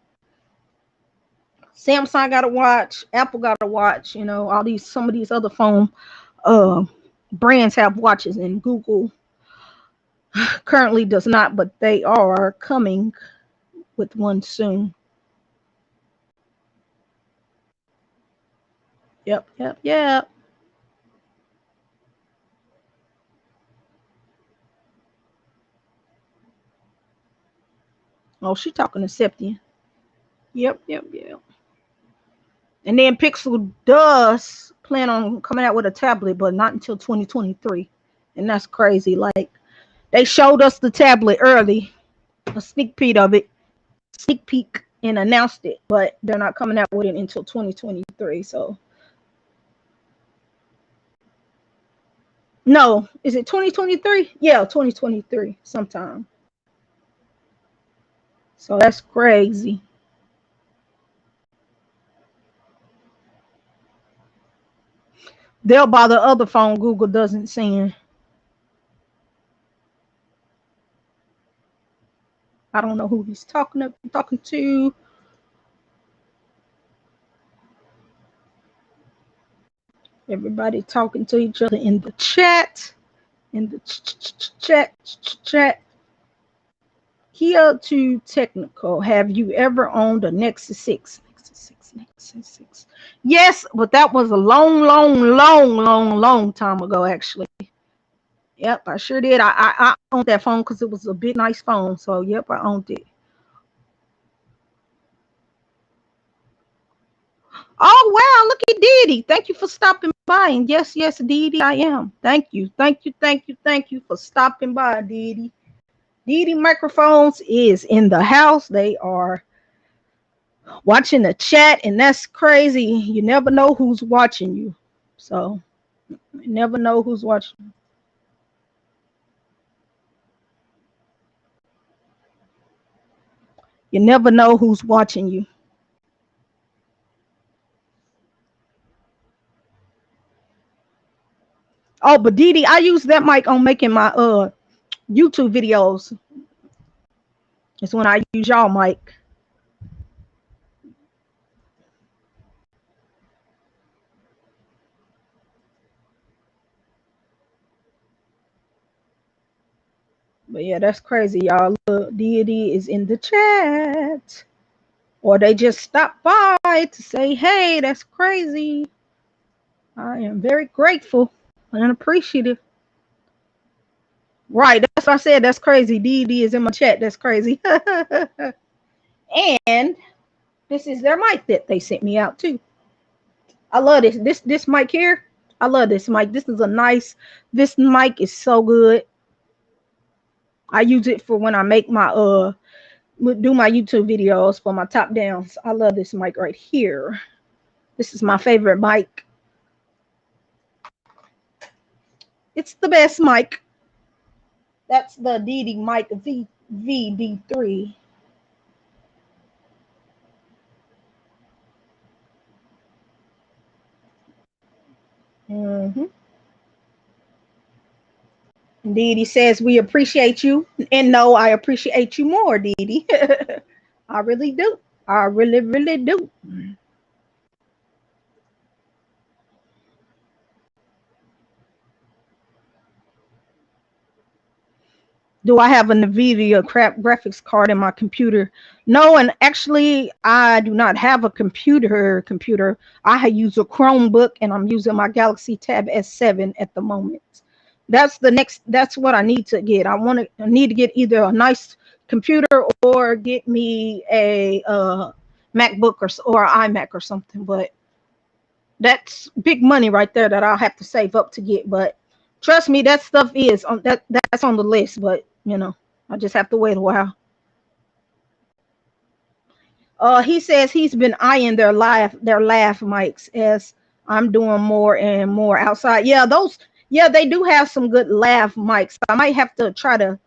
Samsung got a watch, Apple got a watch, you know, some of these other phone uh brands have watches, and Google currently does not, but they are coming with one soon. Yep. Oh, she talking to Septian. Yep. And then Pixel does plan on coming out with a tablet, but not until 2023. And that's crazy. Like, they showed us the tablet early, a sneak peek, and announced it, but they're not coming out with it until 2023. So, no, is it 2023? Yeah, 2023 sometime. So that's crazy. They'll buy the other phone Google doesn't send. I don't know who he's talking to. Everybody talking to each other in the chat. In the chat. Here to technical. Have you ever owned a Nexus 6? Nexus 6. Yes, but that was a long time ago, actually. Yep, I sure did. I owned that phone because it was a big, nice phone. So, yep, I owned it. Oh, wow, look at Didi. Thank you for stopping by. And yes, Didi, I am. Thank you for stopping by, Didi. Didi Microphones is in the house. They are watching the chat, and that's crazy. You never know who's watching you. So, you never know who's watching. You never know who's watching you. Oh, but Didi, I use that mic on making my YouTube videos. It's when I use y'all mic. But yeah, that's crazy, y'all. Look, Deity is in the chat. Or they just stopped by to say, hey, that's crazy. I am very grateful and appreciative. Right, that's what I said. That's crazy. Deity is in my chat. That's crazy. And this is their mic that they sent me out too. I love this. This mic here. I love this mic. This mic is so good. I use it for when I make my do my YouTube videos for my top downs. I love this mic right here. This is my favorite mic. It's the best mic. That's the Deity mic VD3. Mm-hmm. Dee Dee says we appreciate you, and no, I appreciate you more, Dee Dee. I really do. I really, really do. Do I have a NVIDIA crap graphics card in my computer? No, and actually, I do not have a computer. I use a Chromebook, and I'm using my Galaxy Tab S7 at the moment. That's the next. That's what I need to get. I need to get either a nice computer or get me a MacBook or iMac or something. But that's big money right there that I'll have to save up to get. But trust me, that stuff is on that's on the list. But I just have to wait a while. He says he's been eyeing their laugh mics as I'm doing more and more outside. Yeah, they do have some good laugh mics. I might have to try to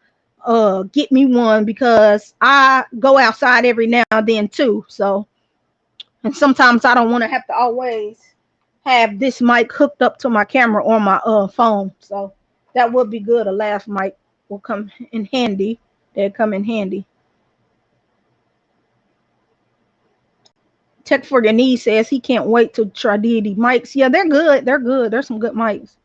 get me one because I go outside every now and then too. So, and sometimes I don't want to have to always have this mic hooked up to my camera or my phone. So that would be good. A laugh mic will come in handy. They'll come in handy. Tech for Your Knee says he can't wait to try DD mics. Yeah, they're good. They're good. There's some good mics.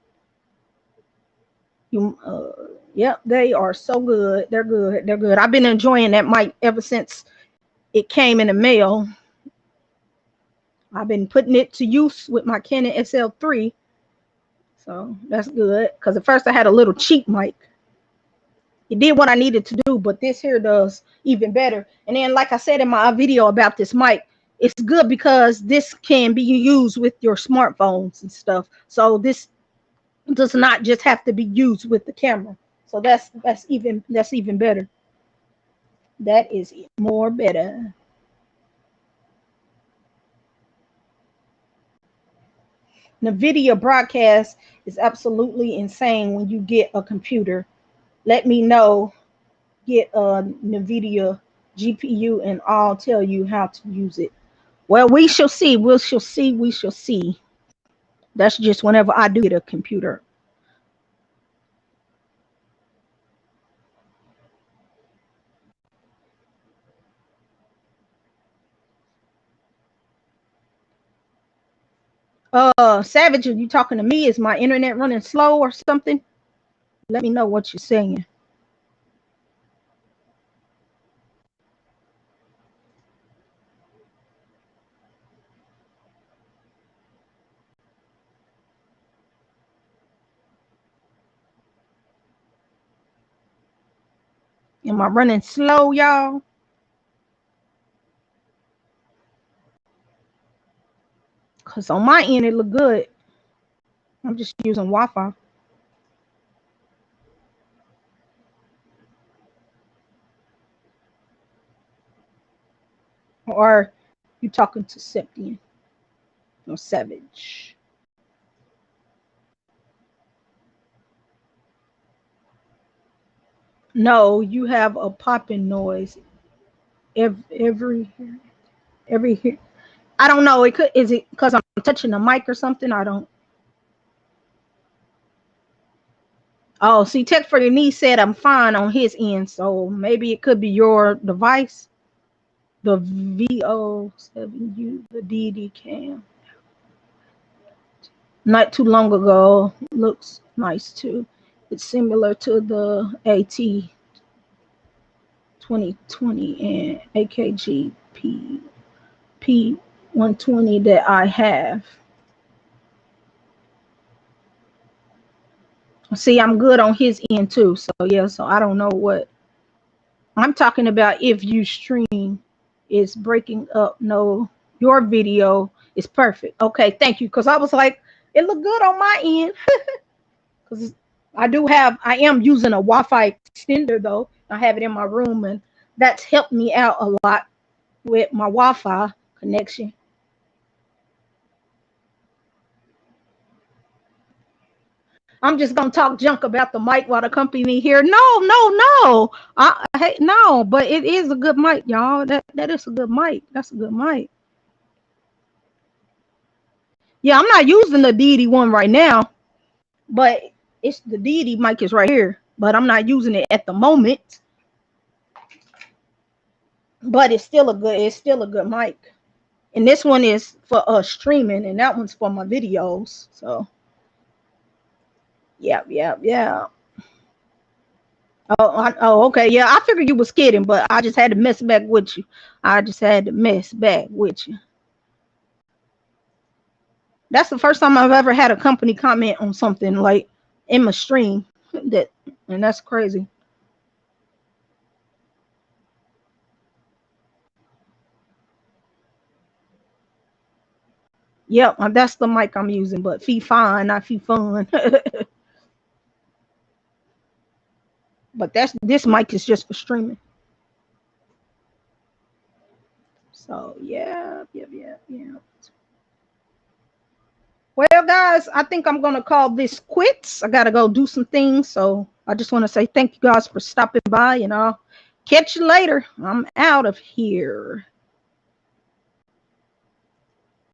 Yep, they are so good. They're good. They're good. I've been enjoying that mic ever since it came in the mail. I've been putting it to use with my Canon SL3. So that's good. Because at first I had a little cheap mic. It did what I needed to do, but this here does even better. And then, like I said in my video about this mic, it's good because this can be used with your smartphones and stuff. So this does not just have to be used with the camera. So that's even better. That is more better. NVIDIA broadcast is absolutely insane when you get a computer. Let me know, get a NVIDIA GPU, and I'll tell you how to use it. Well, we shall see. We shall see. We shall see. That's just whenever I do get a computer. Savage, are you talking to me? Is my internet running slow or something? Let me know what you're saying. Am I running slow, y'all? Because on my end, it look good. I'm just using Wi-Fi. Or you talking to Septian or Savage? No, you have a popping noise every. I don't know. Is it because I'm touching the mic or something? I don't. Oh, see, Tech for Your Knee said I'm fine on his end, so maybe it could be your device. The VO7U, the DD cam. Not too long ago, looks nice too. It's similar to the AT 2020 and AKG P120 that I have. See, I'm good on his end too. So yeah, so I don't know what I'm talking about. If you stream is breaking up, no, your video is perfect. Okay, thank you. Because I was like, it looked good on my end. Because I am using a Wi-Fi extender though. I have it in my room, and that's helped me out a lot with my Wi-Fi connection. I'm just gonna talk junk about the mic while the company here. No. No, but it is a good mic, y'all. That is a good mic. That's a good mic. Yeah, I'm not using the DD one right now, but It's the Deity mic is right here, but I'm not using it at the moment. But it's still a good mic. And this one is for streaming, and that one's for my videos. So yeah. Oh, okay. Yeah, I figured you was kidding, but I just had to mess back with you. That's the first time I've ever had a company comment on something like in my stream. And that's crazy. Yep, that's the mic I'm using, but fee fine, not fee fun. But this mic is just for streaming. So yeah. Well, guys, I think I'm gonna call this quits. I gotta go do some things. So I just want to say thank you guys for stopping by, and I'll catch you later. I'm out of here.